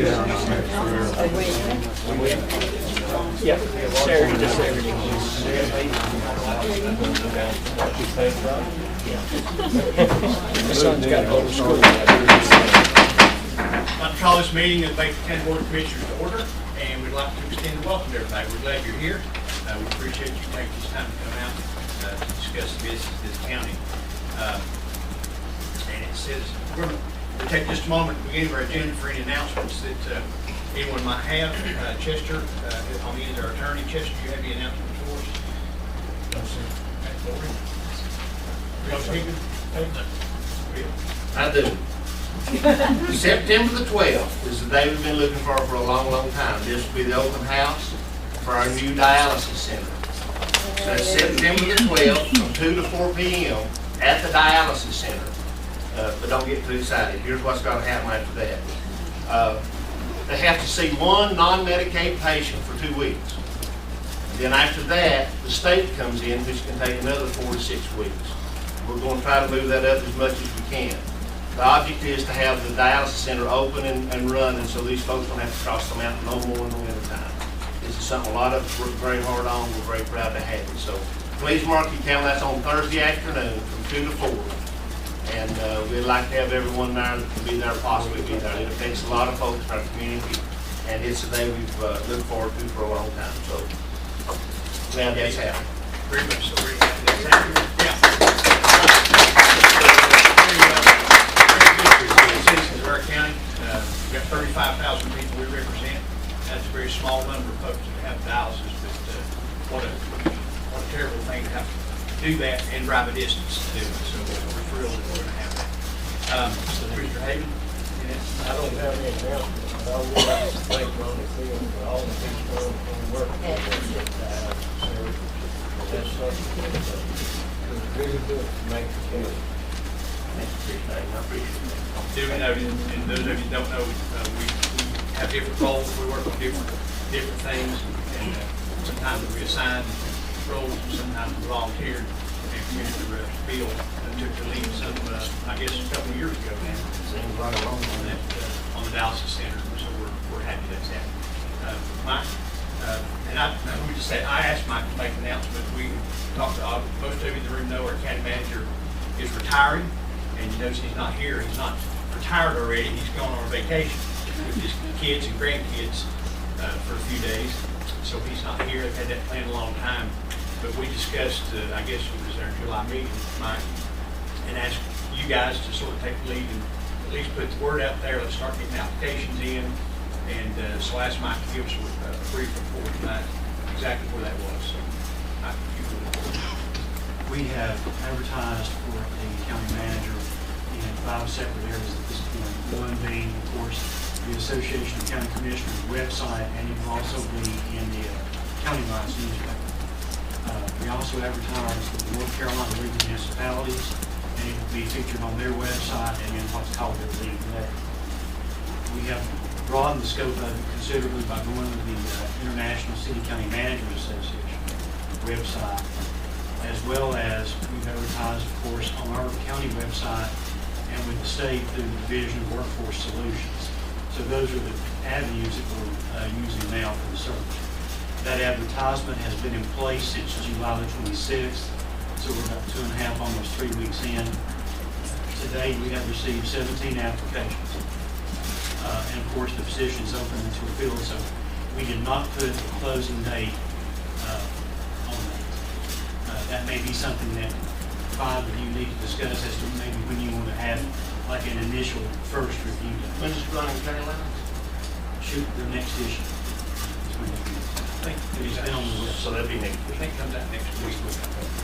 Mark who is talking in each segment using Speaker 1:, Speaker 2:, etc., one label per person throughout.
Speaker 1: Yep. Saturday to Saturday. My son's got to go to school.
Speaker 2: I'd like to call this meeting of the Macon County Board of Commissioners to order, and we'd like to extend a welcome to everybody. We're glad you're here. We appreciate you taking this time to come out to discuss the business of this county. And it says, we're going to take just a moment to begin our agenda for any announcements that anyone might have. Chester, on the end of our attorney. Chester, do you have any announcements for us? No, sir.
Speaker 3: I do. September the 12th is the day we've been looking for a long, long time. This will be the open house for our new dialysis center. So that's September the 12th from 2 to 4 p.m. at the dialysis center. But don't get too excited. Here's what's going to happen after that. They have to see one non-Medicaid patient for 2 weeks. Then after that, the state comes in, which can take another 4 to 6 weeks. We're going to try to move that up as much as we can. The object is to have the dialysis center open and running so these folks don't have to cross the mountain no more in the winter time. This is something a lot of us work very hard on. We're very proud to have it. So please mark your calendar. That's on Thursday afternoon from 2 to 4. And we'd like to have everyone there that can be there, possibly be there. It affects a lot of folks in our community, and it's a day we've looked forward to for a long time. So glad that's happening.
Speaker 2: Very much so. Very happy that's happening. Yeah. Citizens of our county, we've got 35,000 people we represent. That's a very small number of folks that have dialysis, but what a terrible thing to have to do that and drive a distance to do it. So we're thrilled that we're going to have that. Mr. Hayden?
Speaker 1: I don't have any announcements, but I would like to thank Ronnie Field for all the people who work for us. That's something that was really good to make the county.
Speaker 2: Do we know, and those of you who don't know, we have different roles. We work on different things, and sometimes we assign roles, and sometimes we volunteer. And Commissioner Field took the lead some, I guess, a couple of years ago now.
Speaker 3: Seems like a long
Speaker 2: On that, on the dialysis center, so we're happy that's happening. Mike, and we just said, I asked Mike to make an announcement. We talked to most of you in the room know our county manager is retiring, and you notice he's not here. He's not retired already. He's gone on vacation with his kids and grandkids for a few days, so he's not here. They've had that planned a long time, but we discussed, I guess it was our July meeting, Mike, and asked you guys to sort of take the lead and at least put the word out there. Let's start getting applications in, and so I asked Mike to give us a brief report tonight, exactly where that was. So, Mike, if you would.
Speaker 4: We have advertised for a county manager in 5 separate areas at this point. One being, of course, the Association of County Commissioners website, and it will also be in the county-wide newspaper. We also advertise for the North Carolina League of Municipalities, and it will be featured on their website and in what's called their league letter. We have broadened the scope of it considerably by going to the International City County Managers Association website, as well as we've advertised, of course, on our county website and with the state through the Division of Workforce Solutions. So those are the avenues that we're using now for the search. That advertisement has been in place since July the 26th, so we're about 2.5, almost 3 weeks in. Today we have received 17 applications. And of course the position is open until filled, so we did not put a closing date on that. That may be something that 5 of you need to discuss as to maybe when you want to have like an initial first review.
Speaker 3: When is it running Carolina?
Speaker 4: Shoot the next issue.
Speaker 2: I think
Speaker 4: It's been on the list.
Speaker 3: So that'll be next
Speaker 2: I
Speaker 3: week.
Speaker 2: think it comes out next week.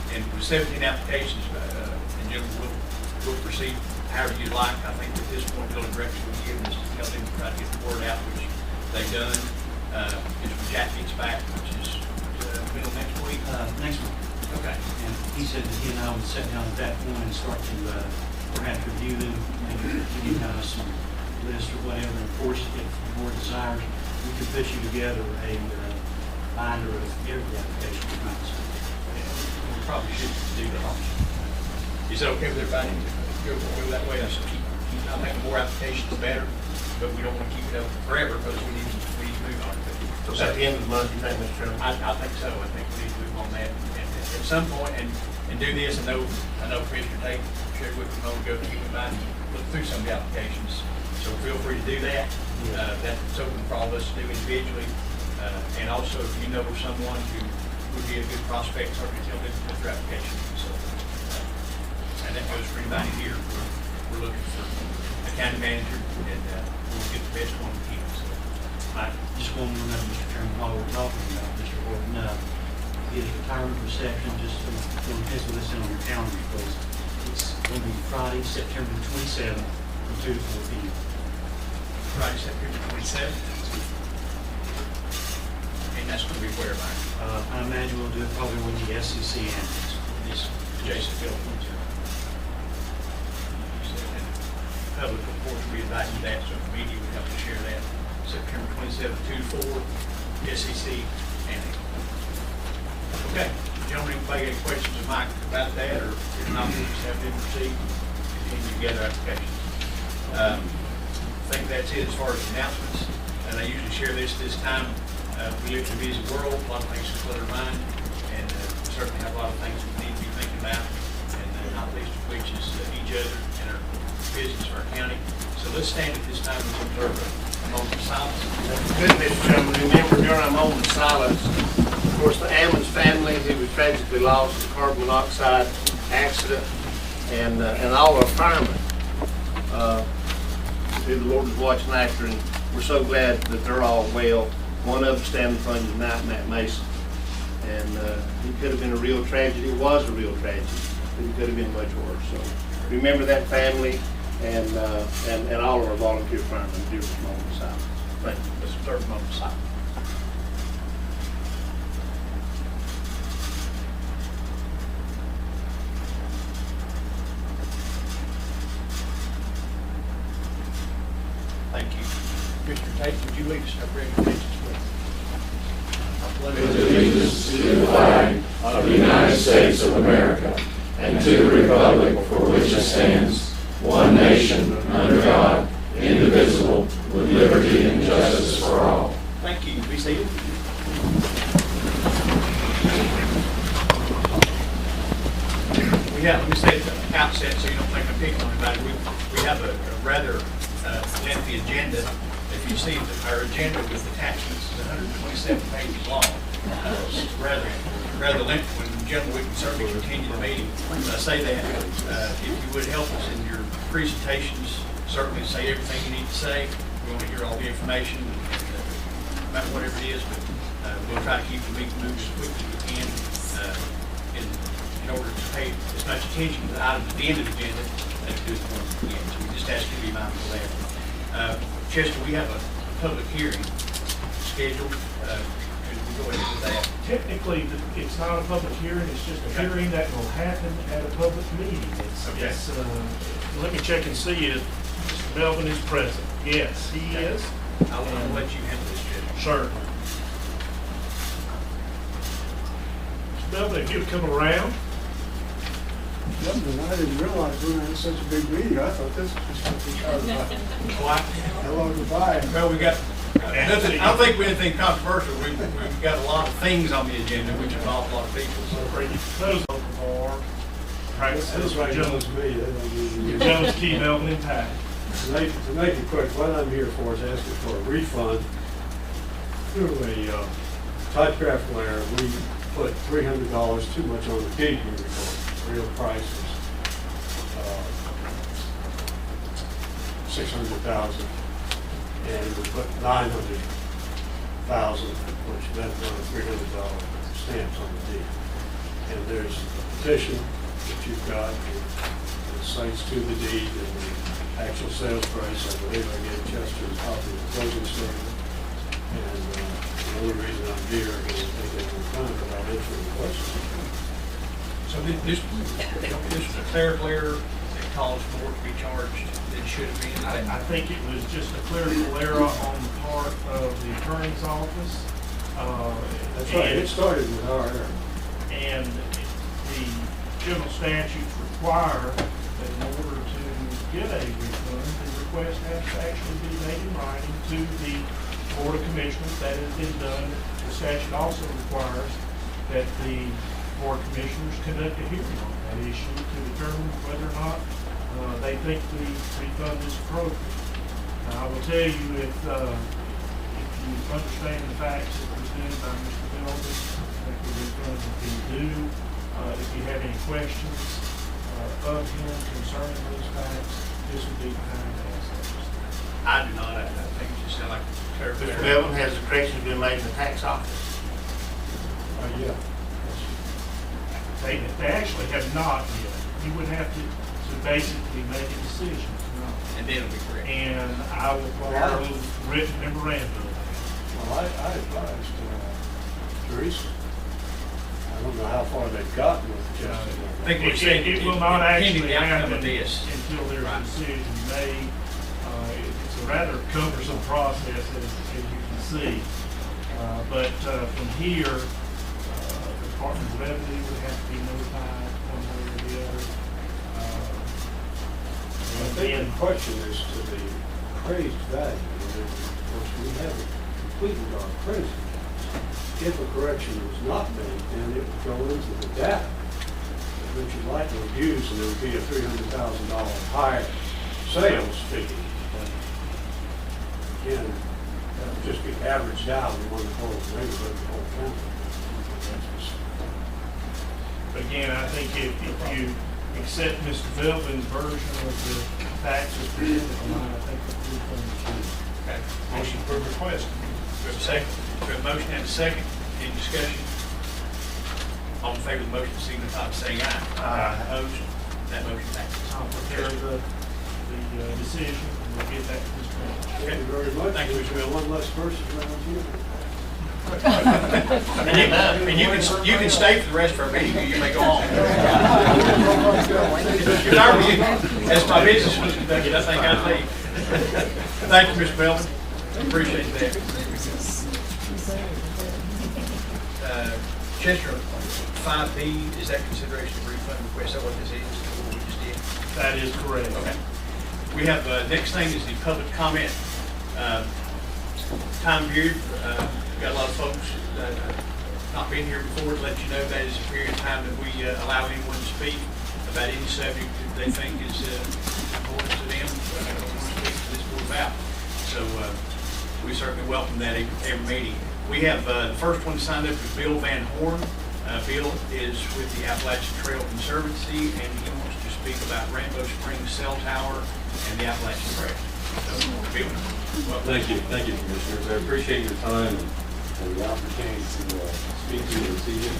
Speaker 2: And with 17 applications, and Jim, we'll proceed however you like. I think at this point, the only direction we've given is to tell them to try to get the word out, which they've done. Is when Jack gets back, which is middle of next week.
Speaker 4: Next month.
Speaker 2: Okay.
Speaker 4: And he said that he and I would sit down at that point and start to perhaps review them, maybe give us some list or whatever. And of course, if the board desires, we could put you together a binder of every application we might send.
Speaker 2: We probably should do that. Is that okay with everybody? Go that way. I think the more applications, the better. but we don't want to keep it up forever because we need to move on it.
Speaker 3: So at the end of the month, you think, Mr. Chairman?
Speaker 2: I think so. I think we need to move on that and at some point and do this. I know Commissioner Tate shared with me a moment ago that he might look through some of the applications. So feel free to do that. That's open for all of us to do individually. And also, if you know of someone who would be a good prospect, certainly tell them to put their application. So, and that goes for anybody here. We're looking for a county manager, and we'll get the best one we can. So,
Speaker 4: Just one more note, Mr. Chairman, while we're talking about Mr. Horton, his retirement reception, just to pencil this in on your calendar, because it's going to be Friday, September 27th, from 2 to 4 p.m.
Speaker 2: Friday, September 27th. And that's going to be where, Mike?
Speaker 4: I imagine we'll do it probably with the SEC annex.
Speaker 2: This adjacent building. Public, of course, we invite you to that, so the media would help to share that. September 27th, 2 to 4, SEC annex. Okay, gentlemen, anybody got any questions of Mike about that, or if not, we'll just have them proceed, continue to gather applications. I think that's it as far as announcements. And I usually share this time. We live in a busy world, a lot of things to clutter mind, and we certainly have a lot of things we need to be thinking about, and not least of which is each other and our business, our county. So let's stand at this time and observe a moment of silence.
Speaker 3: Good, Mr. Chairman. Remember during our moment of silence, of course, the Ammons family who was tragically lost in a carbon monoxide accident, and all our firemen who the Lord was watching after, and we're so glad that they're all well. One of them standing in front of you tonight, Matt Mason, and it could have been a real tragedy. It was a real tragedy, but it could have been much worse. So remember that family and all of our volunteer firemen during this moment of silence. Thank you.
Speaker 2: Let's observe a moment of silence. Thank you. Mr. Tate, would you lead us in our prayer of allegiance, please?
Speaker 5: Pledge allegiance to the flag of the United States of America and to the republic for which it stands, one nation, under God, indivisible, with liberty and justice for all.
Speaker 2: Thank you. Be seated. Let me say at the outset so you don't think I'm picking on anybody. We have a rather lengthy agenda. If you see our agenda with attachments is 127 pages long. It's rather lengthy. When gentlemen, we can certainly continue the meeting. I say that if you would help us in your presentations, certainly say everything you need to say. We want to hear all the information about whatever it is, but we'll try to keep the meeting moving as quickly as we can in order to pay as much attention to the items at the end of the agenda as to the ones at the end. So we just ask you to be mindful of that. Chester, we have a public hearing scheduled. Could we go ahead with that?
Speaker 6: Technically, it's not a public hearing, it's just a hearing that will happen at a public meeting. Let me check and see if Mr. Melvin is present. Yes, he is.
Speaker 2: I'll let you handle this, Chester.
Speaker 6: Sure. Mr. Melvin, if you'll come around.
Speaker 7: I didn't realize we were in such a big meeting. I thought this was just going to be how long goodbye.
Speaker 2: Well, we got nothing. I don't think we have anything controversial. We've got a lot of things on the agenda, which involve a lot of people. So
Speaker 6: Those local bar. Right,
Speaker 7: This
Speaker 6: this
Speaker 7: right
Speaker 6: is
Speaker 7: now
Speaker 6: Jones.
Speaker 7: is me. They don't need to-
Speaker 6: Jones Key Melvin and Pat.
Speaker 7: To make it quick, what I'm here for is asking for a refund through a typecraft winner. We put $300 too much on the gate report. Real price is $600,000, and we put $900,000, which meant $300 stamps on the deed. And there's a petition that you've got, it cites to the deed and the actual sales price. I believe I gave Chester a copy of the closing statement. And the only reason I'm here is to take any time without answering the questions.
Speaker 2: So this was a clerical error that caused more to be charged than should have been.
Speaker 6: I think it was just a clerical error on the part of the attorney's office.
Speaker 7: That's right, it started with our error.
Speaker 6: And the general statutes require that in order to get a refund, the request has to actually be made in writing to the Board of Commissioners. That has been done. The statute also requires that the Board of Commissioners conduct a hearing on that issue to determine whether or not they think the refund is appropriate. Now, I will tell you, if you understand the facts that were presented by Mr. Belvin, I think the refund will be due. If you have any questions of him concerning those facts, this would be the time to ask those.
Speaker 2: I do not, I think it just sounds like
Speaker 3: Mr.
Speaker 2: clear.
Speaker 3: Melvin, has the corrections been made in the tax office?
Speaker 7: Yeah.
Speaker 6: They actually have not yet. You would have to basically make a decision.
Speaker 2: And then it'll be correct.
Speaker 6: And I will prepare a written memorandum.
Speaker 7: Well, I advised Teresa. I don't know how far they've gotten with the justice.
Speaker 2: I think we're saying
Speaker 6: It will not actually
Speaker 2: pending the outcome
Speaker 6: happen
Speaker 2: of this.
Speaker 6: until there's a
Speaker 2: Right.
Speaker 6: decision made. It's a rather cumbersome process, as you can see. But from here, the Department of Revenue would have to be notified one way or the other.
Speaker 7: I think the question is to the appraised value. And of course, we haven't completed our appraisal. If a correction was not made, then it would go into the data, which is likely used, and there would be a $300,000 higher sales fee. But again, that would just be averaged out in one whole neighborhood, the whole county.
Speaker 6: But again, I think if you accept Mr. Belvin's version of the facts as presented tonight, I think the refund is due.
Speaker 2: Okay.
Speaker 6: Motion for request.
Speaker 2: We have a second. We have a motion and a second. Any discussion? All in favor of the motion, signify by saying aye.
Speaker 6: Aye.
Speaker 2: Opposed? That motion passes.
Speaker 6: I'll prepare the decision, and we'll get that to this point.
Speaker 7: Thank you very much.
Speaker 2: Thank you,
Speaker 7: There's
Speaker 2: Mr. Miller.
Speaker 7: one less person around here.
Speaker 2: And you can stay for the rest of our meeting, or you may go on. As my business was conducted, I think I'd leave. Thank you, Mr. Belvin. Appreciate that. Chester, 5B, is that consideration of refund request? Is that what this is? What we just did?
Speaker 6: That is correct.
Speaker 2: Okay. We have, next thing is the public comment time period. Got a lot of folks not been here before. To let you know, that is a period of time that we allow anyone to speak about any subject that they think is important to them, or want to speak to this board about. So we certainly welcome that every meeting. We have the first one signed up is Bill Van Horn. Bill is with the Appalachian Trail Conservancy, and he wants to speak about Rainbow Springs Cell Tower and the Appalachian Trail. So, Bill, welcome.
Speaker 8: Thank you, Commissioners. I appreciate your time and the opportunity to speak to you this evening.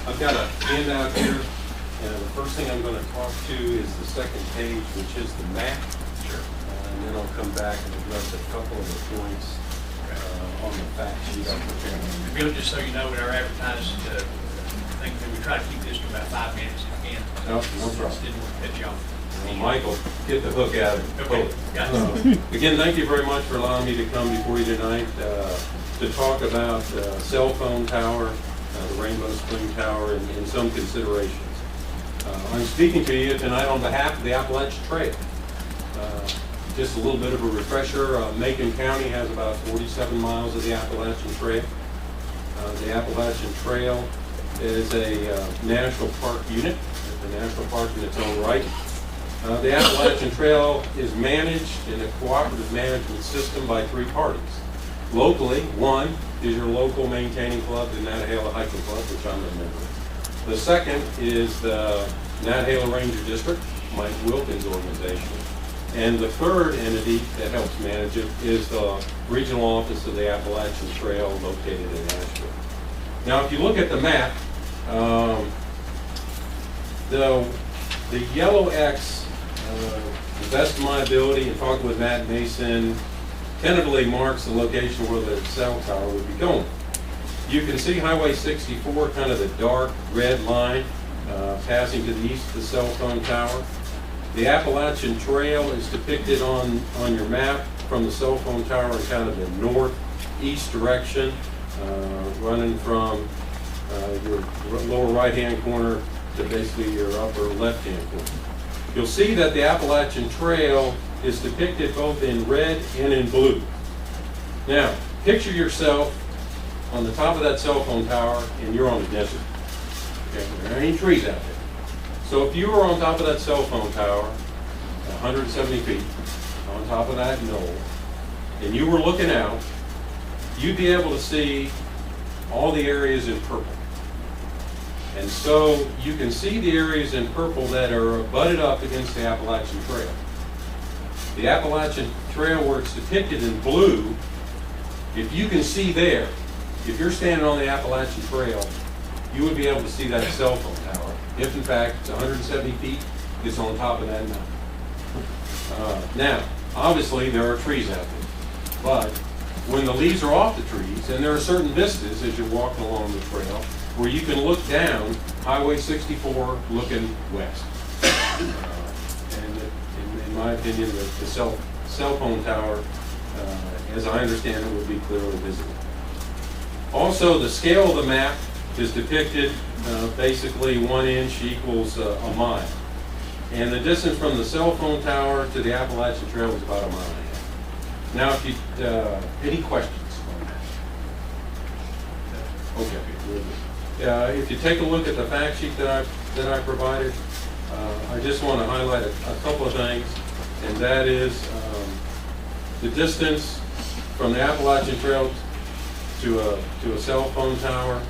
Speaker 8: I've got a handout here, and the first thing I'm going to talk to is the second page, which is the map.
Speaker 2: Sure.
Speaker 8: And then I'll come back and address a couple of the points on the fact sheet I'm preparing.
Speaker 2: Bill, just so you know, in our advertised thing, that we try to keep this to about 5 minutes if we can.
Speaker 8: No problem.
Speaker 2: Didn't want to cut you off.
Speaker 8: Well, Michael, get the hook out of it.
Speaker 2: Okay, got it.
Speaker 8: Again, thank you very much for allowing me to come before you tonight to talk about cell phone tower, the Rainbow Spring Tower, and some considerations. I'm speaking to you tonight on behalf of the Appalachian Trail. Just a little bit of a refresher, Macon County has about 47 miles of the Appalachian Trail. The Appalachian Trail is a national park unit. It's a national park in its own right. The Appalachian Trail is managed in a cooperative management system by 3 parties. Locally, one is your local maintaining club, the Nantahala Hiking Club, which I'm a member of. The second is the Nantahala Ranger District, Mike Wilkins' organization. And the third entity that helps manage it is the regional office of the Appalachian Trail located in Nashville. Now, if you look at the map, the yellow X, the best of my ability, in talking with Matt Mason, tentatively marks the location where the cell tower would be going. You can see Highway 64, kind of the dark red line, passing to the east of the cell phone tower. The Appalachian Trail is depicted on your map from the cell phone tower in kind of the northeast direction, running from your lower right-hand corner to basically your upper left-hand corner. You'll see that the Appalachian Trail is depicted both in red and in blue. Now, picture yourself on the top of that cell phone tower and you're on the desert. Okay, there ain't trees out there. So if you were on top of that cell phone tower, 170 feet, on top of that knoll, and you were looking out, you'd be able to see all the areas in purple. And so you can see the areas in purple that are butted up against the Appalachian Trail. The Appalachian Trail, where it's depicted in blue, if you can see there, if you're standing on the Appalachian Trail, you would be able to see that cell phone tower. If in fact it's 170 feet, it's on top of that mountain. Now, obviously there are trees out there, but when the leaves are off the trees, and there are certain vistas as you're walking along the trail, where you can look down Highway 64 looking west. And in my opinion, the cell phone tower, as I understand it, would be clearly visible. Also, the scale of the map is depicted basically 1 inch equals a mile. And the distance from the cell phone tower to the Appalachian Trail is about 1.5 miles. Now, if you, any questions on that? Okay. If you take a look at the fact sheet that I provided, I just want to highlight a couple of things, and that is the distance from the Appalachian Trail to a cell phone tower.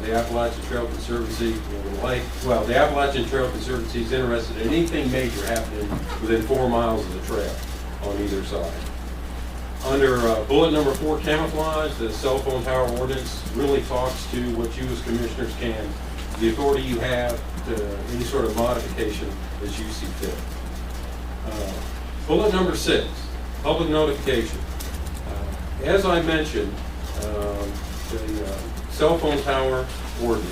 Speaker 8: The Appalachian Trail Conservancy the Appalachian Trail Conservancy is interested in anything major happening within 4 miles of the trail on either side. Under bullet number 4, camouflage, the cell phone tower ordinance really talks to what you as commissioners can, the authority you have to any sort of modification as you see fit. Bullet number 6, public notification. As I mentioned, the cell phone tower ordinance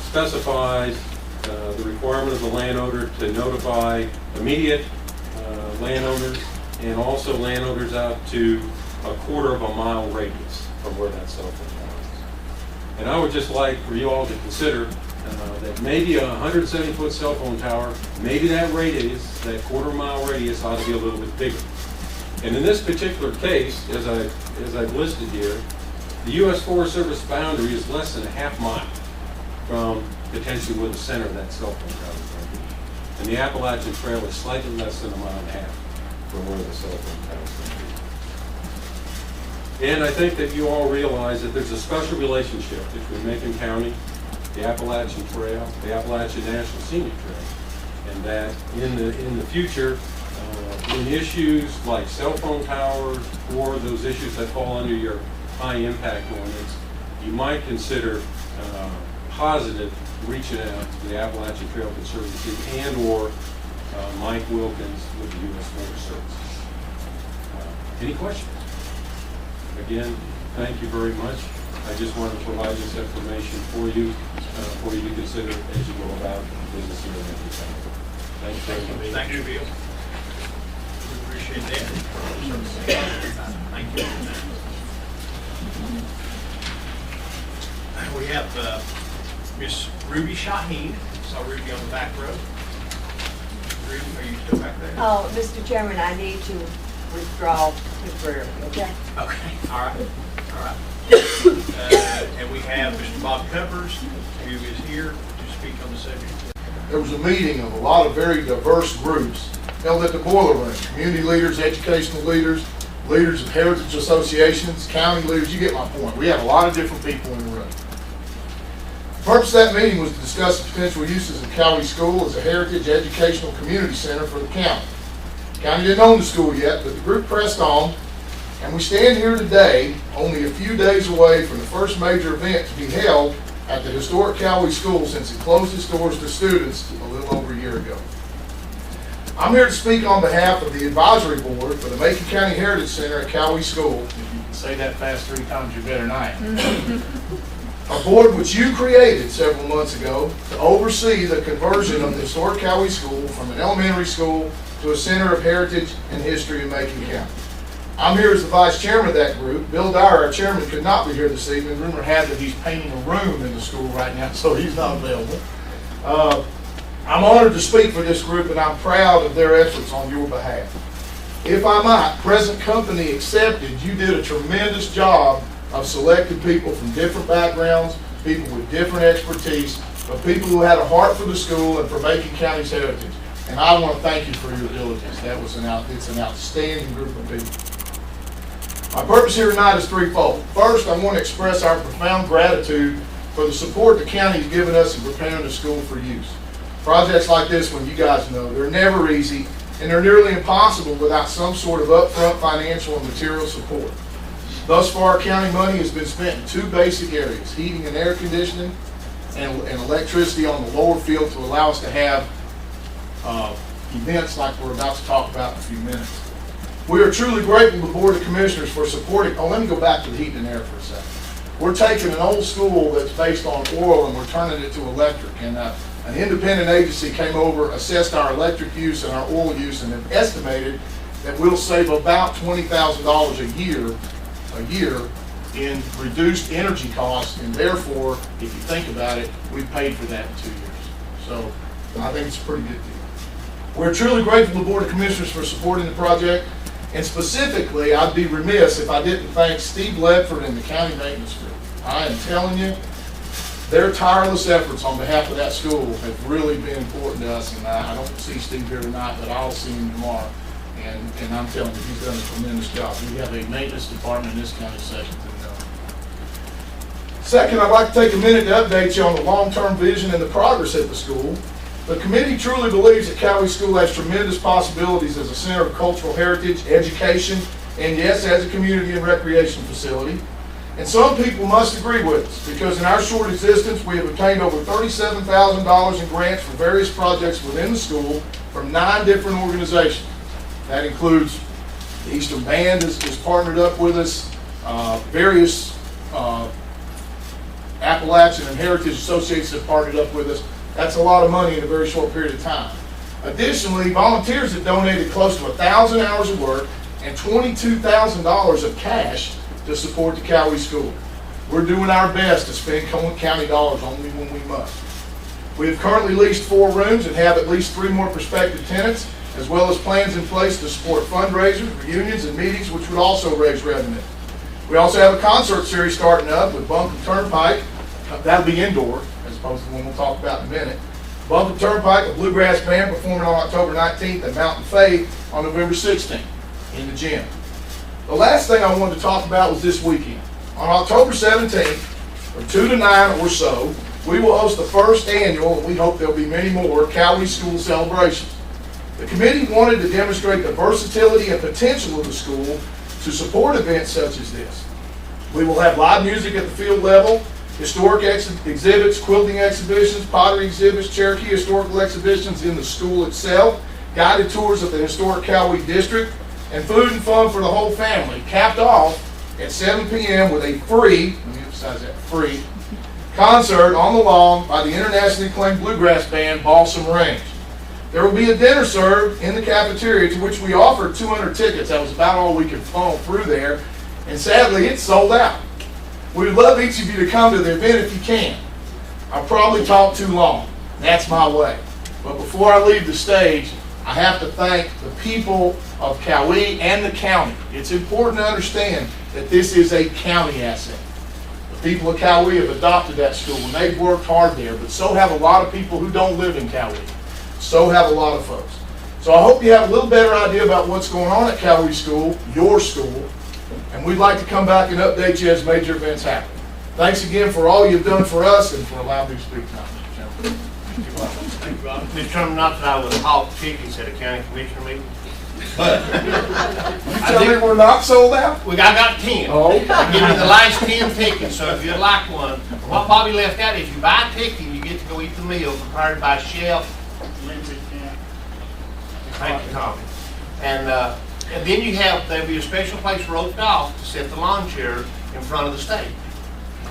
Speaker 8: specifies the requirement of the landowner to notify immediate landowners and also landowners out to a 1/4 mile radius from where that cell phone tower is. And I would just like for you all to consider that maybe a 170-foot cell phone tower, maybe that radius, that 1/4 mile radius ought to be a little bit bigger. And in this particular case, as I've listed here, the U.S. Forest Service boundary is less than 1/2 mile from potentially where the center of that cell phone tower is going to be. And the Appalachian Trail is slightly less than 1.5 miles from where the cell phone tower is going to be. And I think that you all realize that there's a special relationship between Macon County, the Appalachian Trail, the Appalachian National Scenic Trail, and that in the future, when issues like cell phone towers or those issues that fall under your high impact ordinance, you might consider positive reaching out to the Appalachian Trail Conservancy and or Mike Wilkins with the U.S. Forest Service. Any questions? Again, thank you very much. I just wanted to provide this information for you to consider as you go about business here in Macon County. Thank you very much.
Speaker 2: Thank you, Bill. We appreciate that. Thank you. We have Miss Ruby Shaheen. Saw Ruby on the back row. Ruby, are you still back there?
Speaker 9: Oh, Mr. Chairman, I need to withdraw temporarily, okay?
Speaker 2: Okay, all right. And we have Mr. Bob Cuppers, who is here to speak on the subject.
Speaker 10: There was a meeting of a lot of very diverse groups held at the Boiler Room. Community leaders, educational leaders, leaders of heritage associations, county leaders, you get my point. We had a lot of different people in the room. The purpose of that meeting was to discuss the potential uses of Cowie School as a heritage educational community center for the county. The county didn't own the school yet, but the group pressed on, and we stand here today, only a few days away from the first major event to be held at the historic Cowie School since it closed its doors to students a little over a year ago. I'm here to speak on behalf of the advisory board for the Macon County Heritage Center at Cowie School. If you can say that fast 3 times, you're better than I am. A board which you created several months ago to oversee the conversion of the historic Cowie School from an elementary school to a center of heritage and history in Macon County. I'm here as the vice chairman of that group. Bill Dyer, our chairman, could not be here this evening. Rumor had that he's painting a room in the school right now, so he's not available. I'm honored to speak for this group, and I'm proud of their efforts on your behalf. If I might, present company accepted, you did a tremendous job of selecting people from different backgrounds, people with different expertise, but people who had a heart for the school and for Macon County's heritage. And I want to thank you for your diligence. It's an outstanding group of people. My purpose here tonight is threefold. First, I want to express our profound gratitude for the support the county has given us in preparing the school for use. Projects like this one, you guys know, they're never easy, and they're nearly impossible without some sort of upfront financial and material support. Thus far, county money has been spent in two basic areas, heating and air conditioning, and electricity on the lower field to allow us to have events like we're about to talk about in a few minutes. We are truly grateful to the Board of Commissioners for supporting. Oh, let me go back to the heat and air for a second. We're taking an old school that's based on oil and we're turning it to electric. And an independent agency came over, assessed our electric use and our oil use, and have estimated that we'll save about $20,000 a year in reduced energy costs. And therefore, if you think about it, we paid for that in 2 years. So I think it's a pretty good deal. We're truly grateful to the Board of Commissioners for supporting the project. And specifically, I'd be remiss if I didn't thank Steve Ledford and the County Maintenance Group. I am telling you, their tireless efforts on behalf of that school have really been important to us. And I don't see Steve here tonight, but I'll see him tomorrow. And I'm telling you, he's done a tremendous job. We have a maintenance department in this county second to none. Second, I'd like to take a minute to update you on the long-term vision and the progress at the school. The committee truly believes that Cowee School has tremendous possibilities as a center of cultural heritage, education, and yes, as a community and recreation facility. And some people must agree with us, because in our short existence, we have obtained over $37,000 in grants for various projects within the school from 9 different organizations. That includes the Eastern Band is partnered up with us, various Appalachian and Heritage Associations have partnered up with us. That's a lot of money in a very short period of time. Additionally, volunteers have donated close to 1,000 hours of work and $22,000 of cash to support the Cowee School. We're doing our best to spend county dollars only when we must. We have currently leased 4 rooms and have at least 3 more prospective tenants, as well as plans in place to support fundraisers, reunions, and meetings, which would also raise revenue. We also have a concert series starting up with Buncombe Turnpike. That'll be indoor, as opposed to the one we'll talk about in a minute. Buncombe Turnpike, a bluegrass band, performing on October 19th, and Mountain Faith on November 16th in the gym. The last thing I wanted to talk about was this weekend. On October 17th, from 2 to 9 or so, we will host the first annual, and we hope there'll be many more, Cowee School celebrations. The committee wanted to demonstrate the versatility and potential of the school to support events such as this. We will have live music at the field level, historic exhibits, quilting exhibitions, pottery exhibits, Cherokee historical exhibitions in the school itself, guided tours of the historic Cowee district, and food and fun for the whole family, capped off at 7 p.m. with a free, let me emphasize that, free, concert on the lawn by the internationally acclaimed bluegrass band Balsam Range. There will be a dinner served in the cafeteria, to which we offered 200 tickets. That was about all we could funnel through there, and sadly it's sold out. We would love each of you to come to the event if you can. I'll probably talk too long. That's my way. But before I leave the stage, I have to thank the people of Cowee and the county. It's important to understand that this is a county asset. The people of Cowee have adopted that school, and they've worked hard there, but so have a lot of people who don't live in Cowee. So have a lot of folks. So I hope you have a little better idea about what's going on at Cowee School, your school, and we'd like to come back and update you as major events happen. Thanks again for all you've done for us and for allowing me to speak tonight.
Speaker 3: Thank you, Rob. Mr. Chairman, not that I would have hawked chickens at a county commissioner meeting, but
Speaker 10: You tell me we're not sold out?
Speaker 3: I got 10.
Speaker 10: Oh.
Speaker 3: I give you the last 10 tickets, so if you'd like one. What Bobby left out, if you buy a ticket, you get to go eat the meal prepared by Chef Lindsay Kent. Thank you, Tommy. And then there'll be a special place roped off to set the lawn chair in front of the stage.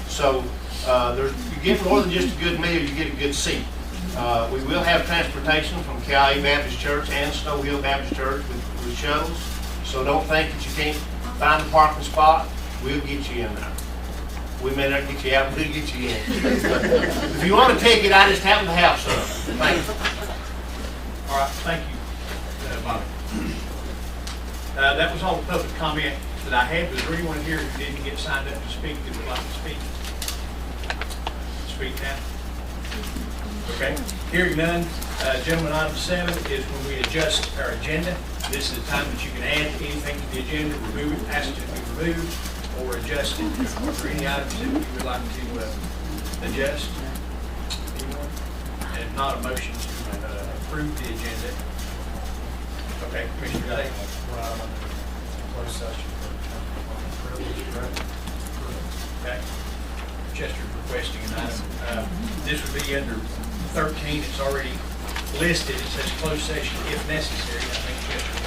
Speaker 3: So you get more than just a good meal, you get a good seat. We will have transportation from Cowee Baptist Church and Snow Hill Baptist Church with shuttles. So don't think that you can't find a parking spot. We'll get you in there. We may not get you out, but we'll get you in. If you want a ticket, I just happen to have some. Thank you.
Speaker 2: All right, thank you, Bobby. That was all the public comment that I had. Was there anyone here who didn't get signed up to speak who would like to speak? Speak now. Okay. Hearing none, gentlemen, item 7 is when we adjust our agenda. This is the time that you can add anything to the agenda, remove it, ask it to be removed, or adjust it. Are there any items that you would like to adjust? Anyone? And if not, a motion to approve the agenda. Okay, Commissioner Day.
Speaker 6: Closed session for privilege, right?
Speaker 2: Okay. Chester's requesting an item. This would be under 13. It's already listed. It says closed session if necessary. I think Chester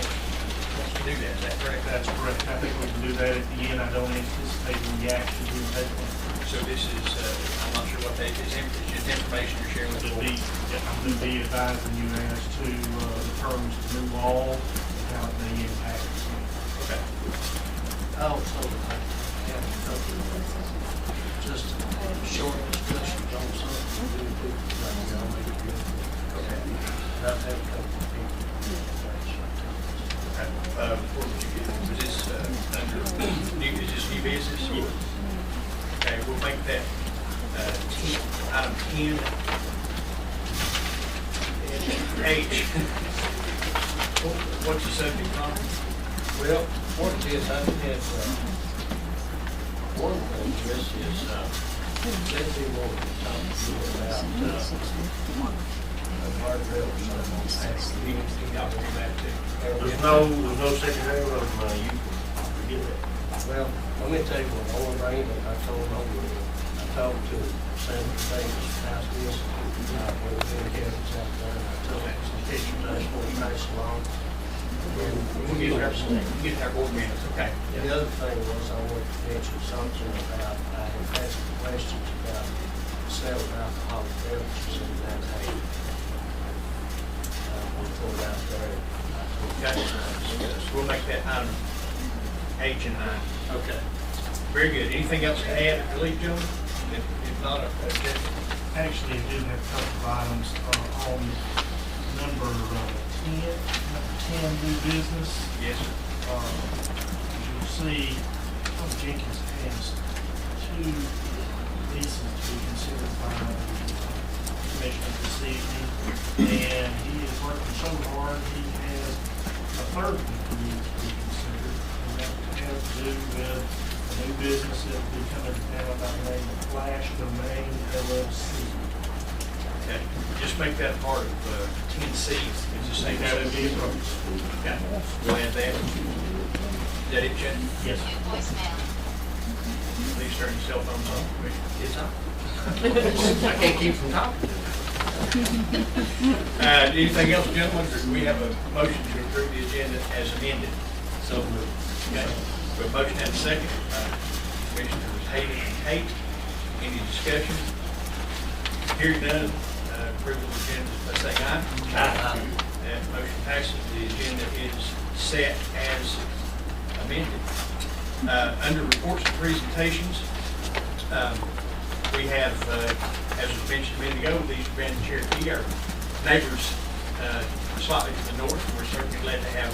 Speaker 2: wants to do that. Is that correct?
Speaker 6: That's correct. I think we can do that at the end. I don't anticipate any action being taken.
Speaker 2: So this is, I'm not sure what that is. It's just information you're sharing with the board.
Speaker 6: I'm going to be advising you as to the terms of the new law and how it may impact us.
Speaker 2: Okay.
Speaker 11: Oh, so just short discussion on something.
Speaker 2: Okay.
Speaker 11: Not have a couple of people.
Speaker 2: Before we get, was this under new, is this new business? Or? Okay, we'll make that 10, item 10. H. What's the subject, Ron?
Speaker 1: Well, what it is, I had, one thing, this is, Lindsay wanted to talk to you about, a guardrail or something on that.
Speaker 2: Y'all can do that too.
Speaker 7: There's no secretary of, you forget that.
Speaker 1: Well, let me tell you what, I want to bring it, I told them, I talked to Senator Davis, House this, when the big cabins out there, and I told him some pictures, I just want to pass along.
Speaker 2: We'll get our board minutes, okay.
Speaker 1: The other thing was I wanted to mention something about, I have had some questions about the sale of alcoholic beverages in that area. We'll put it out there.
Speaker 2: Okay. We'll make that item H and I.
Speaker 6: Okay.
Speaker 2: Very good. Anything else to add, I believe, gentlemen? If not,
Speaker 6: Actually, I do have a couple of items on number 10, new business.
Speaker 2: yes, sir.
Speaker 6: As you'll see, Tom Jenkins has 2 leases to be considered by the commission this evening. And he is working so hard, he has a 3rd one that needs to be considered. And that would have to do with a new business that will be coming down by the name of Flash Domain LLC.
Speaker 2: Okay. Just make that part of 10C. It's the same.
Speaker 6: That would be approved.
Speaker 2: Okay. We'll add that. Is that it, Chad?
Speaker 6: Yes.
Speaker 2: Please turn your cell phones on.
Speaker 3: It's on. I can't keep from talking.
Speaker 2: Anything else, gentlemen? Or do we have a motion to approve the agenda as amended?
Speaker 7: So moved.
Speaker 2: Okay. We have a motion and a second. Commissioners Hayden and Tate. Any discussion? Hearing none, approval of the agenda, let's say aye.
Speaker 3: Aye.
Speaker 2: That motion passes. The agenda is set as amended. Under reports and presentations, we have, as was mentioned a minute ago, these have been Cherokee, our neighbors slightly to the north. We're certainly glad to have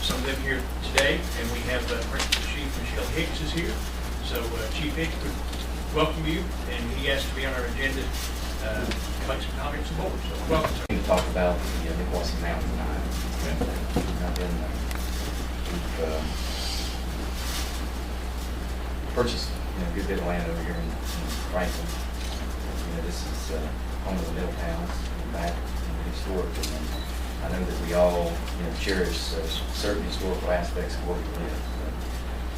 Speaker 2: some of them here today, and we have Principal Chief Michelle Hicks is here. So Chief Hicks would welcome you, and he asked to be on our agenda to make some comments on board. So welcome, sir.
Speaker 12: To talk about the Nicholas Mountain Mine. I've been, we've purchased a good bit of land over here in Franklin. This is home of the middle towns, back historically. And I know that we all cherish certain historical aspects of where we live.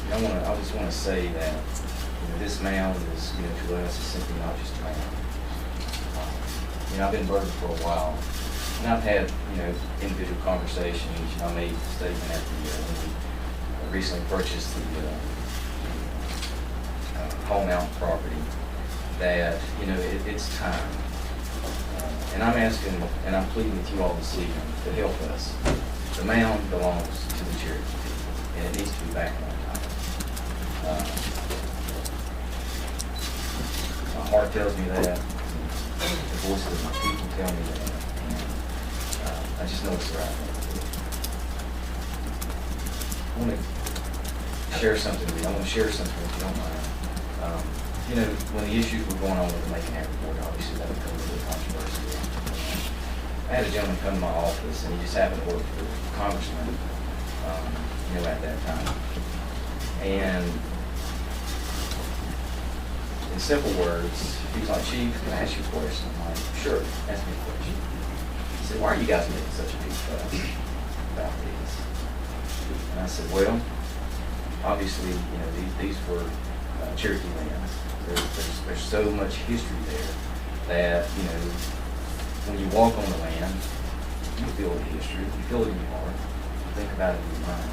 Speaker 12: But, I just want to say that this mound is, to us, is simply not just a mound. I've been bird for a while, and I've had, individual conversations. I made a statement at when we recently purchased the Hall Mountain property that, it's time. And I'm asking, and I'm pleading with you all this evening to help us. The mound belongs to the Cherokee people, and it needs to be back on time. My heart tells me that. The voices of my people tell me that. And, I just know it's the right thing to do. want to share something with you. I want to share something if you don't mind. You know, when the issues were going on with the Macon Airport, obviously that became a little controversial. I had a gentleman come to my office, and he just happened to work for the congressman, you know, at that time. And in simple words, he was like, "Chief, can I ask you a question?" I'm like, "Sure, ask me a question." He said, "Why are you guys making such a big fuss about this?" And I said, "Well, obviously, you know, these were Cherokee lands. There's so much history there that, you know, when you walk on the land, you feel the history, you feel it in your heart, you think about it in your mind."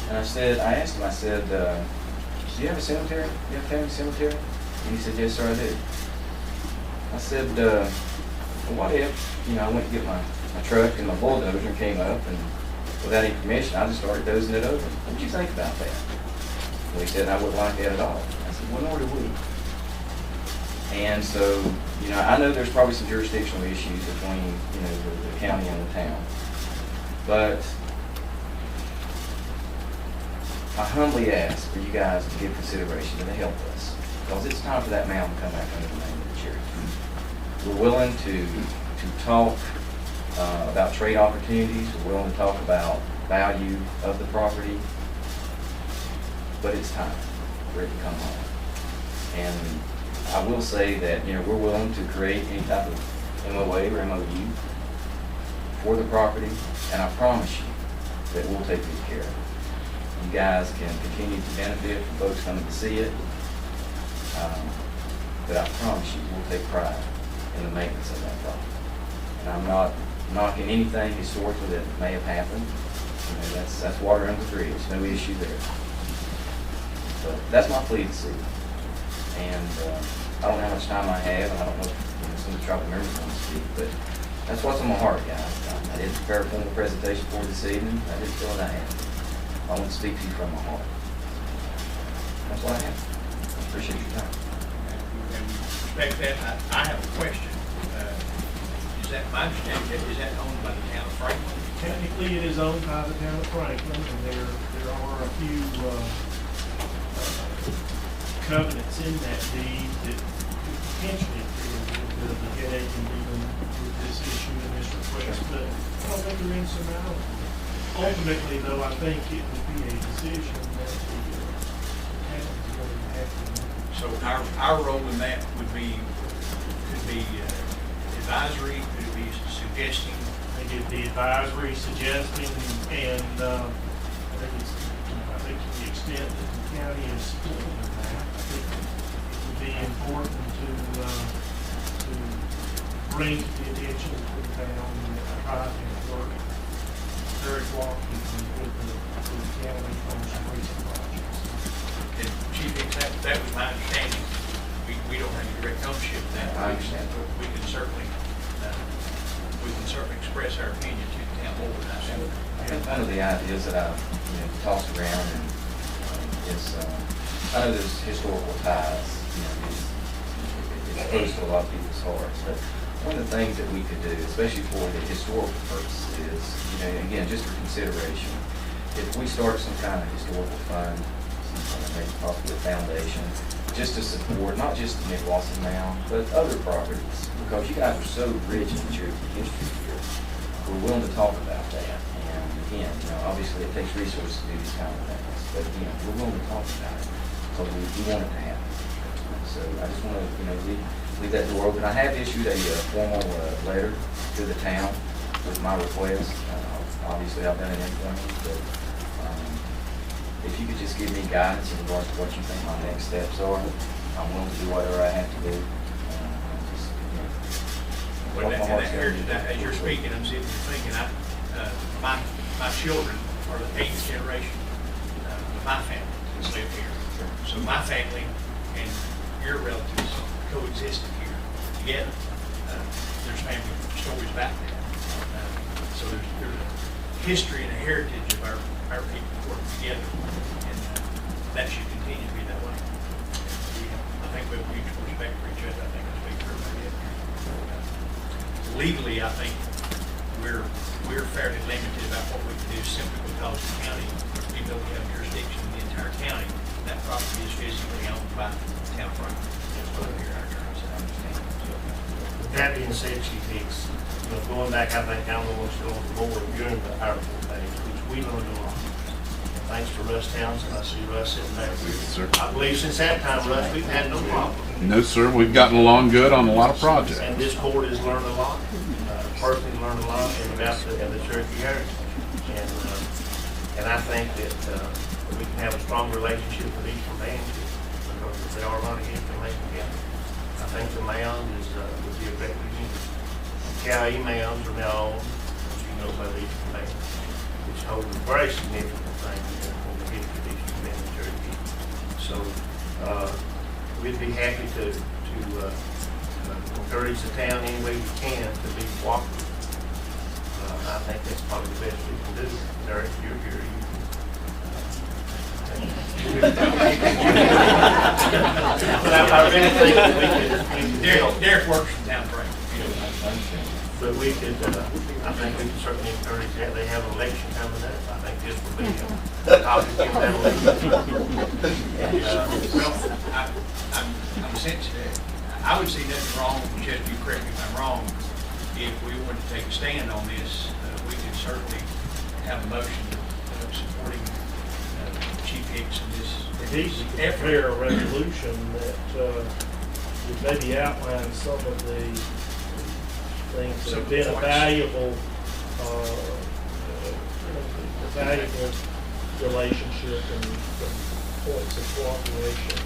Speaker 12: And I asked him, I said, "Do you have a cemetery? Do you have a family cemetery?" And he said, "Yes, sir, I do." I said, "Well, what if, you know, I went to get my truck and my bulldozer and came up and without any permission, I just started dozing it over. What would you think about that?" Well, he said, "I wouldn't like that at all." I said, "Well, nor do we." And so, you know, I know there's probably some jurisdictional issues between, you know, the county and the town. But I humbly ask for you guys to give consideration and to help us, because it's time for that mountain to come back under the name of the Cherokee. We're willing to talk about trade opportunities. We're willing to talk about value of the property. But it's time for it to come home. And I will say that, you know, we're willing to create any type of MOA or MOU for the property, and I promise you that we'll take good care of it. You guys can continue to benefit from folks coming to see it, but I promise you we'll take pride in the maintenance of that property. And I'm not knocking anything historically that may have happened. You know, that's water under the bridge, no issue there. But that's my plea this evening. And I don't know how much time I have, and I don't know if, you know, some of the tribal members want to speak, but that's what's on my heart, guys. I didn't prepare a formal presentation for this evening. I didn't feel that I had. I want to speak to you from my heart. That's what I have. I appreciate your time.
Speaker 2: And respect that. I have a question. Is that my understanding? Is that owned by the town of Franklin?
Speaker 6: Technically, it is owned by the town of Franklin, and there are a few covenants in that deed that could potentially create a little bit of a headache in dealing with this issue and this request, but I don't think they're insurmountable. Ultimately, though, I think it would be a decision that the town is going to have to make.
Speaker 2: So our role in that could be advisory, could it be suggesting?
Speaker 6: I think it'd be advisory, suggesting, and I think to the extent that the county is supporting that, I think it would be important to bring to the attention of the town and try to work very cooperatively with the county on some recent projects.
Speaker 2: And Chief, that was my understanding. We don't have direct ownership of that.
Speaker 12: I understand.
Speaker 2: But we can certainly express our opinion to the town board.
Speaker 12: I think one of the ideas that I, you know, tossed around and is, I know there's historical ties, you know, it's close to a lot of people's hearts, but one of the things that we could do, especially for the historical purpose, is, you know, again, just for consideration, if we start some kind of historical fund, maybe possibly a foundation, just to support not just the Nicholson Mound, but other properties, because you guys are so rich in Cherokee history here. We're willing to talk about that, and again, you know, obviously it takes resources to do these kind of things, but again, we're willing to talk about it because we want it to happen. So I just want to, you know, leave that door open. I have issued a formal letter to the town with my request. Obviously, I've done it informally, but if you could just give me guidance in regards to what you think my next steps are, I'm willing to do whatever I have to do. Just, you know,
Speaker 2: Well,
Speaker 12: what my heart's
Speaker 2: here,
Speaker 12: telling me.
Speaker 2: as you're speaking, I'm sitting here thinking, my children are the 8th generation of my family that's lived here. So my family and your relatives coexisted here together. There's family stories about that. So there's a history and a heritage of our people working together, and that should continue to be that way. I think we have mutual respect for each other. I think I speak for everybody up here. Legally, I think we're fairly limited about what we can do simply because the county even though we have jurisdiction in the entire county, that property is physically owned by the town of Franklin. That's what I'm hearing our attorney say, I understand.
Speaker 3: With that being said, Chief Hicks, going back, I think I'm the one still on the board during the airport days, which we learned a lot. Thanks to Russ Townsend, I see Russ sitting back here. I believe since that time, Russ, we've had no problem.
Speaker 5: No, sir, we've gotten along good on a lot of projects.
Speaker 3: And this board has learned a lot, personally learned a lot about the Cherokee heritage. And I think that we can have a strong relationship with each command because they are running into Macon County. I think the mound would be a great reunion. County mounds are now owned, as you know, by the each command, which holds a very significant thing when we get to each command in Cherokee. So we'd be happy to encourage the town any way we can to be cooperative. I think that's probably the best we can do. Derek, you're here. But I really think that we could
Speaker 2: Derek works from town Franklin.
Speaker 3: but we could, I think we can certainly encourage that. They have an election coming up. I think this will be a topic in that election.
Speaker 2: Well, I'm sensitive. I would see nothing wrong, Chester, you correct me if I'm wrong, if we wanted to take a stand on this, we could certainly have a motion supporting Chief Hicks in this.
Speaker 6: It needs to prepare a resolution that would maybe outline some of the things that have been a valuable relationship and points of cooperation,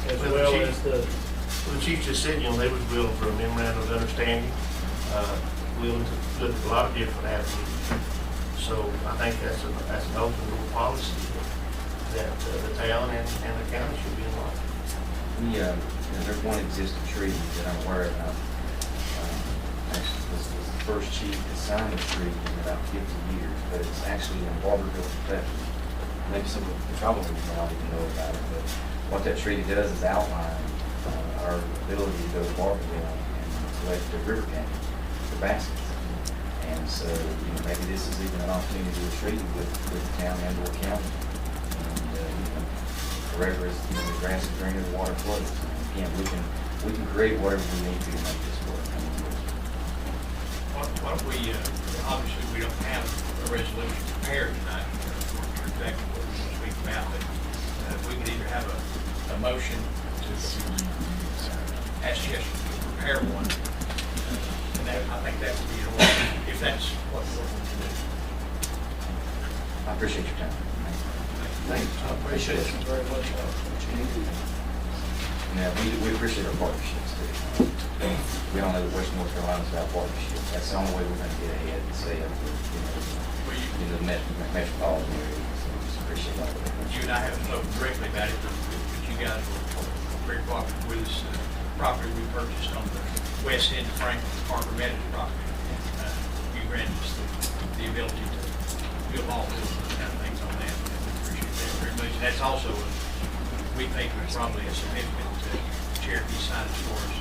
Speaker 6: as well as the.
Speaker 3: Well, the chief just said, they was willing for a memorandum of understanding, willing to look at a lot of different avenues. So I think that's an open door policy that the town and the county should be involved.
Speaker 12: There's one existing treaty that I'm aware of. Actually, this was the first chief to sign the treaty in about 50 years, but it's actually in Barberville, Kentucky. Maybe some of the probably don't even know about it, but what that treaty does is outline our ability to go to Barberville and select the river canyon for baskets. And so, maybe this is even an opportunity to do a treaty with the town and or county. And forever as the grass is greener, the water flows. Again, we can create whatever we need to make this work.
Speaker 2: Why don't we, obviously we don't have a resolution prepared tonight, for exactly what we're going to speak about, but we could either have a motion to ask Chester to prepare one, and that, I think that would be an order, if that's what we're going to do.
Speaker 12: I appreciate your time.
Speaker 3: Thank you.
Speaker 6: I appreciate it very much.
Speaker 12: Yeah, we appreciate our partnerships too. We all know that Western North Carolina is about partnerships. That's the only way we're going to get ahead and stay up with, the metropolitan area. So we just appreciate all of that.
Speaker 2: You and I haven't spoken directly about it, but you guys were very cooperative with us. Property we purchased on the west end of Franklin, Parker Meadows property. You granted us the ability to build all those kind of things on that. And we appreciate that very much. And that's also, we think, probably a significant Cherokee sign as far as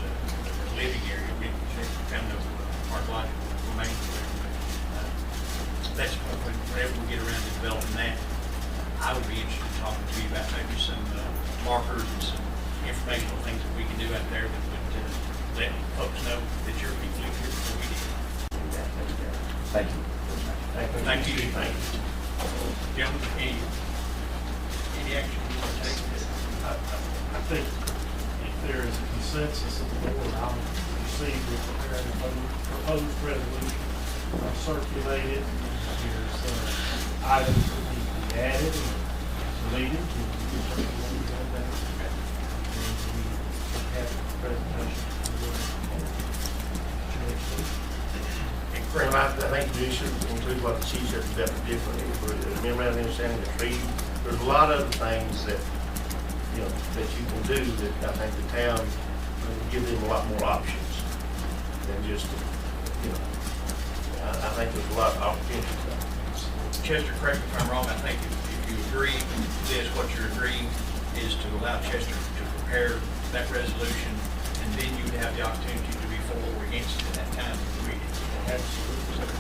Speaker 2: living area. We found no archaeological remains there. That's whenever we get around to developing that, I would be interested in talking to you about maybe some markers and some informational things that we can do out there that would let folks know that your people live here before we did.
Speaker 12: Thank you.
Speaker 2: Thank you. Thank you. Gentlemen, any action you want to take?
Speaker 6: I think if there is a consensus of the board, I'll proceed with preparing a proposed resolution, circulate it. There's items that need to be added and deleted. Have a presentation.
Speaker 3: Well, I think you should include what the chief said about the different, the memorandum of understanding, the treaty. There's a lot of things that, that you can do that I think the town will give them a lot more options than just, I think there's a lot of opportunities.
Speaker 2: Chester, correct me if I'm wrong, I think if you agree to this, what you're agreeing is to allow Chester to prepare that resolution, and then you would have the opportunity to be for or against it at that time.
Speaker 6: Absolutely.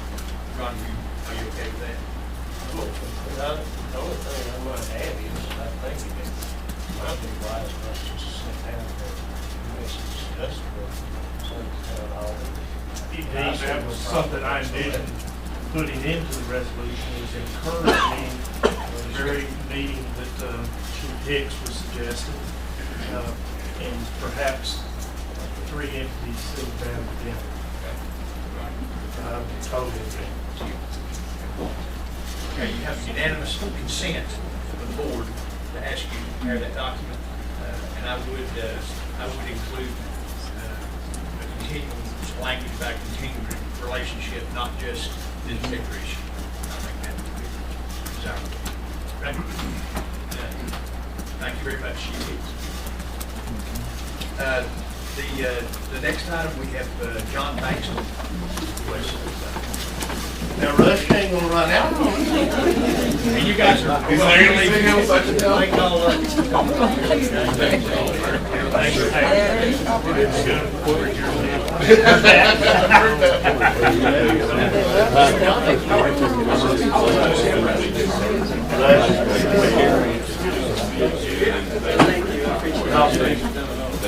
Speaker 2: Ron, are you okay with that?
Speaker 11: The only thing I might add is, I think it might be wise for us to sit down there and discuss with some town hall.
Speaker 6: That was something I envisioned putting into the resolution, is encouraging the very meeting that Chief Hicks was suggesting, and perhaps the three entities sit down together. Totally agree.
Speaker 2: Okay, you have unanimous consent of the board to ask you to prepare that document, and I would include a continuing language about continuing relationship, not just this particular issue. I think that would be desirable. Right? Thank you very much, Chief Hicks. The next item, we have John Bankston.
Speaker 3: Now Rush ain't gonna run out on us.
Speaker 2: And you guys are.
Speaker 3: Is there anything else I can tell?
Speaker 2: Thank y'all.
Speaker 5: Thank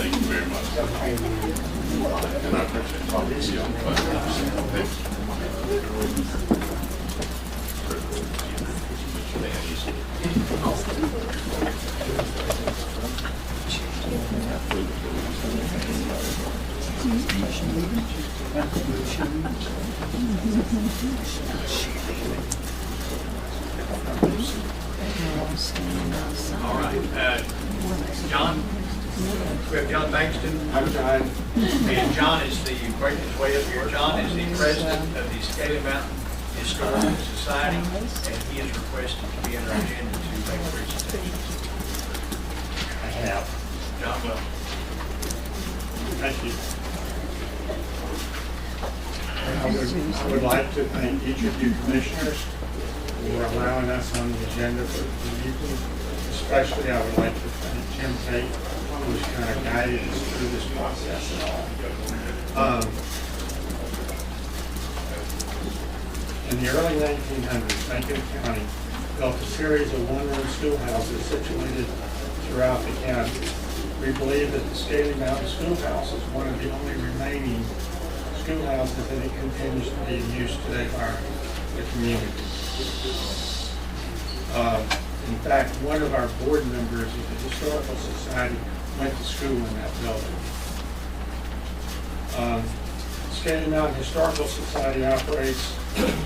Speaker 5: you very much. And I appreciate it.
Speaker 2: All right, John, we have John Bankston.
Speaker 13: I'm John.
Speaker 2: And John is the, right his way up here, John is the president of the Scaly Mountain Historical Society, and he is requested to be on our agenda to make a presentation.
Speaker 13: I have.
Speaker 2: John, well.
Speaker 13: Thank you. I would like to thank each of you commissioners for allowing us on the agenda for the evening. Especially, I would like to thank Jim Tate, who's kind of guided us through this process and all. In the early 1900s, Macon County built a series of one-room schoolhouses situated throughout the county. We believe that the Scaly Mountain Schoolhouse is one of the only remaining schoolhouses that it continues to be in use today by the community. In fact, one of our board members of the Historical Society went to school in that building. Scaly Mountain Historical Society operates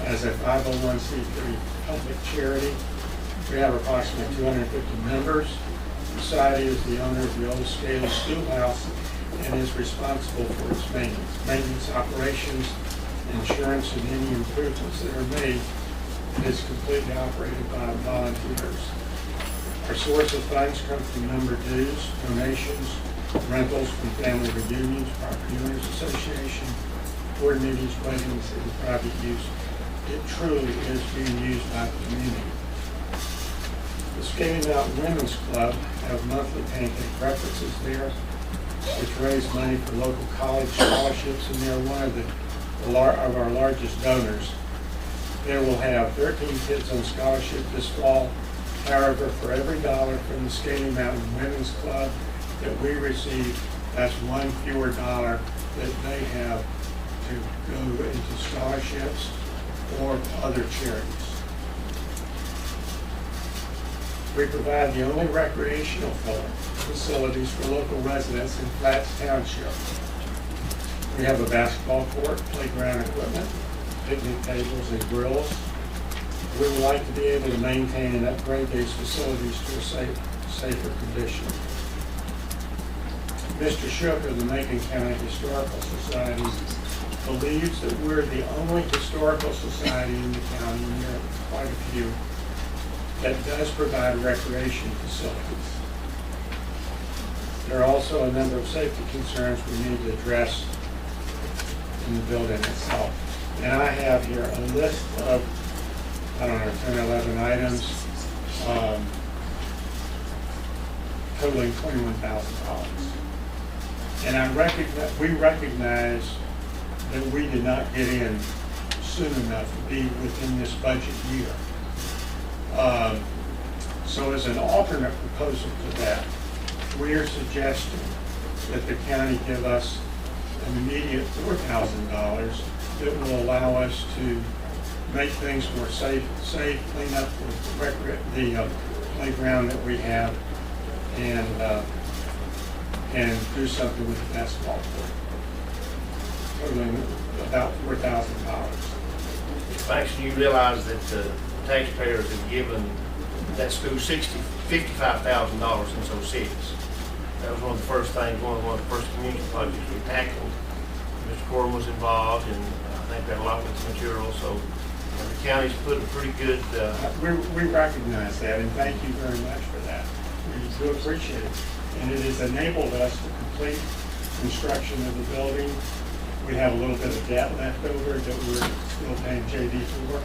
Speaker 13: as a 501c3 public charity. We have approximately 250 members. The society is the owner of the old Scaly Schoolhouse and is responsible for its maintenance operations, insurance, and any improvements that are made. It is completely operated by volunteers. Our source of funds come from member dues, donations, rentals from family reunions, property owners association, board meetings, weddings, and private use. It truly is being used by the community. The Scaly Mountain Women's Club have monthly pancake breakfasts there, which raise money for local college scholarships, and they're one of our largest donors. They will have 13 kids on scholarship this fall. However, for every dollar from the Scaly Mountain Women's Club that we receive, that's one fewer dollar that they have to go into scholarships or other charities. We provide the only recreational facilities for local residents in Flats Township. We have a basketball court, playground equipment, picnic tables, and grills. We would like to be able to maintain and upgrade these facilities to a safer condition. Mr. Shook of the Macon County Historical Society believes that we're the only historical society in the county, and there are quite a few, that does provide recreation facilities. There are also a number of safety concerns we need to address in the building itself. And I have here a list of, 10 or 11 items totaling $21,000. And we recognize that we did not get in soon enough to be within this budget year. So as an alternate proposal to that, we are suggesting that the county give us an immediate $4,000 that will allow us to make things more safe, clean up the playground that we have, and do something with the basketball court. Totaling about $4,000.
Speaker 3: Thanks, you realize that the taxpayers have given that school $55,000 since '06. That was one of the first things, one of the first community projects we tackled. Mr. Corbin was involved, and I think we had a lot with the material, so the county's put a pretty good...
Speaker 13: We recognize that, and thank you very much for that. We do appreciate it. And it has enabled us to complete construction of the building. We have a little bit of debt left over that we're still paying JD for.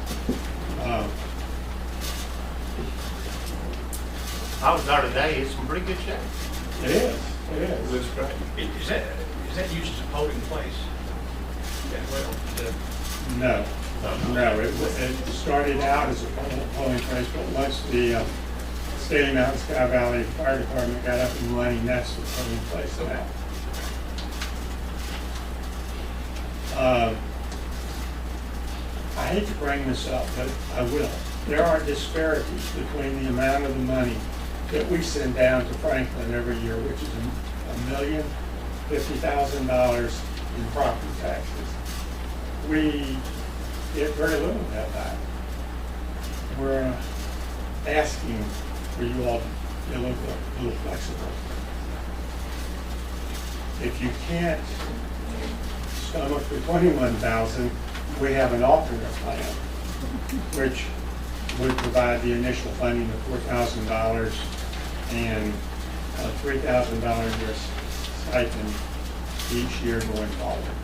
Speaker 3: I was there today, it's in pretty good shape.
Speaker 13: It is.
Speaker 3: It looks great.
Speaker 2: Is that used as a polling place?
Speaker 13: No. It started out as a polling place, but once the Staley Mountain Sky Valley Fire Department got up and running, that's the polling place now. I hate to bring this up, but I will. There are disparities between the amount of the money that we send down to Franklin every year, which is $1,050,000 in property taxes. We get very little of that back. We're asking for you all to be a little flexible. If you can't stomach the $21,000, we have an alternate plan, which would provide the initial funding of $4,000 and a $3,000 year stipend each year going forward.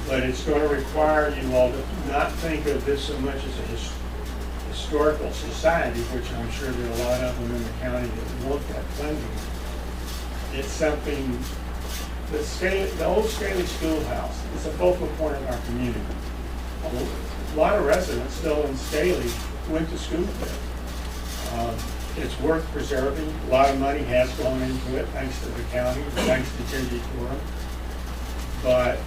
Speaker 13: But it's going to require you all to not think of this so much as a historical society, which I'm sure there are a lot of them in the county that want that funding. It's something, the old Staley Schoolhouse is a focal point in our community. A lot of residents still in Staley went to school there. It's worth preserving. A lot of money has gone into it, thanks to the county, thanks to J.D. Corbin. But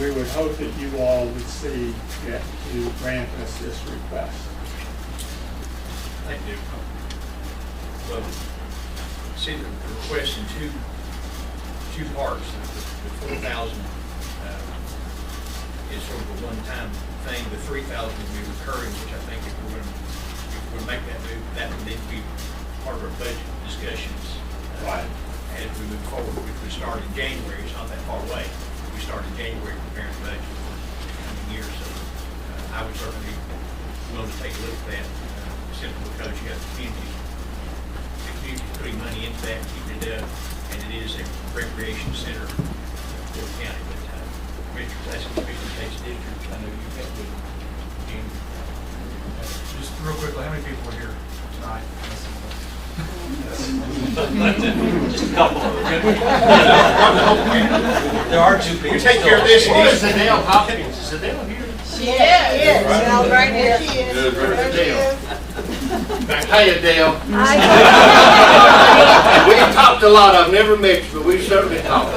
Speaker 13: we would hope that you all would see fit to grant us this request.
Speaker 2: Thank you. Well, see the request in two parts. The 4,000 is sort of a one-time thing. The 3,000 will be recurring, which I think if we're going to make that move, that would need to be part of our budget discussions.
Speaker 13: Right.
Speaker 2: As we move forward, if we start in January, it's not that far away. We start in January preparing the budget for the coming year, so I would certainly be willing to take a look at that, simply because you have the community putting money into that, keeping it up, and it is a recreation center for the county. But Commissioner, that's going to be the case district. I know you have with Gene.
Speaker 14: Just real quickly, how many people are here tonight?
Speaker 2: Just a couple of them.
Speaker 14: There are two people.
Speaker 3: You take care of this. What is Adele Hopkins? Is Adele here?
Speaker 9: Yes. Well, right here. She is.
Speaker 3: Good, right, Adele. Hey, Adele. We've talked a lot. I've never met you, but we've certainly talked.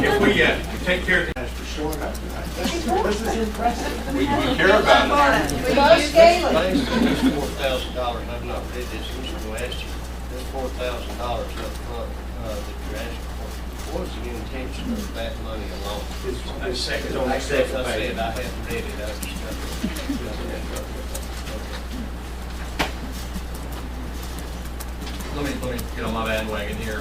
Speaker 2: If we take care of
Speaker 13: As for showing up tonight, this is impressive.
Speaker 14: We care about it.
Speaker 9: We love Staley.
Speaker 11: This $4,000, I've not read this, I'm just going to ask you, this $4,000 up front that you're asking for, what's the intention of that money alone?
Speaker 2: That's second.
Speaker 11: I said I haven't read it, I just
Speaker 14: Let me get on my bandwagon here.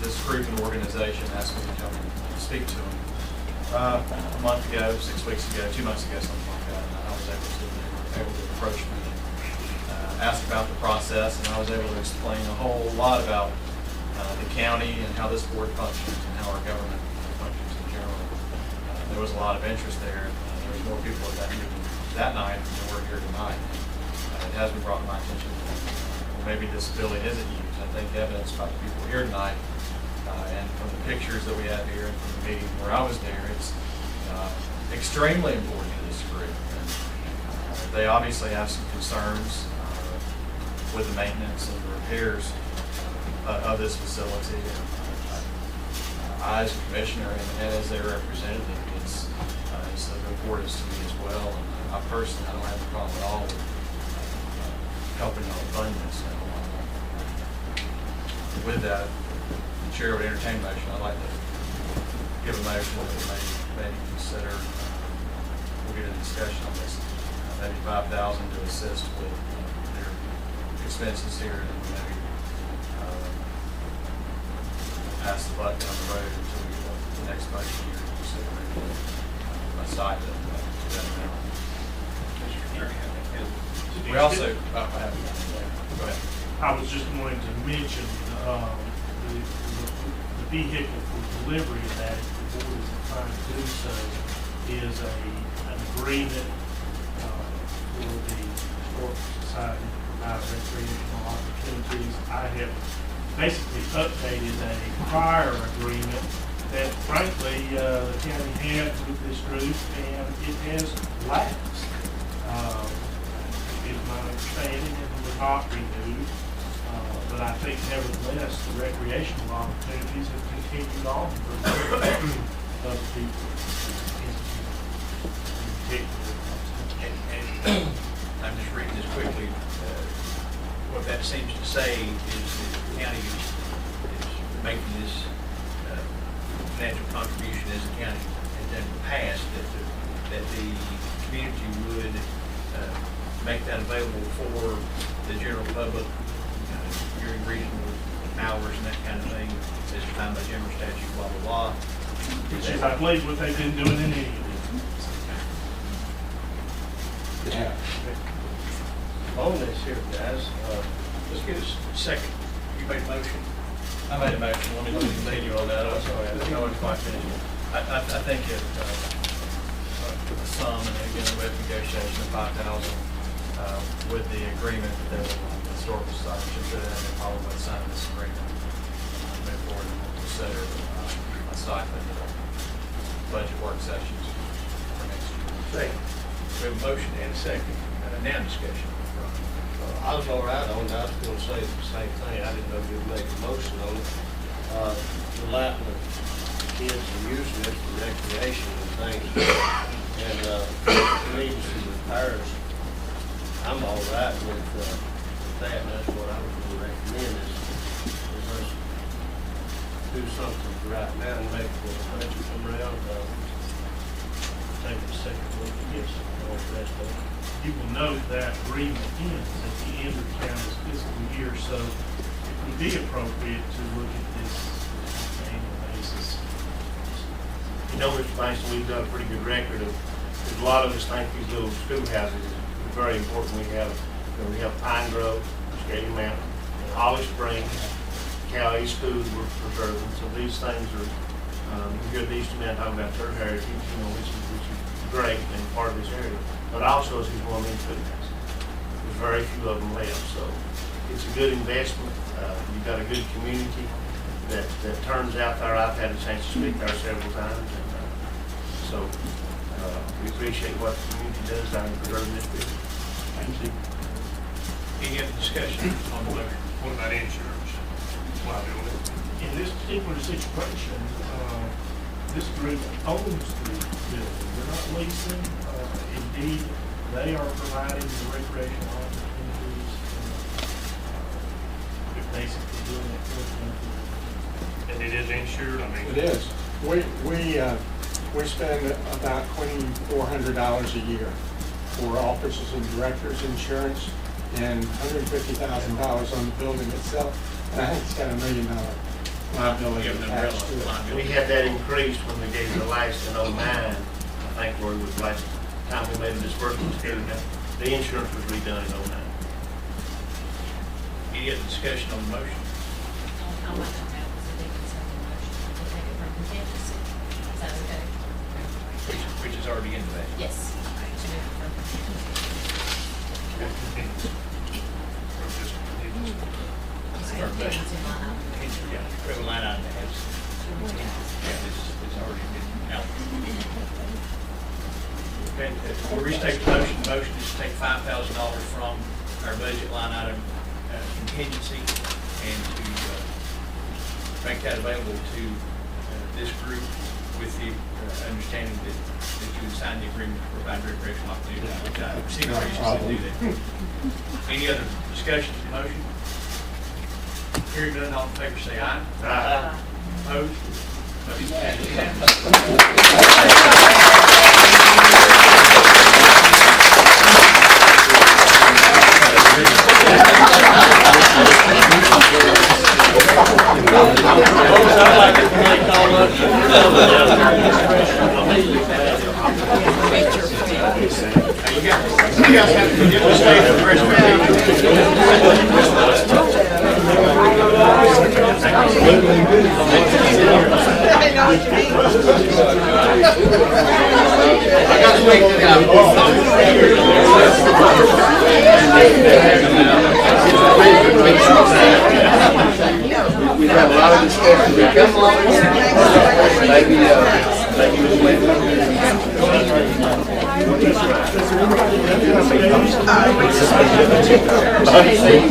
Speaker 14: This group and organization asked me to come and speak to them a month ago, 6 weeks ago, 2 months ago, something like that. And I was able to approach me and ask about the process, and I was able to explain a whole lot about the county and how this board functions and how our government functions in general. There was a lot of interest there. There was more people at that meeting that night than there were here tonight. It has been brought to my attention that maybe this building isn't used. I think evidence by the people here tonight and from the pictures that we have here and from the meeting where I was there, extremely important to this group. And, they obviously have some concerns with the maintenance and the repairs of this facility. And, I, as a commissioner and as their representative, it's of importance to me as well. And I personally, I don't have a problem at all with helping on fund this. With that, the chair would entertain a motion. I'd like to give a motion that we may consider, we'll get a discussion on this, maybe $5,000 to assist with their expenses here, and maybe pass the buck down the road until we get the next budget year to consider a site that amount. We also, go ahead.
Speaker 6: I was just going to mention, the vehicle for delivery of that, if the board is inclined to do so, is an agreement for the Historical Society to provide recreational opportunities. I have basically updated a prior agreement that frankly, the county had with this group, and it has lapsed. Is my understanding, and was not renewed. But I think nevertheless, the recreational opportunities have continued on for other people.
Speaker 2: And I'm just reading this quickly. What that seems to say is that the county is making this financial contribution as a county has done in the past, that the community would make that available for the general public during reasonable hours and that kind of thing, as defined by general statute, blah, blah, blah.
Speaker 6: Which is, I believe, what they've been doing in any of these.
Speaker 11: Yeah. On this here, guys,
Speaker 2: Let's get a second. You made a motion?
Speaker 14: I made a motion. Let me continue on that. I'm sorry, I wasn't quite finished. I think it, a sum, and again, with negotiation of $5,000, with the agreement that the Historical Society should put in, and probably sign this agreement, move forward and consider a stipend budget work sessions for next year.
Speaker 2: Second. We have a motion and a second. Now discussion.
Speaker 11: I was all right on that. I was gonna say the same thing. I didn't know you'd make a motion on it. The Latin kids are using it for recreation and things. And, needs some repairs. I'm all right with that, and that's what I was gonna recommend is let's do something right now and make the budget come around, take a second look at this, and all the rest of it.
Speaker 6: You will note that agreement ends at the end of the county's fiscal year, so it would be appropriate to look at this on an annual basis.
Speaker 3: You know, Mr. Mason, we've done a pretty good record of, a lot of us think these little schoolhouses are very important. We have Pine Grove, Shady Mountain, and Holly Springs, Cal East schools were preserving. So these things are, you hear these two men talking about their heritage, you know, which is great and part of this area. But also, as he's one of these schoolhouses, there's very few of them left. So it's a good investment. You've got a good community that turns out there. I've had a chance to speak there several times. And, so we appreciate what the community does down in preserving this business.
Speaker 6: Thank you.
Speaker 2: Any other discussion on the motion?
Speaker 6: What about insurance? Why doing it? In this particular situation, this group owns the building. They're not leasing. Indeed, they are providing the recreational opportunities. They're basically doing it for them. And it is insured, I mean.
Speaker 13: It is. We spend about $2,400 a year for officers and directors insurance and $150,000 on the building itself. And I think it's got $1 million liability attached to it.
Speaker 3: We had that increased when we gave the last in 09, I think, where it was last time we made a disbursement here. The insurance was redone in 09.
Speaker 2: Any other discussion on the motion?
Speaker 15: I'll let them know, because I think it's on the motion. We'll take it from contingency. Is that okay?
Speaker 2: Which is already in the budget.
Speaker 15: Yes. To move it from contingency.
Speaker 2: Our budget. Yeah, we have a line item that has, yeah, this is already been allocated. Okay, we'll restate the motion. The motion is to take $5,000 from our budget line item contingency and to make that available to this group with the understanding that you would sign the agreement to provide recreational opportunities, which I see no reason to do that. Any other discussions of the motion? Hearing none, all in favor say aye. Aye. Opposed? Motion passes unanimously. You guys have to get the stage for the rest of the
Speaker 3: I got to make it out. We have a lot of discussion. We come along.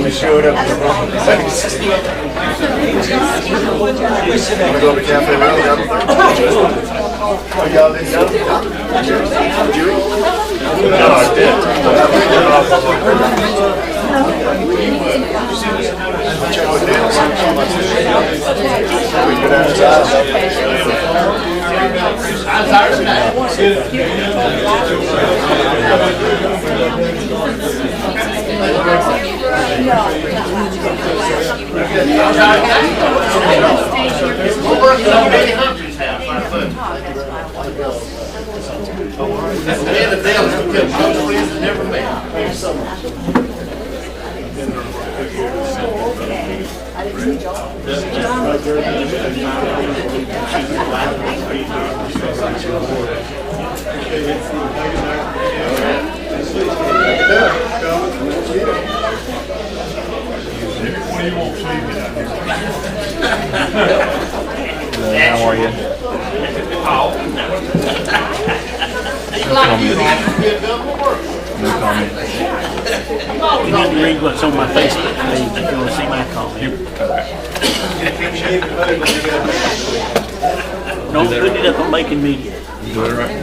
Speaker 3: We showed up in the wrong place. Want to go to Cafe Round? Oh, y'all didn't go? No, I did. We could have I'm tired tonight. We're working on Betty Humphrey's house. That's the end of them. Because most friends have never met.
Speaker 5: What do you want to see?
Speaker 3: How are you? No comment.
Speaker 16: You need to read what's on my Facebook page if you want to see my comment. Don't put it up on Macon Media.
Speaker 5: Do it right.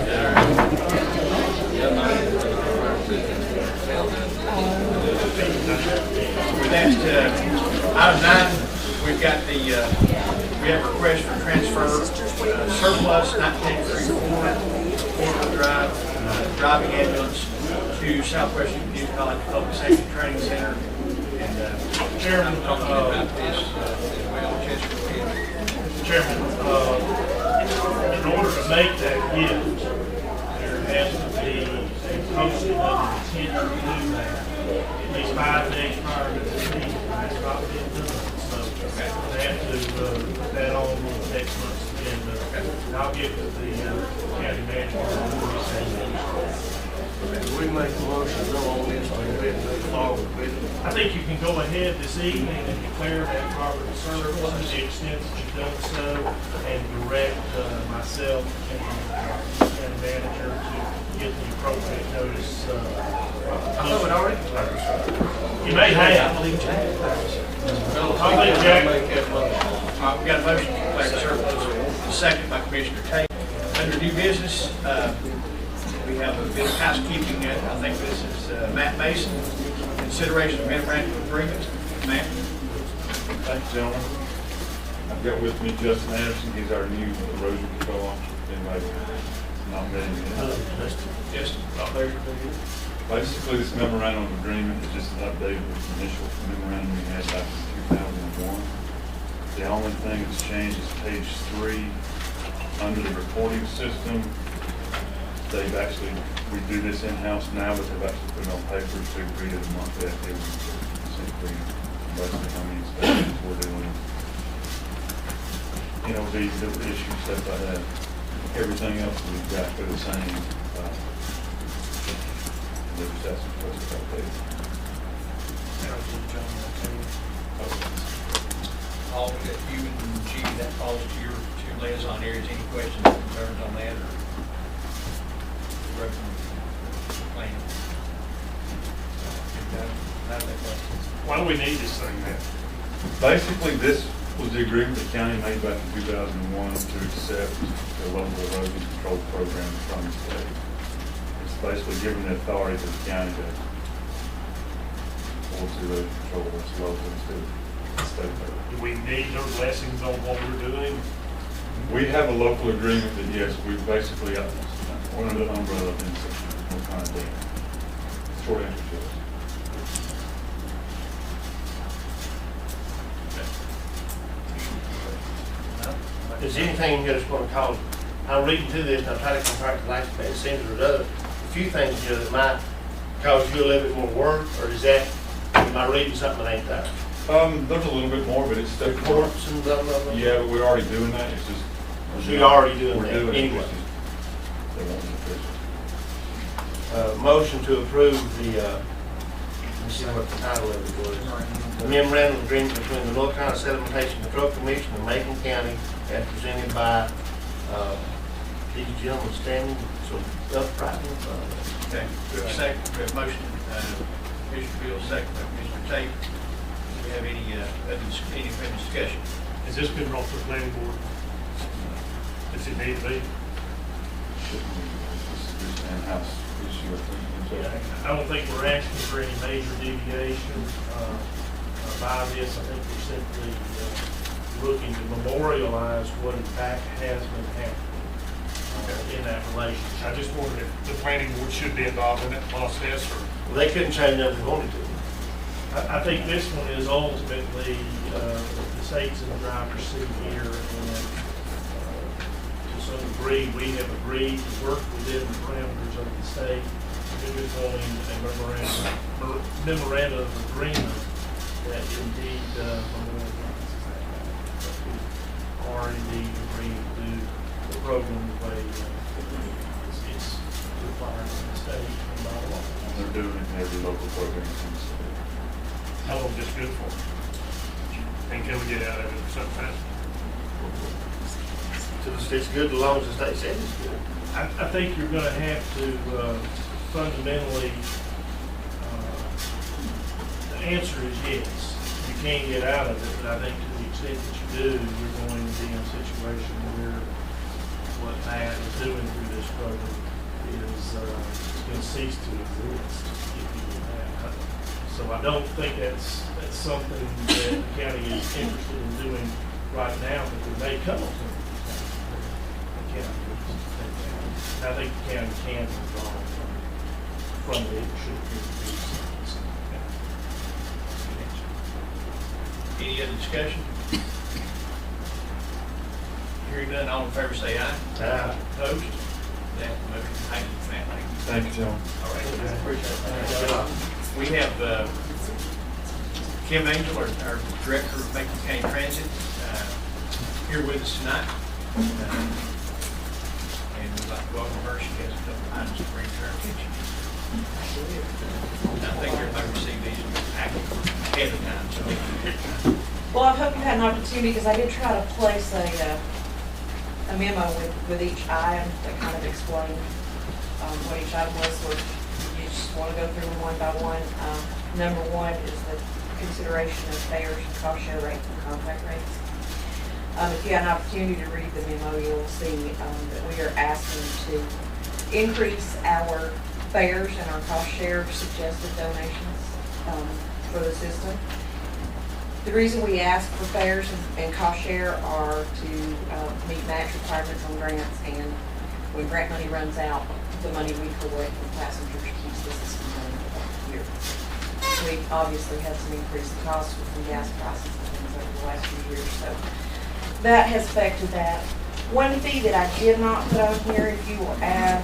Speaker 2: With that, item 9, we've got the, we have a request for transfer surplus 1934 Drive, driving ambulance to Southwestern Community College Public Safety Training Center. And
Speaker 6: Chairman,
Speaker 2: I'm talking about this as well, Chester.
Speaker 6: Chairman, in order to make that gift, there has to be a posting of intent to do that at least 5 days prior to the meeting. That's not been done. So they have to put that on next month's agenda. And I'll get with the county manager.
Speaker 11: We make the motion, go on this, we bid, move forward with it.
Speaker 6: I think you can go ahead this evening and declare that property surplus to the extent that you've done so, and direct myself and the county manager to get the appropriate notice.
Speaker 2: I thought it already.
Speaker 6: You may have. I'll let Jack.
Speaker 2: We've got a motion to declare surplus, a second by Commissioner Tate. Under new business, we have a bit of housekeeping. I think this is Matt Mason. Consideration of memorandum of agreement. Matt?
Speaker 5: Thank you, gentlemen. I've got with me Justin Anderson. He's our new erosion control officer. Anybody not met him yet?
Speaker 2: Justin,
Speaker 5: Basically, this memorandum of agreement is just an update of the initial memorandum we had back in 2001. The only thing that's changed is page 3 under the reporting system. They've actually, we do this in-house now, but they've actually put it on paper to read it a month after. Simply, basically how many inspections we're doing. You know, the issue, stuff like that. Everything else we've got for the same. They're just asking for us to update.
Speaker 2: All that you and Judy, that falls to your two liaison areas. Any questions or concerns on that? Or plan.
Speaker 6: Why do we need this thing, Matt?
Speaker 17: Basically, this was the agreement the county made back in 2001 to accept the local erosion control program from the state. It's basically giving the authority to the county to force erosion control what's local instead of state level.
Speaker 6: Do we need their blessings on what we're doing?
Speaker 17: We have a local agreement that, yes, we basically, under the umbrella of NC, we're kind of doing. Short answer to it.
Speaker 11: Is anything that's going to cause, I'm reading through this, and I'm trying to compare it to last, it seems there's a few things here that might cause you a little bit more work, or is that, am I reading something that ain't there?
Speaker 17: There's a little bit more, but it's stuff.
Speaker 11: Reports and blah, blah, blah?
Speaker 17: Yeah, but we're already doing that, it's just.
Speaker 11: So you're already doing
Speaker 17: We're
Speaker 11: that
Speaker 17: doing it,
Speaker 11: anyway?
Speaker 17: it's just- they want it official.
Speaker 11: Motion to approve the, let me see what the title of it was. The memorandum of agreement between the North Carolina Sedimentation Control Commission and Macon County as presented by, these gentlemen standing so upright in front of us.
Speaker 2: Okay, we have a second, we have a motion, Commissioner Fields, second by Commissioner Tate. Do we have any further discussion?
Speaker 6: Has this been brought to the planning board? Does it need to be?
Speaker 17: This is an in-house issue, I think.
Speaker 6: I don't think we're asking for any major deviation by this. I think we're simply looking to memorialize what in fact has been happening in that relationship. I just wondered if the planning board should be involved in that process, or?
Speaker 11: Well, they couldn't change nothing if they wanted to.
Speaker 6: I think this one is ultimately, the state's in the driver's seat here, and to some degree, we have agreed to work within the parameters of the state. We're just wanting a memorandum of agreement that indeed memorializes that. We are indeed agreeing to do the program the way it's required in the state and by law.
Speaker 17: And they're doing it in every local program in the state.
Speaker 6: How long is this good for? And can we get out of it sometime?
Speaker 11: It's good as long as the state says it's good.
Speaker 6: I think you're gonna have to fundamentally, the answer is yes. You can get out of it, but I think to the extent that you do, you're going to be in a situation where what Matt is doing through this program is going to cease to exist if you do that. So I don't think that's something that the county is interested in doing right now, but there may come a point. I think the county can withdraw from the issue.
Speaker 2: Any other discussion? Hearing none, all in favor say aye.
Speaker 11: Aye.
Speaker 2: Opposed? That motion, thank you, Matt.
Speaker 17: Thank you, John.
Speaker 2: All right, I appreciate that. We have Kim Angel, our Director of Macon County Transit, here with us tonight. And we'd like to welcome her. She has a couple of items to bring to our attention. I think everybody received these ahead of time, so.
Speaker 9: Well, I hope you had an opportunity, because I did try to place a memo with each item that kind of explained what each item was, so you just want to go through them one by one. Number one is the consideration of fares and cost share rates and contract rates. If you had an opportunity to read the memo, you'll see that we are asking to increase our fares and our cost share suggested donations for the system. The reason we ask for fares and cost share are to meet match requirements on grants, and when grant money runs out, the money we collect from passengers keeps the system running here. We obviously had some increased costs with some gas prices and things over the last few years, so that has affected that. One fee that I did not put on here, if you will add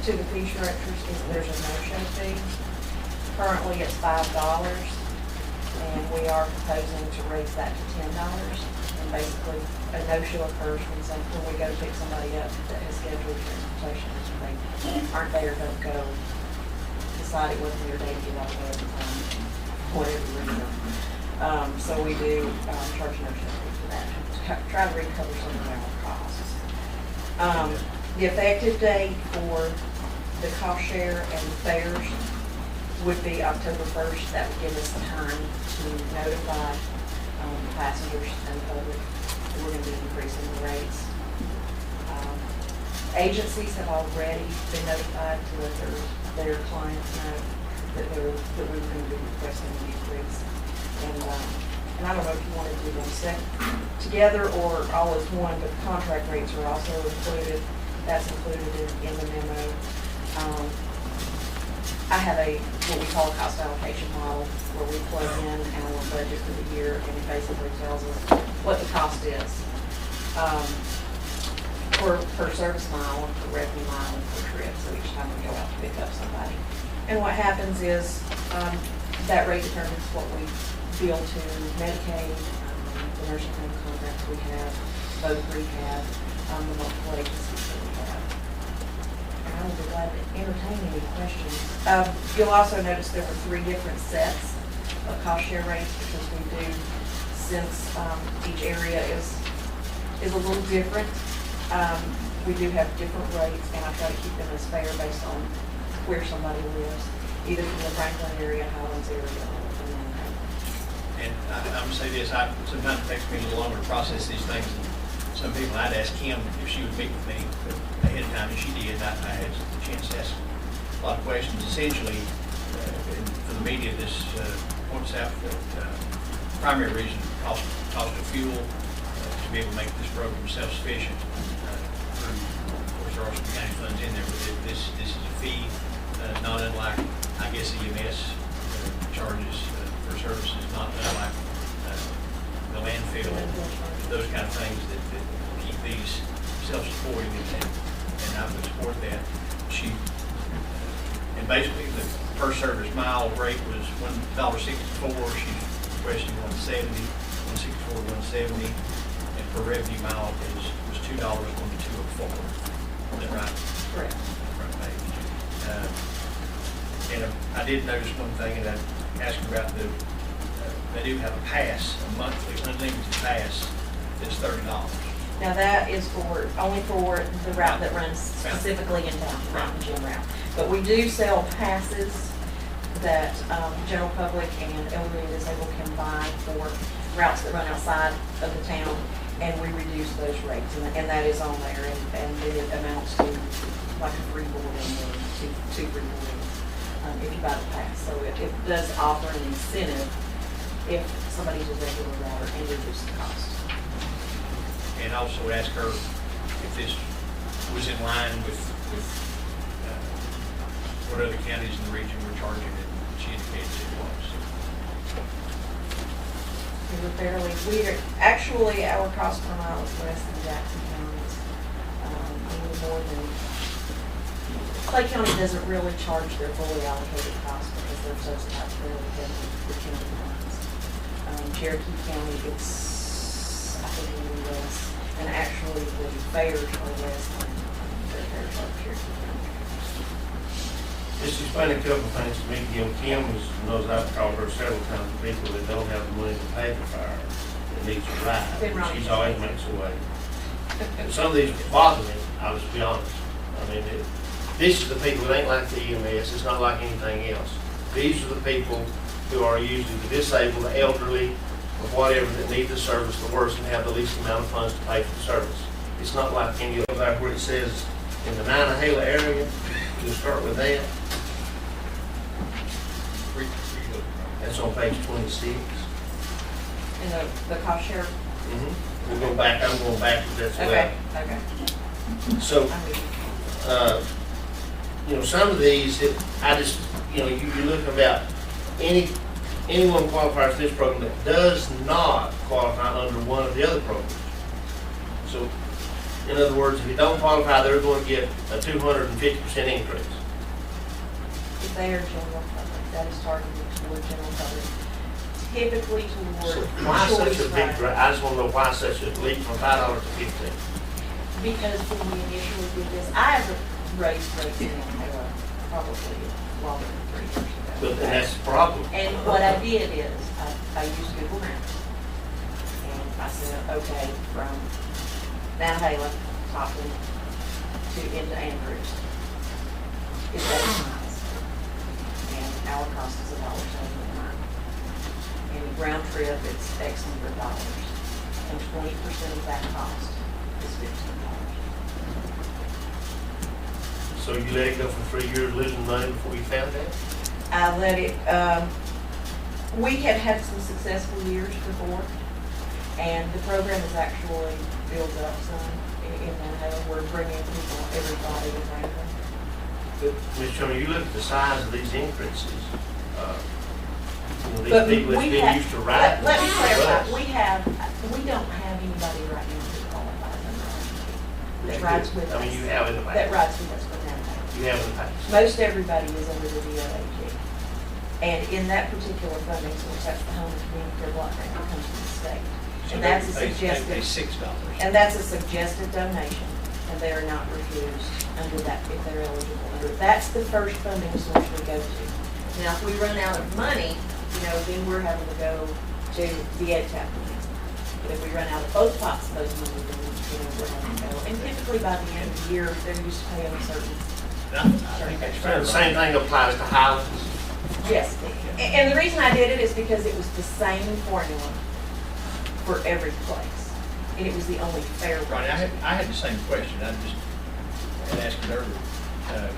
Speaker 9: to the fee structures, is there's a no-show fee. Currently it's $5, and we are proposing to raise that to $10. And basically, a no-show occurs when we go to pick somebody up that has scheduled transportation, and they aren't there, don't go, decide it wasn't their day to get out of there at the time, whatever reason. So we do charge no show fee for that, to try to recover some of our costs. The effective date for the cost share and the fares would be October 1st. That would give us time to notify passengers and the public that we're going to be increasing the rates. Agencies have already been notified to let their clients know that we were going to be requesting an increase. And I don't know if you want to do them together or all as one, but the contract rates are also included. That's included in the memo. I have what we call a cost allocation model where we plug in our budget for the year, and it basically tells us what the cost is per service mile, per revenue mile, and per trip. So each time we go out to pick up somebody. And what happens is that rate determines what we bill to Medicaid, the nursing home contracts we have, both rehab, the multiple agencies that we have. And I would be glad to entertain any questions. You'll also notice there were 3 different sets of cost share rates because we do, since each area is a little different, we do have different rates, and I try to keep them as fair based on where somebody lives, either from the Franklin area, Highlands area, or from Manhattan.
Speaker 2: And I'm gonna say this, sometimes it takes me a little longer to process these things. Some people, I'd ask Kim if she would meet with me ahead of time, and she did. I had a chance to ask a lot of questions. Essentially, for the media, this points out that primary reason, cost of fuel, to be able to make this program self-sufficient. Of course, there are some county funds in there, but this is a fee, not unlike, I guess, EMS charges for services, not unlike the landfill, those kind of things that keep these self-supporting, and I would support that. And basically the per service mile rate was $1.64. She's requesting $1.60, $1.64, $1.70, and per revenue mile was $2, $1.204. Is that right?
Speaker 9: Correct.
Speaker 2: And I did notice one thing, and I asked about they do have a pass, a monthly unlimited pass that's $30.
Speaker 9: Now that is only for the route that runs specifically in town, Mountain Gym route. But we do sell passes that general public and elderly and disabled can buy for routes that run outside of the town, and we reduce those rates, and that is on there, and it amounts to like a free boarding or two free boardings if you buy the pass. So it does offer an incentive if somebody's a regular router and reduce the cost.
Speaker 2: And also ask her if this was in line with what other counties in the region were charging, and she indicated it was.
Speaker 9: Actually, our cost per mile is less than Jackson County's, a little more than. Clay County doesn't really charge their fully allocated costs because they're subsidized fairly heavily with county funds. Cherokee County, it's, I think, a little less, and actually the fares are less than their fares are Cherokee County.
Speaker 3: Just explain a couple of things to me. Kim knows I've called her several times, people that don't have the money to pay the fire, that needs a ride. She's always makes a way. And some of these bother me, I'll just be honest. I mean, this is the people that ain't like the EMS, it's not like anything else. These are the people who are usually the disabled, the elderly, or whatever, that need the service the worst and have the least amount of funds to pay for the service. It's not like any of that where it says in the Nantahala area, you'll start with that. That's on page 26.
Speaker 9: And the cost share?
Speaker 3: We'll go back, I'm going backwards as well.
Speaker 9: Okay.
Speaker 3: So, some of these, I just, you look about anyone qualifies for this program that does not qualify under one of the other programs. So, in other words, if you don't qualify, they're going to get a 250% increase.
Speaker 9: If they are general public, that is targeted toward general public. Typically toward
Speaker 3: So why such a big, I just want to know why such a leap from $5 to $15.
Speaker 9: Because when we initially did this, I have raised rates in probably longer than 3 years ago.
Speaker 3: But that's the problem.
Speaker 9: And what I did is, I used Google Maps. And I said, okay, from Nantahala, Copley, into Andrews. is 8 miles. And our cost is $1.79. And round trip, it's X number of dollars. And 20% of that cost is $15.
Speaker 3: So you let it go for 3 years losing money before you found that?
Speaker 9: I let it, we had had some successful years before, and the program is actually built up some in Manhattan. We're bringing people, everybody in Franklin.
Speaker 3: Ms. Chairman, you look at the size of these increases. You know,
Speaker 9: But
Speaker 3: these people
Speaker 9: we
Speaker 3: that's been
Speaker 9: have-
Speaker 3: used to riding.
Speaker 9: Let me clarify,
Speaker 3: bus.
Speaker 9: we don't have anybody right now who qualifies under our that rides with us.
Speaker 3: I mean, you have in the past.
Speaker 9: That rides with us for now.
Speaker 3: You have in the past.
Speaker 9: Most everybody is under the DOAG. And in that particular funding source, that's the home and community care block grant that comes from the state.
Speaker 2: So
Speaker 9: And that's a
Speaker 2: they pay
Speaker 9: suggested,
Speaker 2: $6.
Speaker 9: and that's a suggested donation, and they are not refused under that if they're eligible under it. That's the first funding source we go to. Now, if we run out of money, you know, then we're having to go to the EdTap money. But if we run out of both pots of those money, then, you know, we're having to go. And typically by the end of the year, they're used to paying a certain.
Speaker 2: I think that's fair.
Speaker 3: The same thing applies to Highlands.
Speaker 9: Yes, and the reason I did it is because it was the same formula for every place, and it was the only fair one.
Speaker 2: Ronnie, I had the same question. I just had asked it earlier.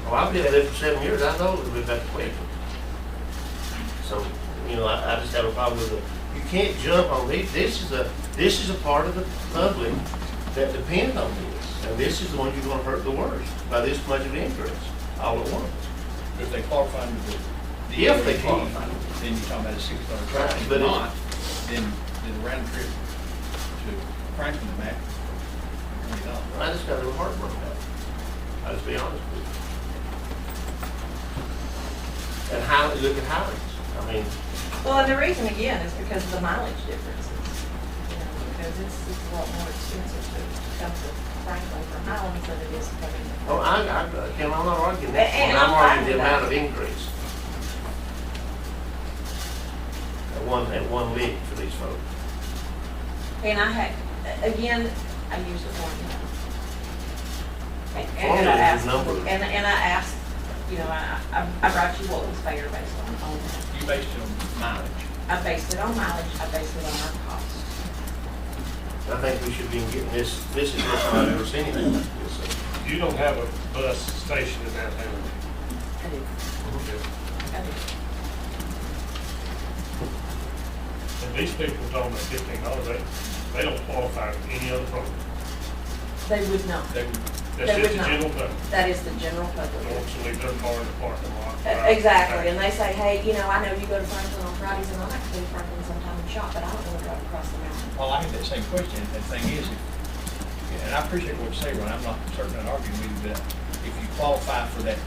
Speaker 3: Well, I've been there for 7 years. I know we've got the question. So, you know, I just have a problem with it. You can't jump on these. This is a part of the public that depend on this. And this is the one you're going to hurt the worst by this much of increase all at once.
Speaker 2: If they qualify under the
Speaker 3: If they qualify.
Speaker 2: then you're talking about a $6
Speaker 3: Right,
Speaker 2: charge. If
Speaker 3: but
Speaker 2: not, then the round trip to Franklin and back, $20.
Speaker 3: I just got a little heartburn about it. I'll just be honest with you. And Highlands, look at Highlands. I mean,
Speaker 9: Well, and the reason again is because of the mileage differences. You know, because it's a lot more expensive to come to Franklin from Highlands than it is coming.
Speaker 3: oh, I'm not arguing that.
Speaker 9: And
Speaker 3: I'm
Speaker 9: I'm fine
Speaker 3: arguing the
Speaker 9: with that.
Speaker 3: amount of increase. At one lick for these folks.
Speaker 9: And I had, again, I used the formula. And I
Speaker 3: Formula is
Speaker 9: asked,
Speaker 3: numbers.
Speaker 9: and I asked, you know, I brought you what was fair based on that.
Speaker 2: You based it on mileage.
Speaker 9: I based it on mileage, I based it on our cost.
Speaker 3: I think we should be getting this is the first time I've ever seen anything like this.
Speaker 6: You don't have a bus station in that town.
Speaker 9: I do, I do.
Speaker 6: And these people are talking about $15, they don't qualify for any other program.
Speaker 9: They would not.
Speaker 2: They would,
Speaker 6: That's
Speaker 9: They
Speaker 6: just
Speaker 9: would
Speaker 6: the
Speaker 9: not.
Speaker 6: general public.
Speaker 9: That is the general
Speaker 6: They
Speaker 9: public.
Speaker 6: want to leave their car in the parking lot.
Speaker 9: Exactly, and they say, hey, you know, I know you go to Franklin on Fridays, and I like to go to Franklin sometime and shop, but I don't want to drive across the mountain.
Speaker 2: well, I had that same question. And the thing is, and I appreciate what you say, Ron, I'm not certainly not arguing with you, but if you qualify for that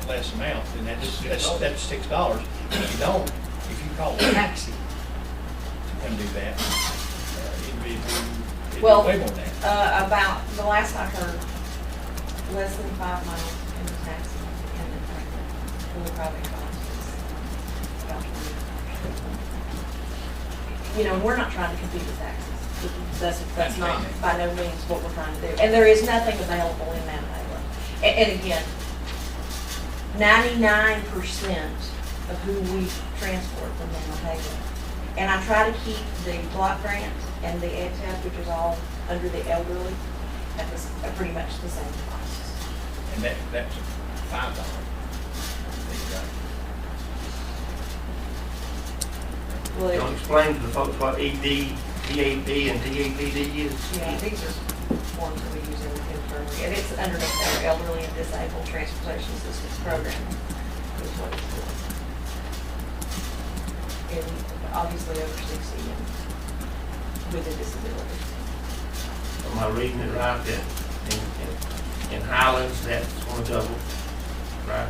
Speaker 2: less amount, then that's $6. If you don't, if you call a taxi to come do that, it'd be
Speaker 9: Well,
Speaker 2: way more than that.
Speaker 9: About, the last I heard, less than 5 miles in the taxi in Franklin, for the private cost is about 20. You know, we're not trying to compete with taxis. That's not by no means what we're trying to do. And there is nothing available in Mount Taylor. And again, 99% of who we transport from Mount Taylor. And I try to keep the block grant and the EdTap, which is all under the elderly, at pretty much the same costs.
Speaker 2: And that's $5.
Speaker 9: Well,
Speaker 3: Don't explain to the folks what ED, DAP, and DAPD is.
Speaker 9: yeah, these are forms that we use internally, and it's under the Elderly and Disabled Transportation Assistance Program, is what it's for. And obviously over 60 and with a disability.
Speaker 3: Am I reading it right? That in Highlands, that's going to double, right?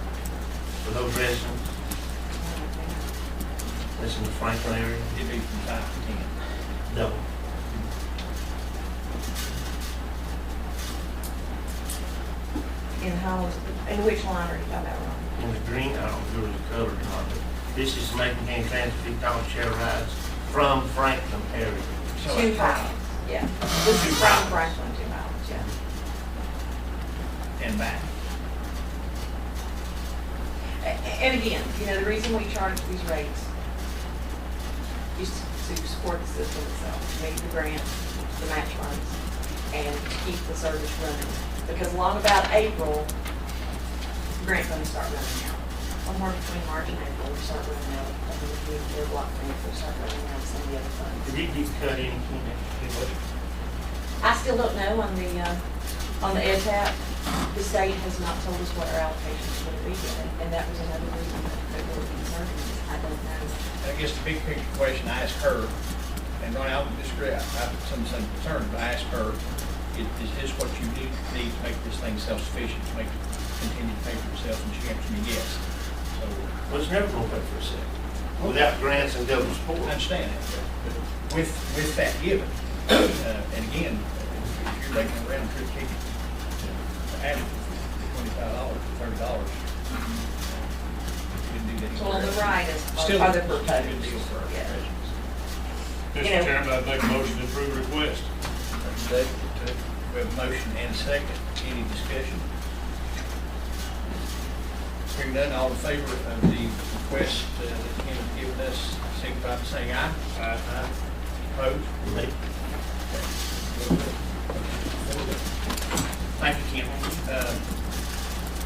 Speaker 3: For those residents, that's in the Franklin area,
Speaker 2: It'd be from 5 to 10.
Speaker 3: double.
Speaker 9: In Hollis, in which line are you talking about, Ron?
Speaker 3: In the green, I don't know if it's colored or not, but this is Macon County Transit share rides from Franklin area.
Speaker 2: So
Speaker 9: Two
Speaker 2: it's
Speaker 9: Highlands, yeah. This is from Franklin to Highlands, yeah.
Speaker 2: and back.
Speaker 9: And again, you know, the reason we charge these rates is to support the system itself, meet the grant, the match funds, and to keep the service running. Because along about April, grant funds start running out. Somewhere between March and April, we start running out. And then we do a block grant, we start running out some of the other funds.
Speaker 6: Did it get cut in, budget?
Speaker 9: I still don't know on the ed tap. The state has not told us what our allocation is going to be yet, and that was another reason that we're concerned. I don't know.
Speaker 2: I guess the big picture question I asked her, and Ron, I would disagree, I have some concern, but I asked her, is this what you need to make this thing self-sufficient, to make it continue to pay for itself? And she answered me yes. So,
Speaker 3: Well, it's never gonna pay for itself without grants and government support.
Speaker 2: I understand that, but with that given, and again, if you're making a round trip ticket to average $25 to $30, you can do that.
Speaker 9: So on the right is
Speaker 2: Still
Speaker 9: other
Speaker 2: a good
Speaker 9: proposed.
Speaker 2: deal for our
Speaker 9: Yeah.
Speaker 2: residents.
Speaker 9: You know-
Speaker 6: Mr. Chairman, I'd make a motion to approve the request.
Speaker 2: We have a motion and a second. Any discussion? Hearing none, all in favor of the request that Ken has given us, signify by saying aye. Aye. Opposed? Thank you, Ken.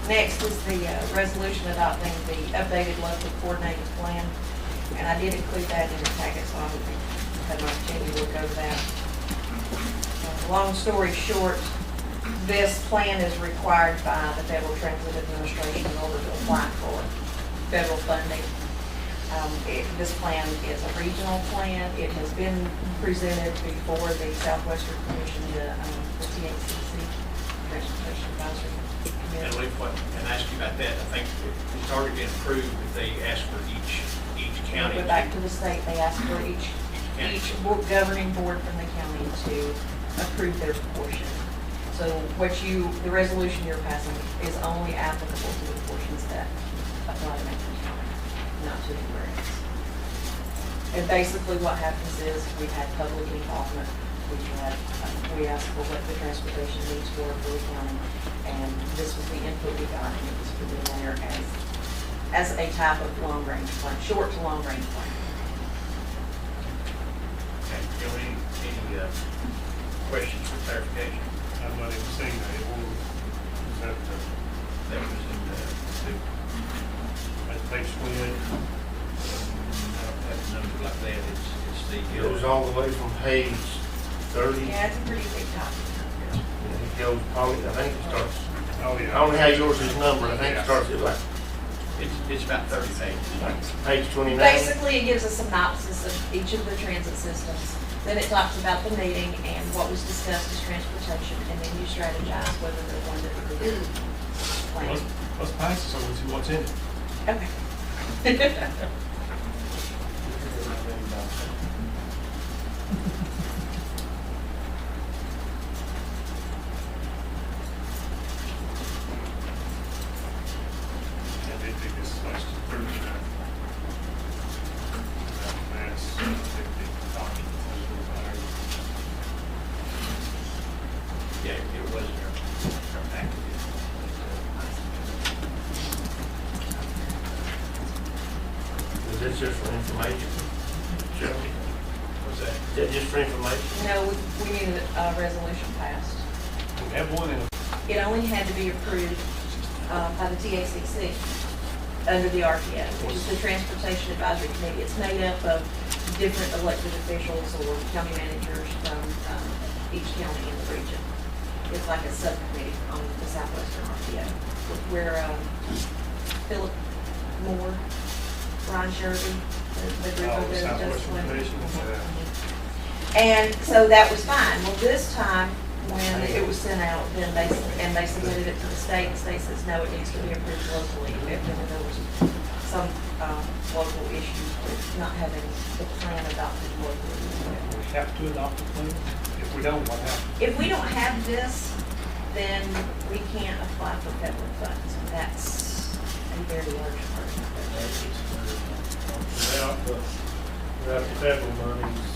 Speaker 9: Next is the resolution adopting the updated local coordinated plan, and I did include that in the packet, so I hope you had an opportunity to look over that. Long story short, this plan is required by the Federal Transit Administration in order to apply for federal funding. This plan is a regional plan. It has been presented before the Southwestern Commission, the TACC, Transportation Advisory
Speaker 2: And
Speaker 9: Committee.
Speaker 2: Lee, and ask you about that, I think it's already been approved if they ask for each county.
Speaker 9: Go back to the state, they ask for each governing board from the county to approve their portion. So the resolution you're passing is only applicable to the portions that apply to Macon County, not to anywhere else. And basically what happens is we've had public involvement. We asked for what the transportation needs were for the county, and this was the input we got, and it was put in there as a type of long-range plan, short to long-range plan.
Speaker 2: Okay, Joe, any questions or clarification?
Speaker 6: I've not even seen that.
Speaker 2: That was in
Speaker 6: That's page 28.
Speaker 2: I don't have numbers like that, it's the.
Speaker 3: It goes all the way from page 30.
Speaker 9: Yeah, it's a pretty big document.
Speaker 3: It goes probably, I think it starts,
Speaker 6: Oh, yeah.
Speaker 3: I don't know how yours is numbered, I think it starts at like
Speaker 2: It's about 30 pages.
Speaker 3: page 29.
Speaker 9: Basically, it gives a synopsis of each of the transit systems. Then it talks about the meeting and what was discussed as transportation, and then you strategize whether they're one that would be planned.
Speaker 6: Let's pass this over and see what's in it.
Speaker 9: Okay.
Speaker 6: I did think this is much to prove that. That's, I think the document was required.
Speaker 2: Yeah, it was our package.
Speaker 3: Is this just for information? Shelley?
Speaker 2: What's that?
Speaker 3: Is that just for information?
Speaker 9: No, we needed a resolution passed.
Speaker 6: We have one in it.
Speaker 9: It only had to be approved by the TACC under the RTO, which is the Transportation Advisory Committee. It's made up of different elected officials or county managers from each county in the region. It's like a subcommittee on the Southwestern RTO, where Philip Moore, Ron Sherby, the group of those just went. And so that was fine. Well, this time, when it was sent out, then they submitted it to the state. The state says, no, it needs to be approved locally. There was some local issues with not having the plan adopted locally.
Speaker 6: We have to adopt the plan. If we don't, what happens?
Speaker 9: If we don't have this, then we can't apply for federal funds. And that's a very large part of it.
Speaker 6: Without the federal monies,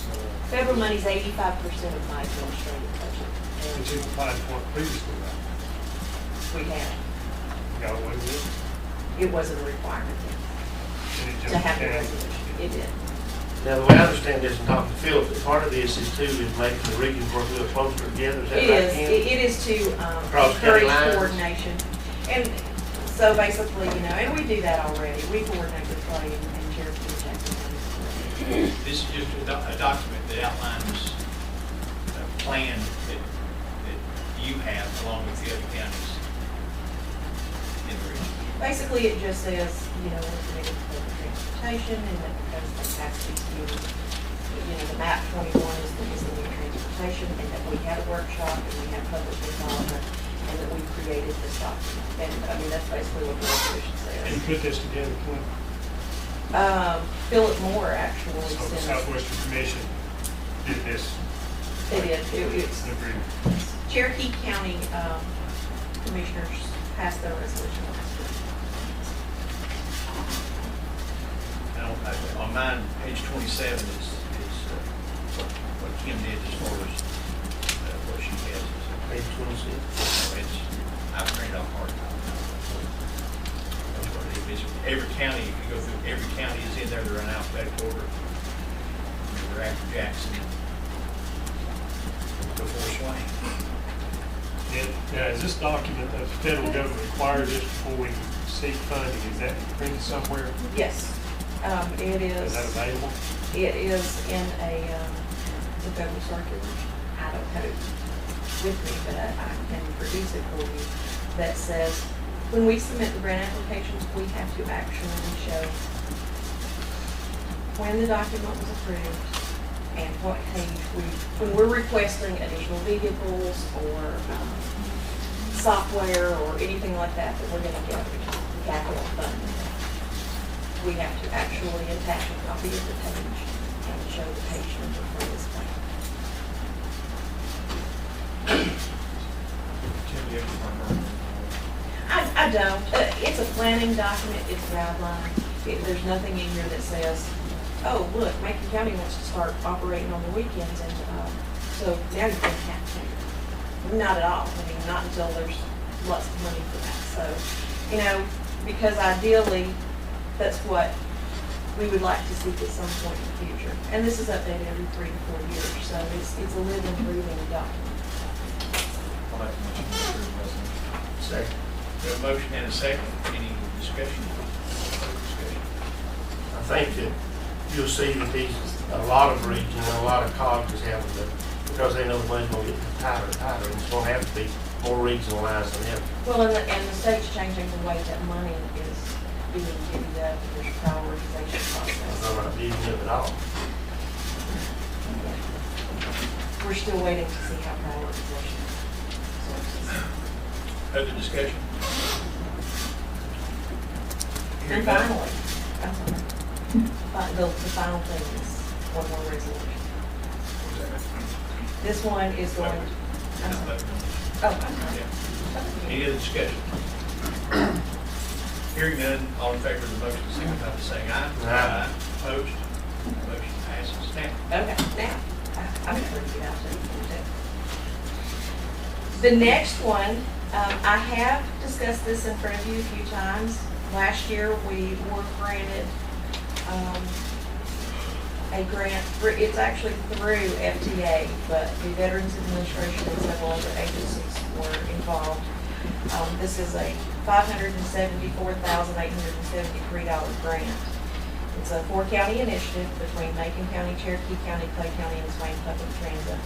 Speaker 9: Federal money's 85% of my administrative budget.
Speaker 6: but you've applied for it previously, right?
Speaker 9: We have.
Speaker 6: Got away with it?
Speaker 9: it wasn't a requirement to have the resolution. It did.
Speaker 3: Now, the way I understand this and talking to Phil, that part of this is too, is making the regions work a little closer together, is that
Speaker 9: It
Speaker 3: right,
Speaker 9: is,
Speaker 3: Ken?
Speaker 9: it is to
Speaker 3: Cross county
Speaker 9: encourage
Speaker 3: lines.
Speaker 9: coordination. And so basically, you know, and we do that already. We coordinate with Clay and Cherokee and Jackson County.
Speaker 2: This is just a document that outlines a plan that you have along with the other counties in the region.
Speaker 9: Basically, it just says, you know, we're committed to public transportation, and that because they pass these bills, you know, the map 21 is the new transportation, and that we had a workshop, and we had public involvement, and that we created this document. And, I mean, that's basically what the resolution
Speaker 6: And you
Speaker 9: says.
Speaker 6: put this together, Clint?
Speaker 9: Philip Moore actually
Speaker 6: So the
Speaker 9: sent,
Speaker 6: Southwestern Commission did this.
Speaker 9: it's
Speaker 6: An agreement.
Speaker 9: Cherokee County commissioners passed their resolution last week.
Speaker 2: Now, on mine, page 27 is what Kim did as far as what she has.
Speaker 3: Page 26.
Speaker 2: I printed off hard copy. That's what it is. Every county, if you go through, every county is in there, they're in alphabetical order. They're after Jackson before Swain.
Speaker 6: Now, is this document that the federal government requires this before we seek funding? Is that printed somewhere?
Speaker 9: Yes, it is.
Speaker 6: Is that available?
Speaker 9: It is in the federal circular. I don't have it with me, but I can produce it for you. That says, when we submit the grant applications, we have to actually show when the document was approved and what page when we're requesting additional vehicles or software or anything like that we're going to get capital funding. We have to actually attach a copy of the page and show the page number for this plan. I don't. It's a planning document. It's a guideline. There's nothing in here that says, oh, look, Macon County wants to start operating on the weekends, and so now you're going to have to. Not at all. I mean, not until there's lots of money for that. So, you know, because ideally, that's what we would like to see at some point in the future. And this is updated every 3 to 4 years, so it's a living, breathing document.
Speaker 14: I'll make a motion to approve the resolution.
Speaker 3: Second.
Speaker 2: We have a motion and a second. Any discussion?
Speaker 3: I think that you'll see that these, a lot of regions and a lot of colleges have them, because they know the money's going to get tighter and tighter, and it's going to have to be more regionalized than ever.
Speaker 9: Well, and the state's changing the way that money is being divvied up, there's a prioritization process.
Speaker 3: I'm not using it at all.
Speaker 9: We're still waiting to see how prioritization sources.
Speaker 2: Other discussion?
Speaker 9: And finally, I'm sorry, the final thing is one more resolution. This one is going, I'm sorry. Oh, I'm sorry.
Speaker 2: Any other discussion? Hearing none, all in favor of the motion, signify by saying aye.
Speaker 3: Aye.
Speaker 2: Opposed? Motion passes. Now,
Speaker 9: Okay, now, I'm going to get out there. The next one, I have discussed this in front of you a few times. Last year, we were granted a grant, it's actually through FTA, but the Veterans Administration and several other agencies were involved. This is a $574,873 grant. It's a 4-county initiative between Macon County, Cherokee County, Clay County, and Swain Public Transit.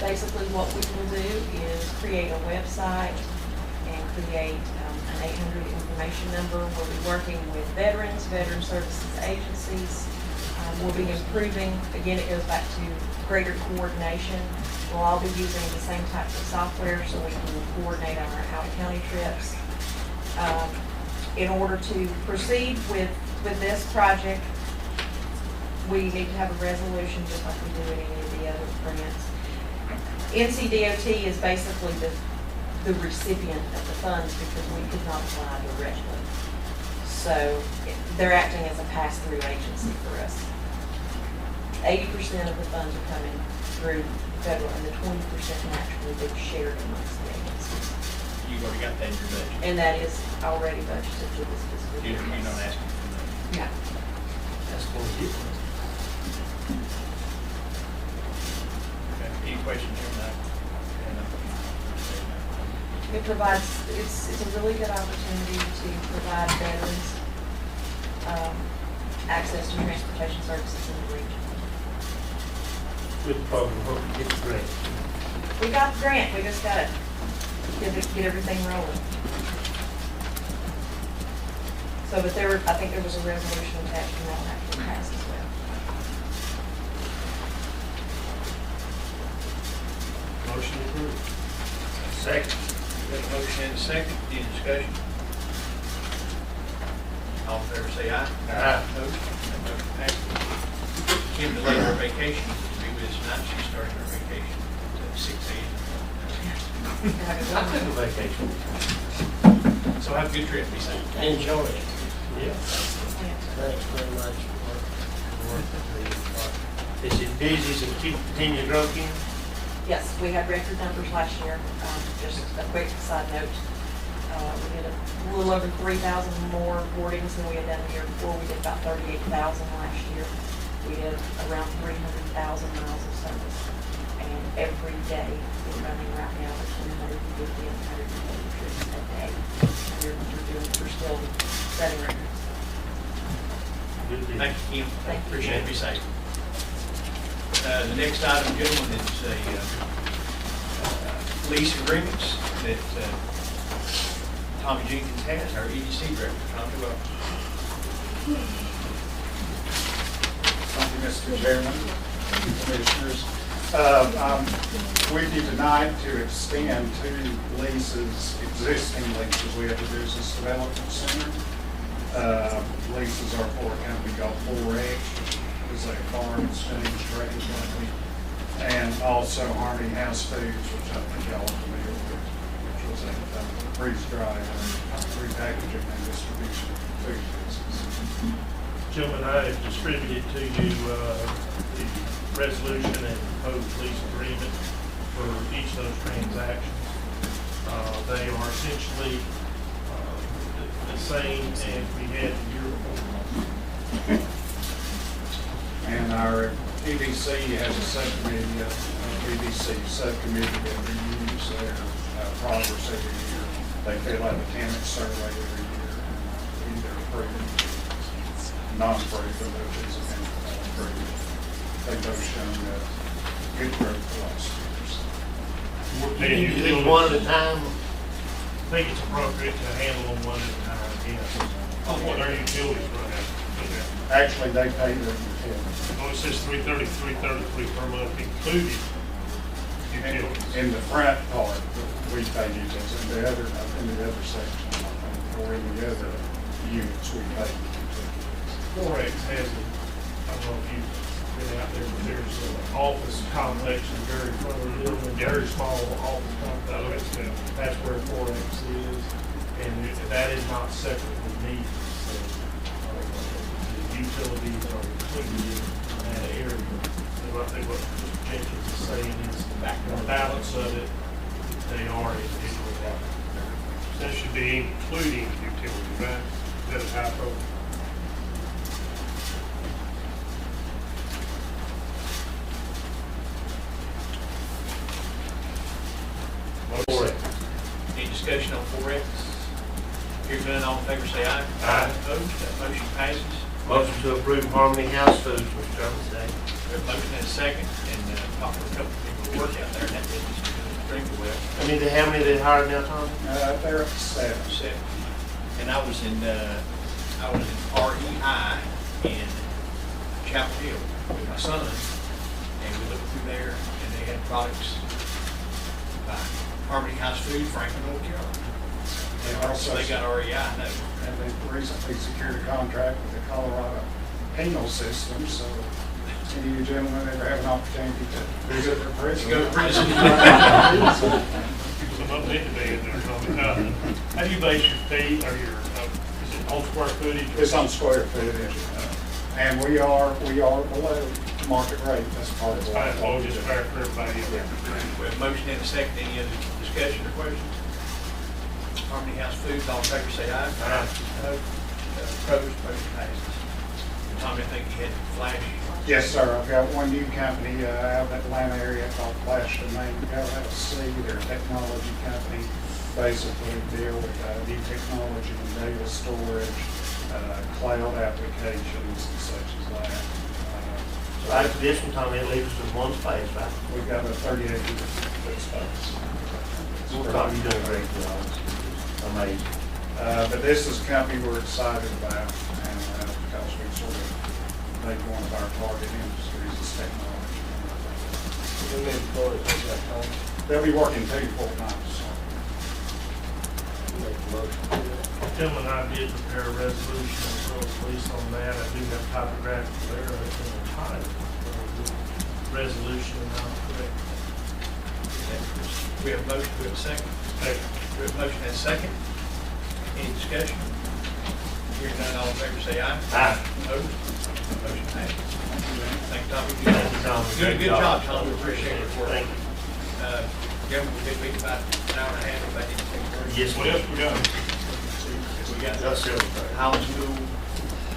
Speaker 9: Basically what we will do is create a website and create an 800 information number. We'll be working with veterans, veteran services agencies. We'll be improving, again, it goes back to greater coordination. We'll all be using the same types of software so we can coordinate on our out-of-county trips. In order to proceed with this project, we need to have a resolution just like we do in any of the other grants. NCDOT is basically the recipient of the funds because we could not apply directly. So they're acting as a pass-through agency for us. 80% of the funds are coming through federal and the 20% naturally be shared amongst the agencies.
Speaker 2: You've already got that in your budget.
Speaker 9: And that is already budgeted for this fiscal year.
Speaker 2: You're not asking for that.
Speaker 9: No.
Speaker 11: That's going to get one.
Speaker 2: Okay. Any questions on that?
Speaker 9: It provides, it's a really good opportunity to provide veterans access to transportation services in the region.
Speaker 11: Good program, hope you get the grant.
Speaker 9: We got the grant, we just gotta get everything rolling. So, but I think there was a resolution attached and that will have to pass as well.
Speaker 6: Motion approved.
Speaker 11: Second.
Speaker 2: Got a motion and a second, any discussion? All in favor say aye.
Speaker 11: Aye.
Speaker 2: Opposed? That motion passes. Kim delayed her vacation to be with us tonight, she's starting her vacation at 6 a.m.
Speaker 11: I took a vacation.
Speaker 2: So have a good trip, be safe.
Speaker 11: Enjoy it.
Speaker 6: Yeah.
Speaker 11: Thanks very much for working with me. Is it busy as it continue growing?
Speaker 9: Yes, we had record numbers last year. Just a quick side note, we did a little over 3,000 more boardings than we had done the year before. We did about 38,000 last year. We did around 300,000 miles of service. And every day, we're running right now between 150 and 180 trips a day. We're still setting records.
Speaker 2: Thank you, Kim.
Speaker 9: Thank you.
Speaker 2: Appreciate it, be safe. The next item, gentlemen, is a lease agreements that Tommy Jenkins has, our EDC director. Tommy, welcome.
Speaker 18: Thank you, Mr. Chairman, Commissioners. I'm with you tonight to extend 2 leases, existing leases. We have a business development center. Leases are for a company called 4X, which is a farm exchange trading company, and also Harmony House Foods, which I think y'all are familiar with, which was a freeze-dried and repackaging and distribution food business.
Speaker 6: Gentlemen, I have distributed to you the resolution and proposed lease agreement for each of those transactions. They are essentially the same as we had the year before.
Speaker 18: And our EDC has a subcommittee, EDC subcommittee that reviews their progress every year. They fill out a tenant survey every year and either approve, non-approve, or those have been approved. They've both shown good growth the last years.
Speaker 11: You do these one at a time?
Speaker 6: I think it's appropriate to handle them one at a time, yes. Their utilities run out.
Speaker 18: Actually, they pay their utilities.
Speaker 6: Oh, it says $333 per month including utilities.
Speaker 18: In the front part, we pay utilities. In the other section, or in the other units, we pay utilities.
Speaker 6: 4X has, I don't know if you've been out there, but there's an office complex in the very front of the building, very small office complex. That's where 4X is, and that is not separately needed. So, the utilities are included in that area. So I think what Mr. Jenkins is saying is the balance of it, they are individual balance. That should be including utilities, right? Is that a typo?
Speaker 2: Any discussion on 4X? Hearing none, all in favor say aye.
Speaker 11: Aye.
Speaker 2: Opposed? That motion passes.
Speaker 11: Motion to approve Harmony House Foods, Mr. Chairman, today.
Speaker 2: We have a motion and a second, and talked to a couple of people who work out there in that business, they're doing extremely well.
Speaker 11: How many they hired now, Tommy?
Speaker 18: They're up to 7.
Speaker 2: And I was in REI in Chapel Hill with my son, and we looked through there, and they had products by Harmony House Food, Franklin, North Carolina. So they got REI, I know.
Speaker 18: And they've recently secured a contract with the Colorado penal system, so any of you gentlemen ever have an opportunity to visit their prison.
Speaker 2: Go to prison.
Speaker 6: Some update today in there, Tommy. How do you base your fee, or your, is it on square footage?
Speaker 18: It's on square footage, and we are below market rate. That's part of
Speaker 6: Fine,
Speaker 18: what
Speaker 6: well,
Speaker 18: we
Speaker 6: just
Speaker 18: do.
Speaker 6: fair for everybody.
Speaker 2: We have a motion and a second, any other discussion or questions? Harmony House Foods, all in favor say aye. Aye. Opposed, motion passes. Tommy, I think you had Flash.
Speaker 18: Yes, sir. I've got one new company out of the Atlanta area called Flash Domain LLC. They're a technology company. Basically deal with new technology and data storage, cloud applications and such as that.
Speaker 11: So after this one, Tommy, it leaves us with one space, right?
Speaker 18: We've got a 30-acre space.
Speaker 11: Tommy, you're doing a great job. Amazing.
Speaker 18: But this is a company we're excited about, and because we sort of make one of our target industries is technology. They'll be working 2 to 4 months.
Speaker 6: Tim and I did prepare a resolution as well as release on that. I do have typographical error in the title. Resolution and I'm correct.
Speaker 2: We have a motion, we have a second. We have a motion and a second. Any discussion? Hearing none, all in favor say aye.
Speaker 11: Aye.
Speaker 2: Opposed? Motion passes. Thank you, Tommy. Good job, Tom. We appreciate your work.
Speaker 11: Thank you.
Speaker 2: Gentlemen, we've been meeting about an hour and a half, about anything.
Speaker 11: Yes, we have.
Speaker 2: We got
Speaker 11: That's it.
Speaker 2: Highland School,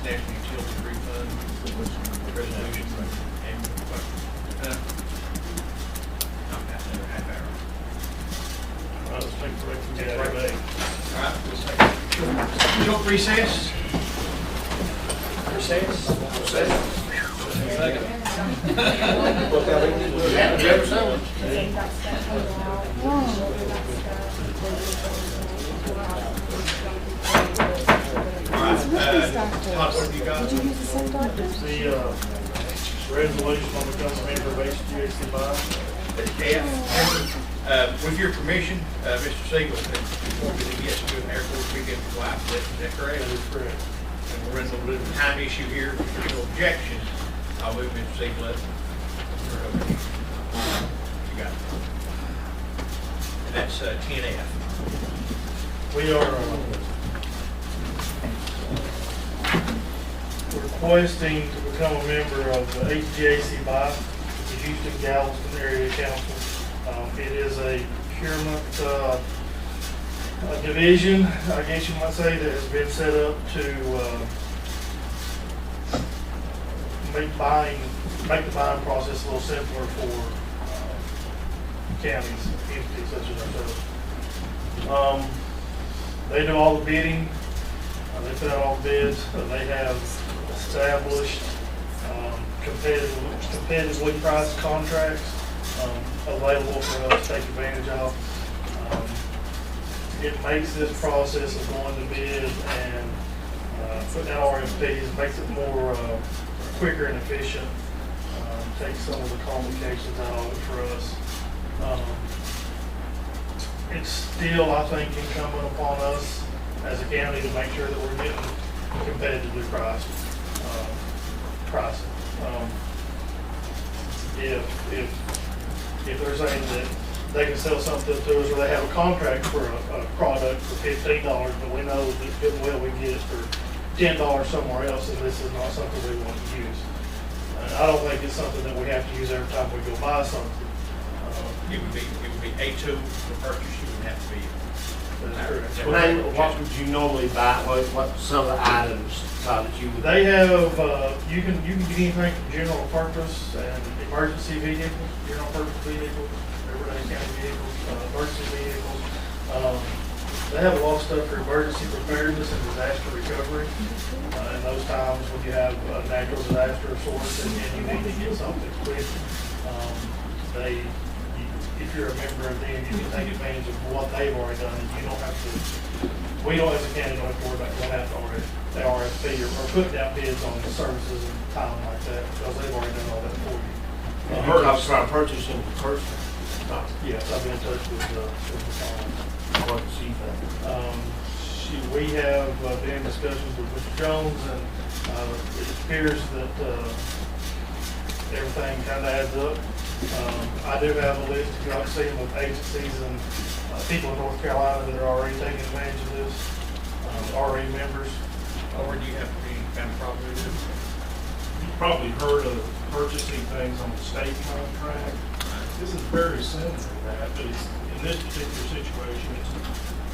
Speaker 2: National Utility Refund, resolution, and, okay, another half hour.
Speaker 6: Let's take a break.
Speaker 2: Take a break. All right, we'll take a short recess. Todd, what have you got?
Speaker 6: The resolution on becoming a member of HGAC
Speaker 2: With your permission, Mr. Siegel, before we get to an airport weekend for wife, is that correct?
Speaker 6: That is correct.
Speaker 2: And we're running a little time issue here. If there's no objection, I'll move Mr. Siegel up. You got it. And that's 10F.
Speaker 6: We are requesting to become a member of the HGAC BI, the Houston Galveston Area Council. It is a procurement division, I guess you might say, that has been set up to make the buying process a little simpler for counties, entities such as ourselves. They do all the bidding, they put out all the bids, they have established competitively priced contracts available for us to take advantage of. It makes this process of going to bid and putting out RFPs, makes it more quicker and efficient, takes some of the complications out of it for us. It's still, I think, incumbent upon us as a county to make sure that we're getting competitively priced pricing. If they're saying that they can sell something to us, or they have a contract for a product for $15, but we know that good and well we can get it for $10 somewhere else, and this is not something we want to use. I don't think it's something that we have to use every time we go buy something.
Speaker 2: It would be a tool for purchase. You wouldn't have to be.
Speaker 11: What would you normally buy? What some of the items that you would?
Speaker 6: They have you can get anything from general purpose and emergency vehicles, general purpose vehicles, everyday county vehicles, emergency vehicles. They have a lot of stuff for emergency preparedness and disaster recovery. In those times when you have a natural disaster of sorts and you need to get something quick, if you're a member of them, you can take advantage of what they've already done, and you don't have to, we don't as a county don't have to worry about going out to RFP or putting out bids on the services and time like that, because they've already done all that for you.
Speaker 11: You talk about purchasing person.
Speaker 6: Yes, I've been in touch with the
Speaker 11: What does she think?
Speaker 6: We have been in discussions with Mr. Jones, and it appears that everything kind of adds up. I do have a list, if you like to see them, of agencies and people in North Carolina that are already taking advantage of this, already members.
Speaker 2: Or do you have any kind of problem with it?
Speaker 6: You've probably heard of purchasing things on the state contract. This is very similar to that, but in this particular situation,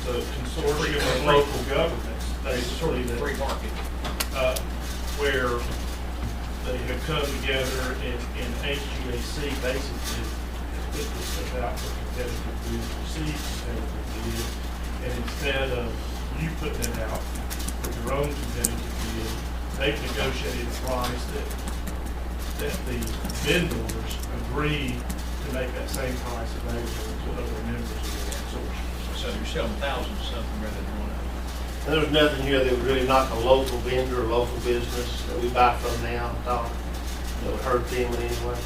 Speaker 6: the consortium of local governments, basically, that,
Speaker 2: Free market.
Speaker 6: where they have come together and HGAC basically put this stuff out for competitive bids, received competitive bids, and instead of you putting it out for your own competitive bid, they've negotiated a price that the vendors agree to make that same price available to other members of the consortium.
Speaker 2: So you're selling thousands of something rather than one of them.
Speaker 3: And there's nothing here that would really knock a local vendor or local business that we buy from now, Tom, that would hurt them in any way.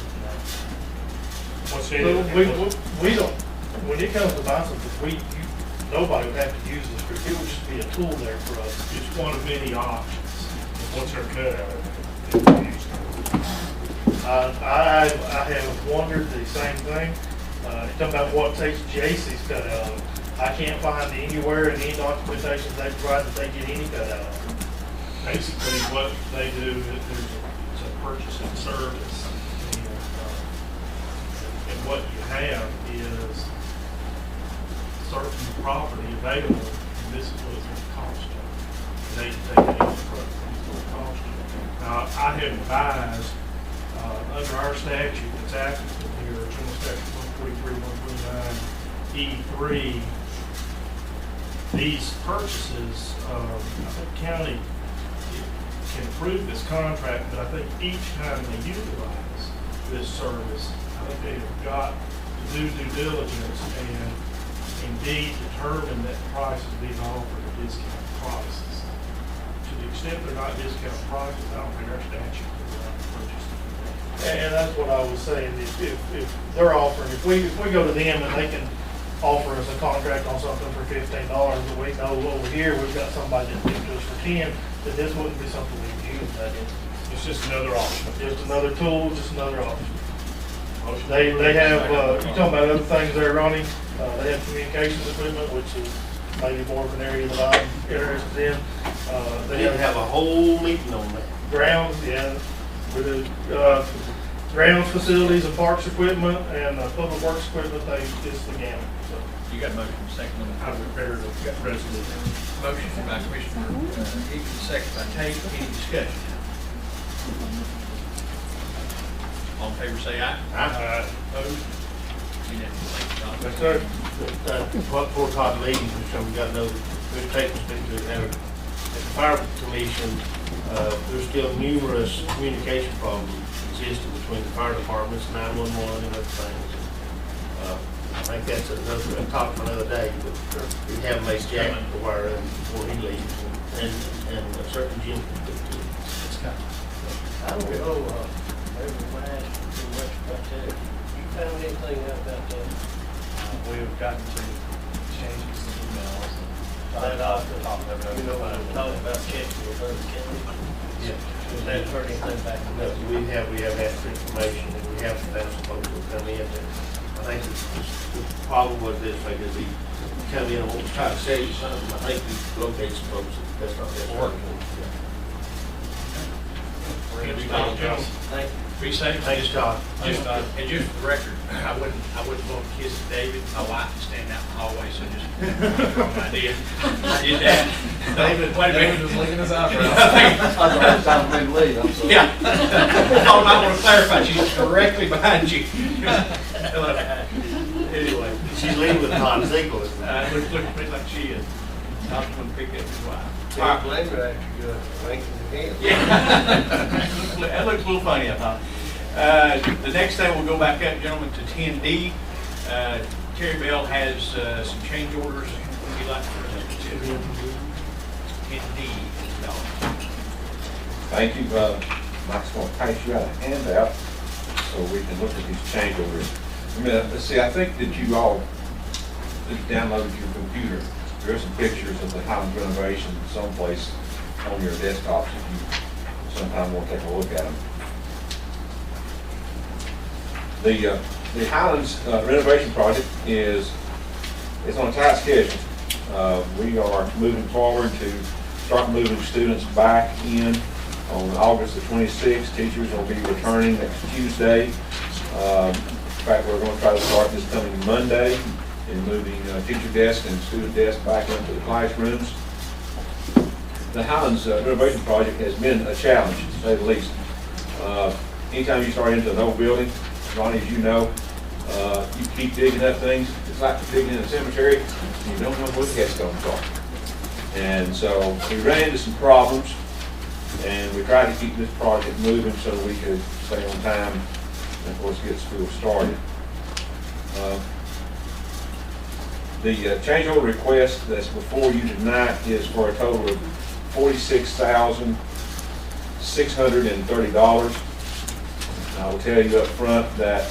Speaker 6: What's
Speaker 19: So we don't, when it comes to buy something, nobody would have to use this group. It would just be a tool there for us.
Speaker 6: It's one of many options. What's our cutout?
Speaker 19: I have wondered the same thing. Talking about what takes JC's cut out of it. I can't find anywhere in any documentation they provide that they get any cut out of it.
Speaker 6: Basically, what they do is it's a purchasing service. And what you have is certain property available, and this is what it's going to cost you. And they take it into front, it's going to cost you. Now, I have advised, under our statute that's applicable here, General Statute 143, 129, E3, these purchases, I think county can approve this contract, but I think each time they utilize this service, I think they have got to do due diligence and indeed determine that the price is being offered at discount prices. To the extent they're not discount prices, I don't think our statute will allow purchase.
Speaker 19: And that's what I was saying, if they're offering, if we go to them and they can offer us a contract on something for $15, but we know over here, we've got somebody that gives us for 10, then this wouldn't be something we could use that in.
Speaker 6: It's just another option.
Speaker 19: Just another tool, just another option. They have, you talking about other things there, Ronnie, they have communications equipment, which is maybe more of an area that I'm interested in.
Speaker 3: They have a whole meeting on that.
Speaker 19: Grounds, yeah, with the, grounds facilities and parks equipment and public works equipment, it's the gamut, so.
Speaker 2: You got a motion, second on the
Speaker 6: I prepared a resolution.
Speaker 2: motion by Commissioner Higgins, second by Tate. Any discussion? All in favor say aye.
Speaker 3: Aye.
Speaker 2: Opposed? Unanimous. Thank you, John.
Speaker 19: Yes, sir.
Speaker 3: What poor Todd leaves, which we got to know, we've taken to at the fire commission, there's still numerous communication problems existing between the fire departments, 911 and other things. I think that's another topic for another day, but we have made Jack aware of before he leaves, and a certain Jim can do too.
Speaker 11: I don't know, maybe we'll ask too much about that. You found anything out about that?
Speaker 14: We've gotten to changes in emails and
Speaker 11: That off the top
Speaker 14: of it.
Speaker 11: You know, when I'm talking about checking with other counties,
Speaker 3: Yeah.
Speaker 11: has that heard anything back from
Speaker 3: No,
Speaker 11: them?
Speaker 3: we have extra information, and we have some folks who come in, and I think the problem was this, like, is we come in and want to try to sell you something, I think we locate some folks, that's not their work.
Speaker 11: Thank you.
Speaker 2: Be safe.
Speaker 3: Thanks, Todd.
Speaker 2: Just, and just for the record, I wouldn't want to kiss David. My wife is standing out in the hallway, so just wrong idea. I did that. David, wait a minute.
Speaker 14: Just licking his eyebrows.
Speaker 2: I thought it was leave, I'm sorry. Yeah. I might want to clarify, she's directly behind you. Anyway.
Speaker 3: She's leaving with Todd Ziegler.
Speaker 2: Looks a bit like she is. I was going to pick up his wife.
Speaker 11: Can't blame her after you ranking the game.
Speaker 2: Yeah. That looks a little funny, I thought. The next thing, we'll go back up, gentlemen, to 10D. Terry Bell has some change orders he'd like for us to consider. 10D.
Speaker 5: Thank you. Mike's going to pass you out a handout so we can look at these change orders. Let's see, I think that you all downloaded your computer. There are some pictures of the Highlands renovation someplace on your desktops if you sometime want to take a look at them. The Highlands renovation project is on a tight schedule. We are moving forward to start moving students back in on August the 26th. Teachers will be returning next Tuesday. In fact, we're going to try to start this coming Monday.
Speaker 20: in moving teacher desks and student desks back into the classrooms. The Highlands renovation project has been a challenge, to say the least. Anytime you start into an old building, Ronnie, as you know, you keep digging up things. It's like digging in a cemetery. You don't know where the headstones are. And so we ran into some problems, and we tried to keep this project moving so we could stay on time and, of course, get school started. The change order request that's before you tonight is for a total of $46,630. I will tell you up front that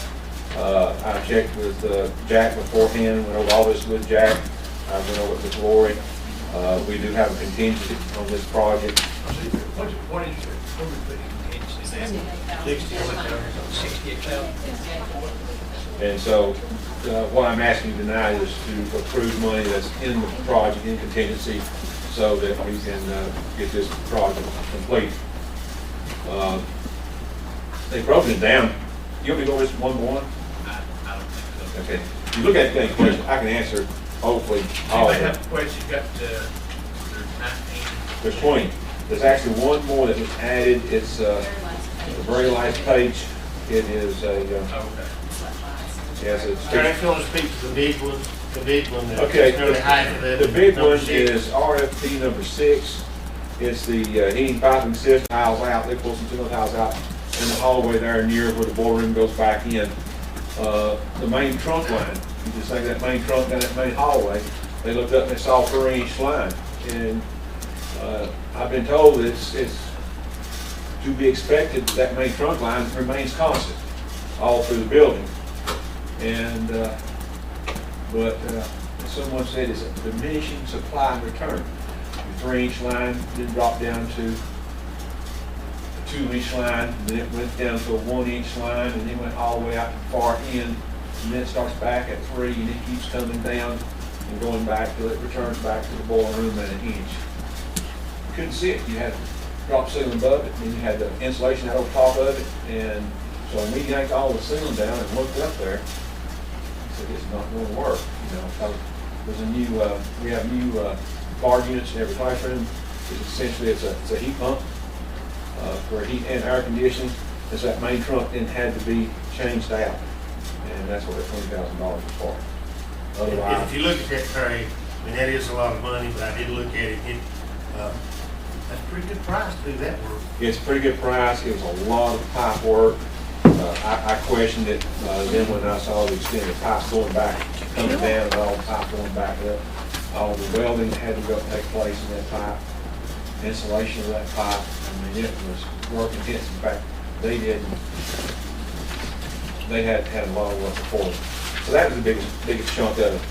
Speaker 20: I checked with Jack beforehand, went over all this with Jack. I went over it with Lori. We do have a contingency on this project.
Speaker 2: What is it? What we put in contingency? $68,000.
Speaker 20: And so what I'm asking tonight is to approve money that's in the project in contingency so that we can get this project complete. They've broken it down. You want me to go over this one by one?
Speaker 2: I don't think so.
Speaker 20: Okay. If you look at the question, I can answer hopefully all of
Speaker 2: Anybody
Speaker 20: them.
Speaker 2: have a question? You got, there's 19.
Speaker 20: There's 20. There's actually one more that was added. It's the very last page. It is a, yes, it's.
Speaker 11: If you want to speak to the big one,
Speaker 20: Okay,
Speaker 11: that's really high for that.
Speaker 20: the big
Speaker 11: number
Speaker 20: one
Speaker 11: 6.
Speaker 20: is RFP number 6. It's the heating piping system tiles out. They pull some ceiling tiles out in the hallway there near where the boiler room goes back in. The main trunk line, you just think that main trunk down that main hallway, they looked up and they saw a 3-inch line. And I've been told it's to be expected that main trunk line remains constant all through the building. And but someone said it's a diminishing supply and return. The 3-inch line then dropped down to a 2-inch line, and then it went down to a 1-inch line, and then went all the way out to the far end, and then it starts back at 3, and it keeps coming down and going back till it returns back to the boiler room at 1 inch. You couldn't see it. You had drop ceiling above it, and then you had the insulation out over top of it, and so when we yanked all the ceiling down and looked up there, I said, it's not going to work, you know, because there's a new, we have new bar units in every classroom. It's essentially, it's a heat pump for heat and air conditioning. It's that main trunk then had to be changed out, and that's what that $20,000 is for. Otherwise,
Speaker 11: If you look at that, Craig, I mean, that is a lot of money, but I did look at it, that's a pretty good price to do that work.
Speaker 20: it's a pretty good price. It was a lot of pipe work. I questioned it then when I saw the extended pipes going back, coming down, and all the pipe going back up. All the welding had to go take place in that pipe, insulation of that pipe. I mean, it was work intensive. In fact, they had a lot of work before them. So that was the biggest chunk of it.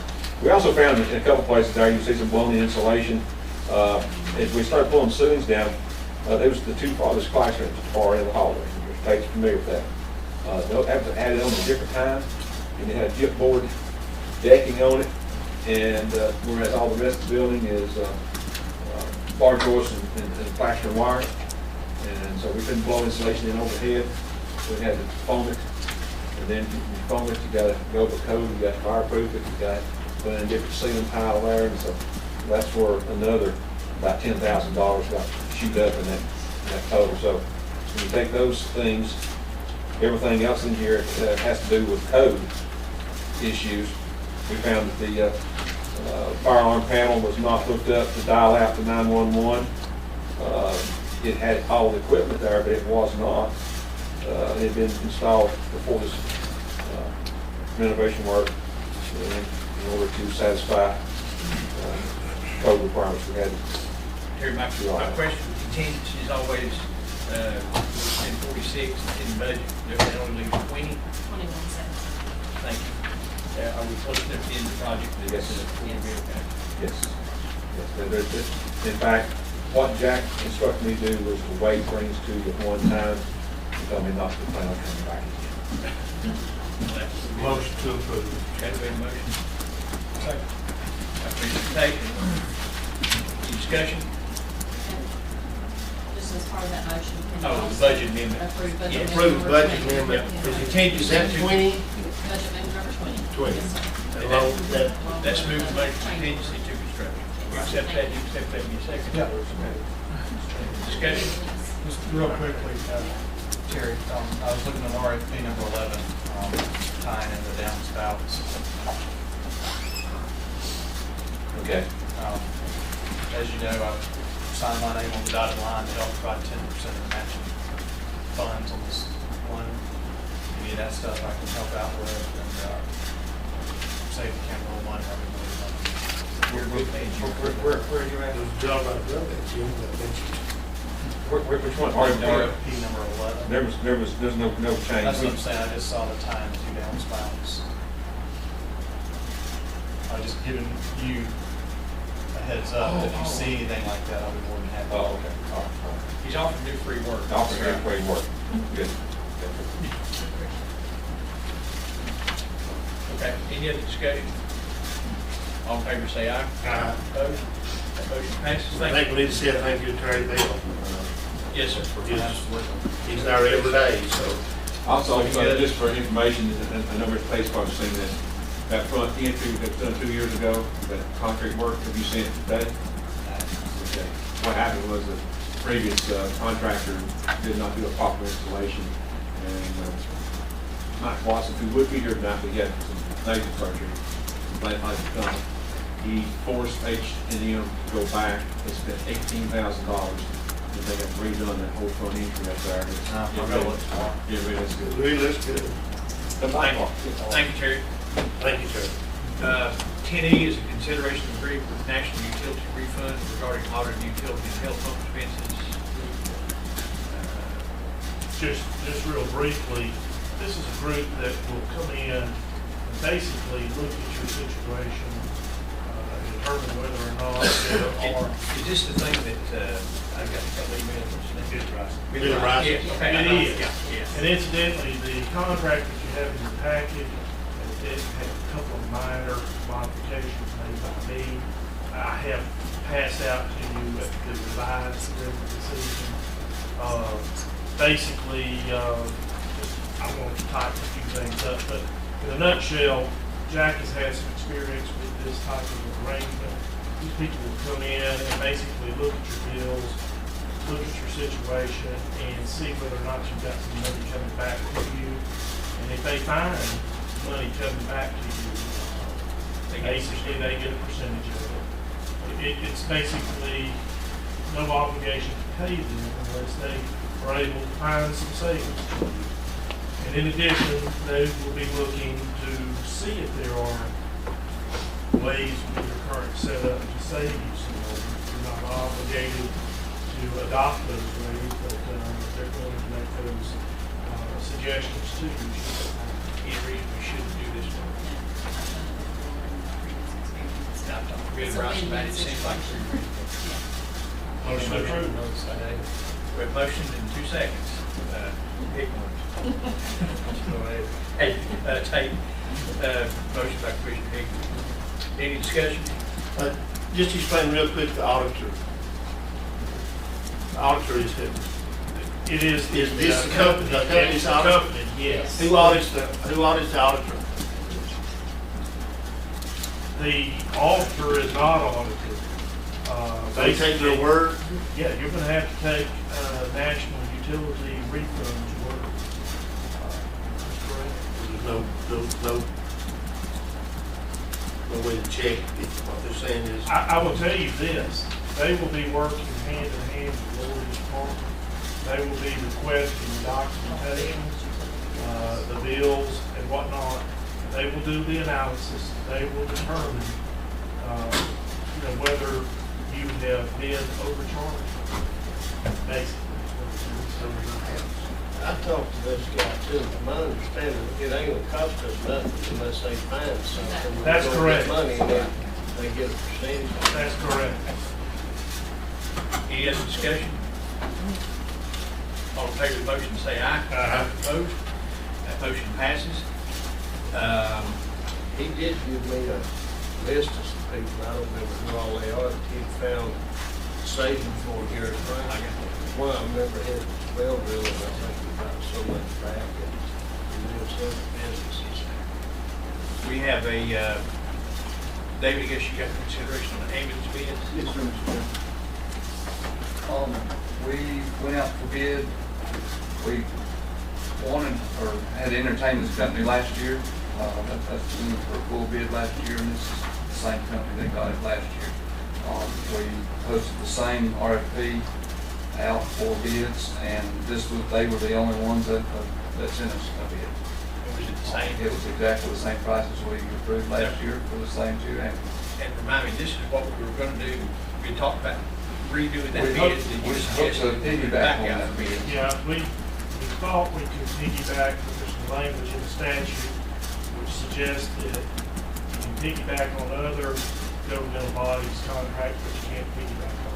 Speaker 20: We also found in a couple places there, you see some blown insulation. As we started pulling ceilings down, there was the 2 farthest classrooms far in the hallway. Your state's familiar with that. That was added on at a different time, and it had a gypboard decking on it, and whereas all the rest of the building is bar joists and plaster and wire, and so we couldn't blow insulation in overhead. We had to foam it, and then you foam it, you got to go with code, you got to fireproof it, you got to put in a different ceiling tile there, and so that's where another about $10,000 got chewed up in that total. So when you take those things, everything else in here has to do with code issues. We found that the fire alarm panel was not hooked up to dial out to 911. It had all the equipment there, but it was not. It had been installed before this renovation work in order to satisfy code requirements. We had
Speaker 2: Terry, my question with contingency is always, in 46 in the budget, they're only leave 20.
Speaker 15: 21.7.
Speaker 2: Thank you. Are we close to the end of the project?
Speaker 20: Yes.
Speaker 2: Yes.
Speaker 20: Yes. In fact, what Jack instructed me to do was to wait things to you at one time and tell me not to plan on coming back again.
Speaker 11: Motion to approve.
Speaker 2: Okay, we have a motion. Second. Presentation. Any discussion?
Speaker 15: Just as part of that motion. can
Speaker 2: Oh, the
Speaker 15: also
Speaker 2: budget amendment.
Speaker 15: Approve budget
Speaker 2: Yeah,
Speaker 15: amendment.
Speaker 11: Approve
Speaker 15: number
Speaker 11: budget
Speaker 15: 20.
Speaker 11: amendment.
Speaker 2: Yeah. Is it changed
Speaker 11: Is that 20?
Speaker 15: Budget amendment number 20.
Speaker 11: 20.
Speaker 15: Yes, sir.
Speaker 11: Along with that,
Speaker 2: That's moved to make contingency to construction. You accept that, you accept that, you second?
Speaker 6: Yeah.
Speaker 2: Discussion?
Speaker 6: Just real quickly,
Speaker 14: Terry, I was looking at RFP number 11, tying in the downspouts.
Speaker 20: Okay.
Speaker 14: As you know, I've signed my name on the dotted line to help provide 10% of the matching funds on this one. Any of that stuff I can help out with and save the county a little money, having more money.
Speaker 20: Where are you at?
Speaker 11: was the job I done that, Jim, that mentioned.
Speaker 20: Which one?
Speaker 14: RFP number 11.
Speaker 20: There's no change.
Speaker 14: That's what I'm saying, I just saw the tie in the two downspouts. I'm just giving you a heads up, if you see anything like that, I'll be more than happy.
Speaker 20: Oh, okay. All right.
Speaker 2: He's offering to do free work.
Speaker 20: Offering free work. Good.
Speaker 2: Okay, any other discussion? All in favor, say aye.
Speaker 11: Aye.
Speaker 2: Opposed? That motion passes.
Speaker 11: I
Speaker 2: Thank
Speaker 11: think
Speaker 2: you.
Speaker 11: we need to say thank you to Terry Bell.
Speaker 2: Yes, sir.
Speaker 11: He's there every day, so.
Speaker 20: Also, just for information, a number of places have seen this. That front entry that was done 2 years ago, that concrete work, have you seen it today? Okay. What happened was the previous contractor did not do a proper installation, and Mike Watson, who would be here tonight, but he had some major surgery, he forced H&M to go back and spent $18,000, and they have redone that whole front entry up there. It really looks good.
Speaker 11: Really looks good.
Speaker 2: Thank you, Terry.
Speaker 11: Thank you, Terry.
Speaker 2: 10E is a consideration of agreement with National Utility Refund regarding audited utility and health home expenses.
Speaker 6: just real briefly, this is a group that will come in and basically look at your situation, determine whether or not there are.
Speaker 2: Is this the thing that, I got a couple emails from
Speaker 11: Bill Rice.
Speaker 2: Yeah, okay.
Speaker 6: It is.
Speaker 2: Yeah.
Speaker 6: And incidentally, the contract that you have in your package, it had a couple of minor modifications made by me. I have passed out to you the revised decision. Basically, I want to tighten a few things up, but in a nutshell, Jack has had some experience with this type of arrangement. These people will come in and basically look at your bills, look at your situation, and see whether or not you've got some money coming back to you. And if they find money coming back to you, basically they get a percentage of it. It's basically no obligation to pay them unless they are able to find some savings to you. And in addition, they will be looking to see if there are ways with your current setup to save you some money. You're not obligated to adopt those ways, but they're going to make those suggestions to you.
Speaker 2: Any reason we shouldn't do this one? Now, I'm really right about it, it seems like we're ready.
Speaker 6: Motion approved.
Speaker 2: We have motion in 2 seconds. Pick one. Hey, Tate, motion by Commissioner Higgins. Any discussion?
Speaker 11: Just explain real quick the auditor. The auditor is who?
Speaker 6: It is.
Speaker 11: Is this the company? The company's auditor?
Speaker 6: Company, yes.
Speaker 11: Who audits the auditor?
Speaker 6: The auditor is not audited.
Speaker 11: They take their word?
Speaker 6: Yeah, you're gonna have to take national utility refunds word. That's correct.
Speaker 11: There's no way to check if what they're saying is.
Speaker 6: I will tell you this, they will be working hand in hand with the Lord's Department. They will be requesting documentation, the bills and whatnot. They will do the analysis. They will determine, whether you have been overcharged, basically.
Speaker 11: I talked to this guy too, from my understanding, it ain't gonna cost us nothing unless they find something.
Speaker 6: That's
Speaker 11: We're gonna
Speaker 6: correct.
Speaker 11: get money and they get a percentage.
Speaker 6: That's correct.
Speaker 2: Any other discussion? All in favor of the motion, say aye.
Speaker 6: Aye.
Speaker 2: Opposed? That motion passes.
Speaker 11: He did give me a list of some people, I don't remember who all they are, that he found savings for here in Franklin. One I remember had Belleville, and I think he got so much back, and he lives in businesses.
Speaker 2: We have a, David, I guess you got consideration on the ambulance bid?
Speaker 21: Yes, sir, Mr. Chairman. We went out for bid. We wanted, or had entertained this company last year. That's been for a full bid last year, and this is the same company that got it last year. We posted the same RFP out for bids, and they were the only ones that sent us a bid.
Speaker 2: Was it the same?
Speaker 21: It was exactly the same price as we approved last year for the same two ambulances.
Speaker 2: And remind me, this is what we were gonna do, we talked about redoing that
Speaker 21: We
Speaker 2: bid.
Speaker 21: hope-
Speaker 2: that you
Speaker 21: we hope
Speaker 2: suggested
Speaker 21: to
Speaker 2: we
Speaker 21: piggyback
Speaker 2: back
Speaker 21: on
Speaker 2: out
Speaker 21: that
Speaker 2: the bid.
Speaker 6: Yeah, we thought we could piggyback, but there's some language in the statute which suggests that you can piggyback on other governmental bodies' contracts, but you can't piggyback on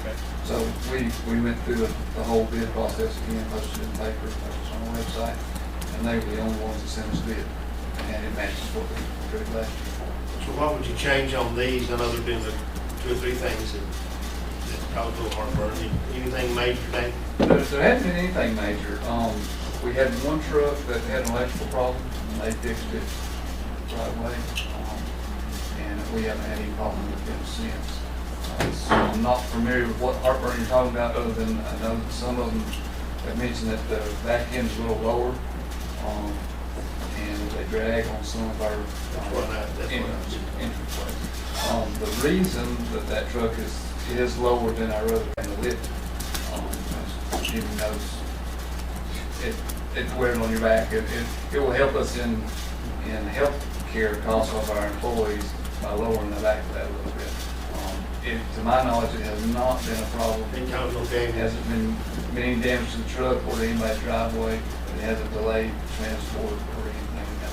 Speaker 2: Okay.
Speaker 21: So we went through the whole bid process again, posted in the paper, posted on the website, and they were the only ones that sent us bid. And it matches what we approved last year.
Speaker 3: So what would you change on these? I know there've been the 2 or 3 things that caused a little heartburn. Anything major, Dave?
Speaker 21: There hasn't been anything major. We had one truck that had an electrical problem, and they fixed it right away. And we haven't had any problem with them since. So I'm not familiar with what heartburn you're talking about, other than I know that some of them have mentioned that the back end's a little lower, and they drag on some of our entryways. The reason that truck is lower than our other, and the lift, Jimmy knows, it's wearing on your back. It will help us in health care costs of our employees by lowering the back of that a little bit. To my knowledge, it has not been a problem. It hasn't been any damage to the truck or to anybody's driveway. It hasn't delayed transport or anything like that.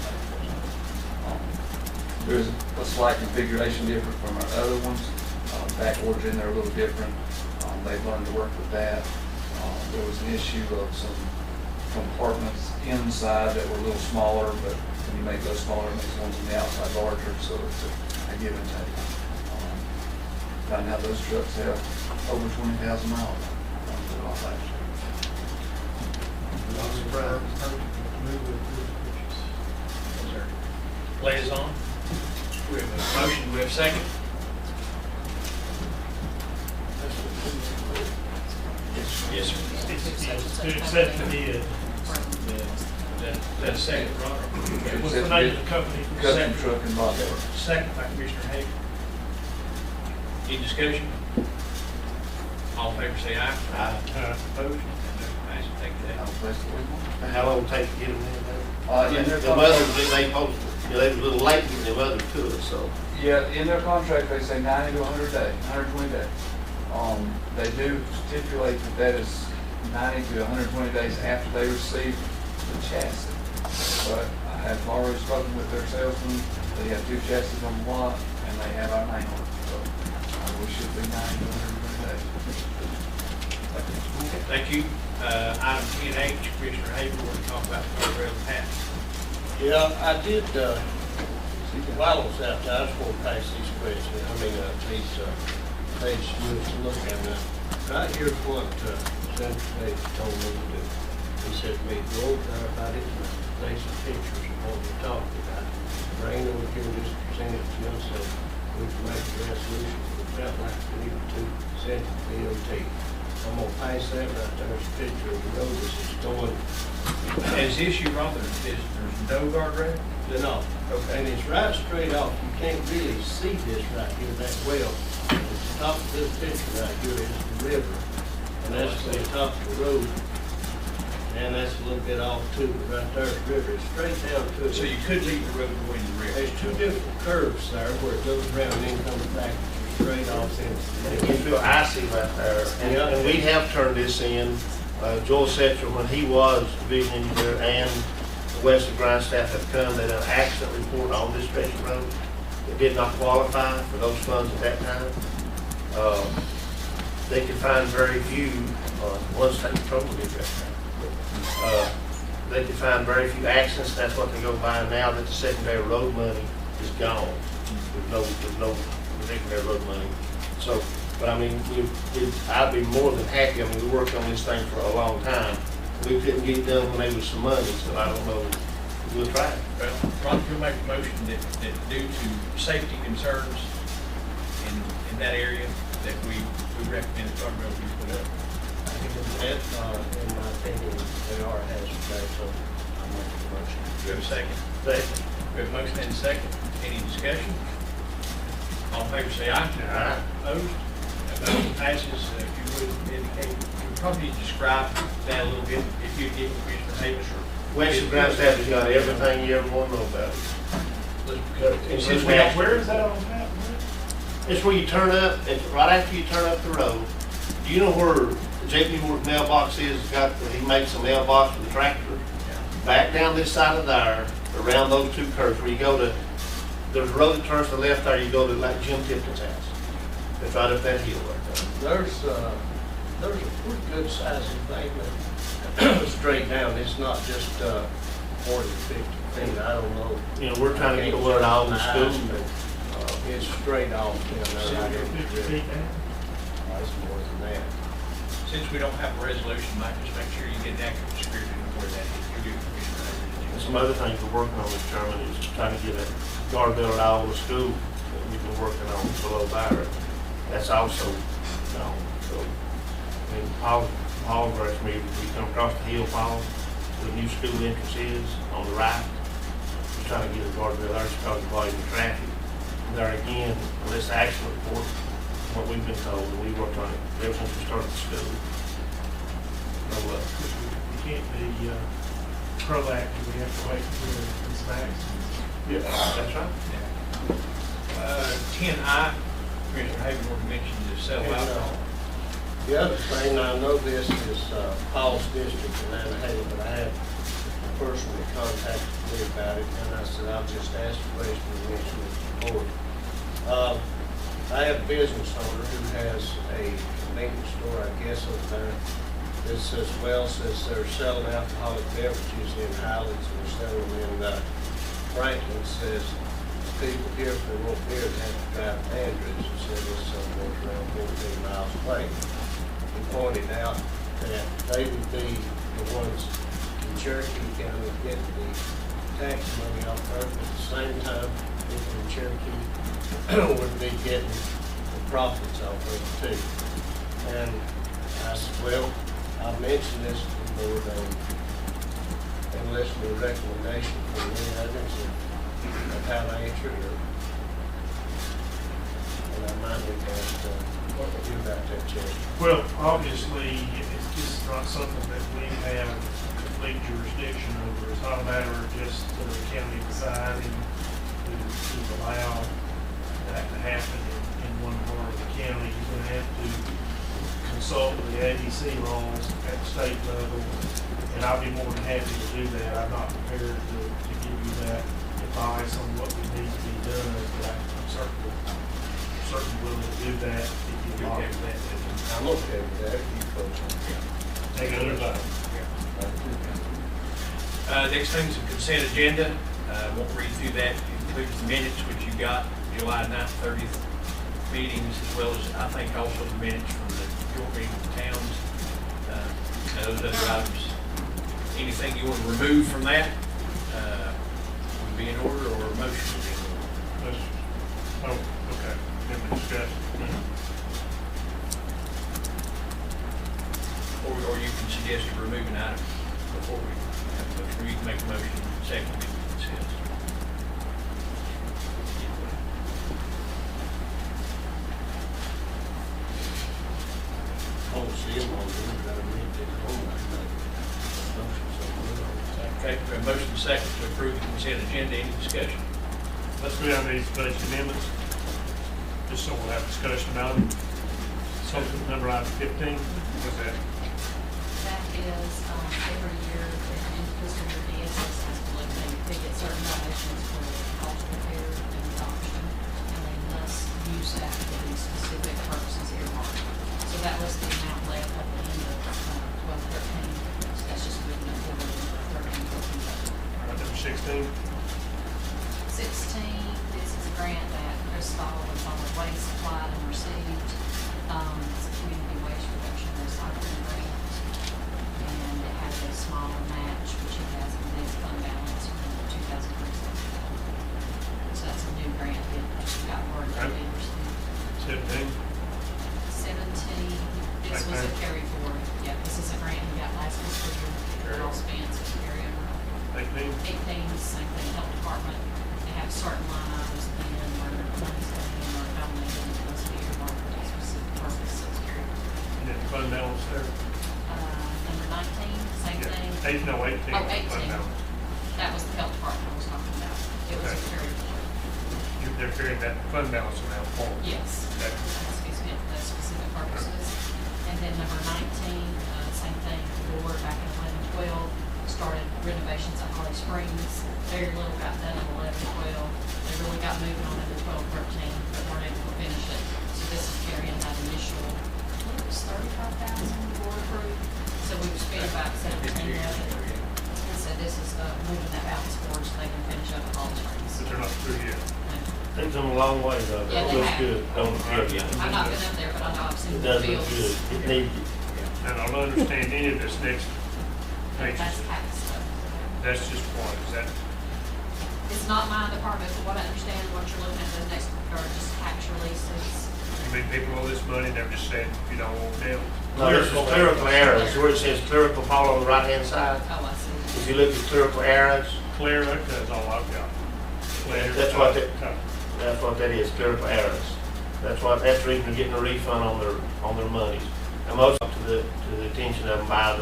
Speaker 21: There's a slight configuration different from our other ones. Back orders in there are a little different. They've learned to work with that. There was an issue of some compartments inside that were a little smaller, but when you make those smaller, it makes the ones on the outside larger, so it's a give and take. Right now, those trucks have over 20,000 miles on them off last year.
Speaker 2: Liaison, we have a motion, do we have a second? Yes, sir.
Speaker 6: To accept the bid.
Speaker 2: That's second, Robert.
Speaker 6: What's the name of the company?
Speaker 21: Custom Truck and Body.
Speaker 2: Second by Commissioner Hagan. Any discussion? All in favor say aye. Aye. Opposed? Ayes, thank you.
Speaker 3: How long will it take to get them in?
Speaker 21: In their
Speaker 3: The others, they was a little late getting them others to us, so.
Speaker 21: Yeah, in their contract, they say 90 to 100 days, 120 days. They do stipulate that is 90 to 120 days after they receive the chassis. But I have already spoken with their salesman. They have 2 chassis on the lot, and they have our name on it. So we should be 90 to 120 days.
Speaker 2: Thank you. Item 10H, Commissioner Hagan, we're going to talk about the guardrail patch.
Speaker 11: Yeah, I did, while I was out there, I just want to pass these questions, these pages to look at. Right here's what Senator Davis told me to do. He said to me, go over there about it, take some pictures of what we're talking about. Bring over here and just present it to us, so we can make a resolution. We felt like we needed to send it to DOT. I'm gonna pass that right there, it's a picture of the road this is going.
Speaker 2: As the issue, Robert, is there's no guardrail?
Speaker 11: No. Okay. And it's right straight off. You can't really see this right here that well. At the top of this picture right here is the river. And that's the top of the road. And that's a little bit off too, but right there is the river. It's straight down to it.
Speaker 2: So you could leave the road going to the river?
Speaker 11: There's 2 different curves there where it goes around and then comes back straight off into
Speaker 3: It gets real icy right there. And we have turned this in. Joel Setcher, when he was division engineer, and the Western Grindstaff have come, they done an accident report on this stretch of road. It did not qualify for those funds at that time. They could find very few, one state patrol did that. They could find very few accidents. That's what they go by now that the secondary road money is gone. There's no secondary road money. So, but I mean, I'd be more than happy. I mean, we worked on this thing for a long time. We couldn't get it done when there was some money, so I don't know We'll try.
Speaker 2: Well, Ron, you'll make a motion that due to safety concerns in that area, that we recommend the guardrail be put up.
Speaker 11: That, in my opinion, they are a hazard day, so I make the motion.
Speaker 2: Do we have a second?
Speaker 11: Second.
Speaker 2: We have a motion and a second. Any discussion? All in favor say aye.
Speaker 3: Aye.
Speaker 2: Opposed? That motion passes. If you would indicate, you probably need to describe that a little bit, if you give Commissioner Davis or.
Speaker 3: Western Grand Staff has got everything you ever want to know about it.
Speaker 2: Since we have,
Speaker 6: Where is that on the map?
Speaker 3: It's where you turn up, it's right after you turn up the road. Do you know where JP Morgan mailbox is? He makes a mailbox with a tractor. Back down this side of there, around those two curves, where you go to, there's a road that turns to the left there, you go to like Jim Tipton's house. It's right up that hill right there.
Speaker 11: There's a pretty good sized embankment straight down. It's not just 40, 50 feet. I don't know.
Speaker 3: You know, we're trying to get where all the schools.
Speaker 11: It's straight off down there. Right in the
Speaker 6: 50
Speaker 11: river.
Speaker 6: feet down?
Speaker 11: It's more than that.
Speaker 2: since we don't have a resolution, Mike, just make sure you get an accurate description of where that is. You do, Commissioner Davis.
Speaker 3: And some other things we're working on, Mr. Chairman, is trying to get a guardrail at all the schools that we've been working on below there. That's also gone. So, I mean, Paul's right me, we come across the hill, Paul, where the new school entrance is on the right. We're trying to get a guardrail there, it's causing volume of traffic. And there again, this action report, what we've been told, and we worked on it ever since we started school. So,
Speaker 6: We can't be proactive, we have to wait for it's back.
Speaker 3: yeah, that's right.
Speaker 2: 10I, Commissioner Havenworth mentioned the sell alcohol.
Speaker 11: The other thing, I know this is Paul's district in Anaheim, but I have personally contacted me about it, and I said, I'll just ask the question and mention it to the board. I have a business owner who has a convenience store, I guess, over there. That says, well, since they're selling alcoholic beverages in Highlands and they're selling them in Franklin, says people here, if they want beer, they have to drive to Andrews, and said it's somewhere around 14 miles away. He pointed out that they would be the ones in Cherokee County getting the tax money off there, but at the same time, people in Cherokee would be getting the profits off of it too. And I said, well, I mentioned this to the board and listened to a recommendation from the others of how they treat it. And I might be asked what to do about that, Chair.
Speaker 6: Well, obviously, it's just not something that we have complete jurisdiction over. It's not a matter of just the county deciding to allow that to happen in one part of the county. You're going to have to consult with the ABC laws at the state level, and I'll be more than happy to do that. I'm not prepared to give you that advice on what would need to be done, but I'm certainly willing to do that if you'd like that.
Speaker 11: I'm okay with that, if you folks are.
Speaker 6: Take another vote.
Speaker 2: Next thing is the consent agenda. Won't read through that. It includes the minutes, which you got July 9th, 30th meetings, as well as, I think, also the minutes from the joint meeting of the towns. And those other items. Anything you want to remove from that would be in order, or a motion would be in order.
Speaker 6: Oh, okay. Then we discuss.
Speaker 2: Or you can suggest to remove an item before we have a motion, or you can make a motion second and consent.
Speaker 11: I don't see them on there, but I read it home like that.
Speaker 2: Okay, we have a motion second to approve the consent agenda. Any discussion?
Speaker 6: Let's go down to these budget amendments, just so we'll have discussion about them. Something number item 15, what's that?
Speaker 15: That is, every year, in fiscal year, DSS has to look, they get certain donations for cost repair and adoption, and they must use that for these specific purposes earmarked. So that was the amount left at the end of 12/13, so that's just moving it forward in 13/14.
Speaker 6: All right, number 16.
Speaker 15: 16, this is a grant that Chris Stahl was on the way supplied and received. It's a community waste reduction recycling grant. And it has a smaller match, which he has in his fund balance from was a carry forward, yeah, this is a grant we got last fiscal year, it all spans a carry over. 18, same thing, health department, they have certain line items in where money's going in or donated, and those be earmarked for that specific purpose, so it's carry forward.
Speaker 6: And then fund balance there?
Speaker 15: Number 19, same
Speaker 6: Yeah.
Speaker 15: thing.
Speaker 6: 18.
Speaker 15: Oh, 18.
Speaker 6: Fund balance.
Speaker 15: That was the health department I was talking about. It was a
Speaker 6: Okay.
Speaker 15: carry forward.
Speaker 6: They're carrying that fund balance amount forward.
Speaker 15: Yes.
Speaker 6: Okay.
Speaker 15: That's spent for those specific purposes. And then number 19, same thing, the board back in 11-12, started renovations at Holly Springs. Very little got done in 11-12. They really got moving on into 12-13, but weren't able to finish it. So this is carrying that initial, I think it was 35,000 the board approved. So we've spent about 17 of it. And so this is moving that balance forward so they can finish up at Holly Springs.
Speaker 6: But they're not through yet.
Speaker 11: Things come a long way though.
Speaker 15: Yeah,
Speaker 11: It
Speaker 15: they
Speaker 11: looks
Speaker 15: have.
Speaker 11: good. Don't look good.
Speaker 15: I've not been up there, but I know I've seen
Speaker 11: It
Speaker 15: the
Speaker 11: does look
Speaker 15: fields.
Speaker 11: good. It needs it.
Speaker 6: And I don't understand any of this next page.
Speaker 15: That's tax stuff.
Speaker 6: That's just one, is that,
Speaker 15: It's not my department, but what I understand, what you're looking at, the next, are just tax releases.
Speaker 6: I mean, people owe this money, they're just saying, you don't want them.
Speaker 3: No, this is clerical errors, where it says clerical Paul on the right-hand side.
Speaker 15: Oh, I see.
Speaker 3: If you look at clerical errors,
Speaker 6: Clear, that's all I've got. Clear.
Speaker 3: that's what that is, clerical errors. That's the reason they're getting a refund on their monies. And most to the attention of them by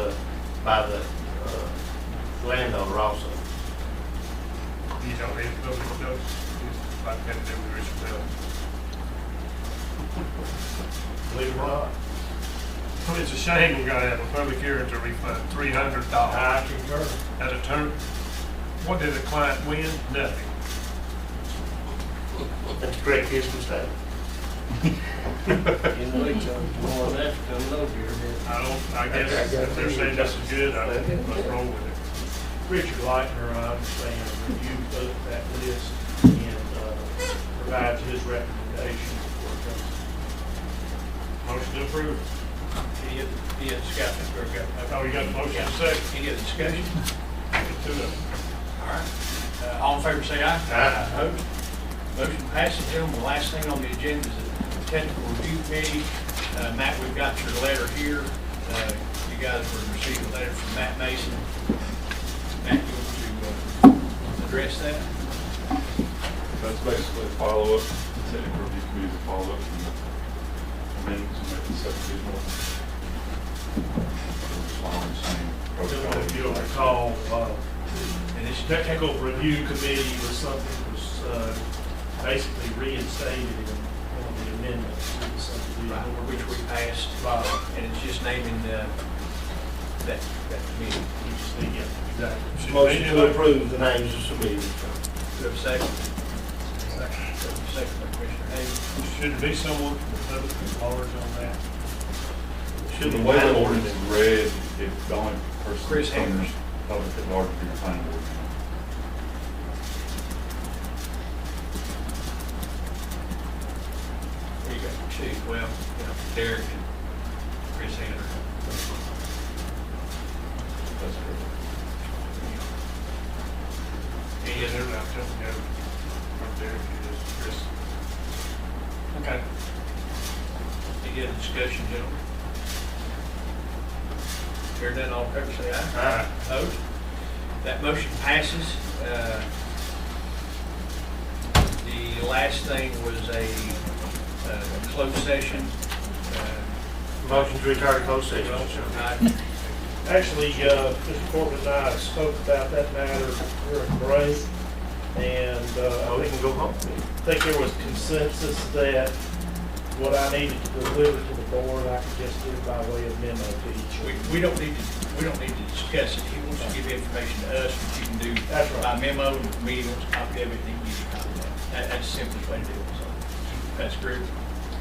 Speaker 3: the landowner also.
Speaker 6: You don't need to public notice, it's like that to do with Richard Bell.
Speaker 3: Believe it or not.
Speaker 6: Well, it's a shame we gotta have a public hearing to refund $300.
Speaker 11: I concur.
Speaker 6: At a turn, what did the client win? Nothing.
Speaker 3: That's correct, his mistake.
Speaker 11: In the week, more than that coming over here.
Speaker 6: I guess if they're saying this is good, let's roll with it.
Speaker 19: Richard Leitner, I understand, reviewed that list and provides his recommendation for it.
Speaker 6: Motion to approve.
Speaker 2: Any discussion?
Speaker 6: Oh, you got the motion second.
Speaker 2: Any other discussion?
Speaker 6: Two of them.
Speaker 2: All right. All in favor, say aye.
Speaker 3: Aye.
Speaker 2: Opposed? Motion passes. Gentlemen, the last thing on the agenda is the technical review committee. Matt, we've got your letter here. You guys were receiving a letter from Matt Mason. Matt, you want to address that?
Speaker 17: That's basically a follow-up, technical review committee to follow up from the amendments and make the subdivision ordinance. Following the same protocol.
Speaker 6: If you'll recall, and this technical review committee was something that was basically reinstated in one of the amendments to the subdivision.
Speaker 2: Which we passed, and it's just naming that committee.
Speaker 6: We just need, yeah, exactly.
Speaker 3: Motion to approve the names of submitted.
Speaker 2: Do we have a second? Second by Commissioner Hayes.
Speaker 6: Should there be someone from the public who's large on that?
Speaker 17: The way the ordinance is read, if the only person.
Speaker 2: Chris Hammers.
Speaker 17: Public at large would be the planning board.
Speaker 2: There you go. Chief, well, Derek and Chris Hander.
Speaker 17: That's correct.
Speaker 6: He is, they're not coming together. Right there, he is, Chris.
Speaker 2: Okay. Any other discussion, gentlemen? Hearing none, all in favor, say aye.
Speaker 6: Aye.
Speaker 2: Opposed? That motion passes. The last thing was a closed session.
Speaker 3: Motion to retire to closed session.
Speaker 19: Actually, Mr. Corbin and I spoke about that matter during break, and
Speaker 3: We can go home.
Speaker 19: I think there was consensus that what I needed to deliver to the board, I could just do by way of memo to each.
Speaker 2: We don't need to discuss it. He wants to give information to us, which you can do
Speaker 19: That's right.
Speaker 2: by memo, and if the meeting wants a copy of it, he can give you a copy of that. That's the simplest way to do it, so that's great.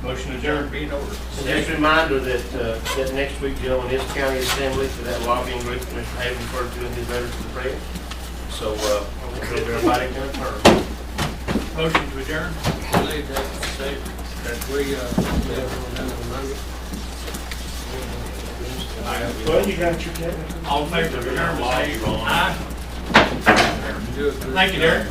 Speaker 2: Motion adjourned, be in order.
Speaker 3: So just a reminder that next week, gentlemen, is county assembly for that lobbying group that Mr. Haven referred to in his letter to the press. So, everybody can adjourn.
Speaker 2: Motion to adjourn.
Speaker 19: Well, you got your technical.
Speaker 2: All in favor of adjourn, say aye. Thank you, Derek.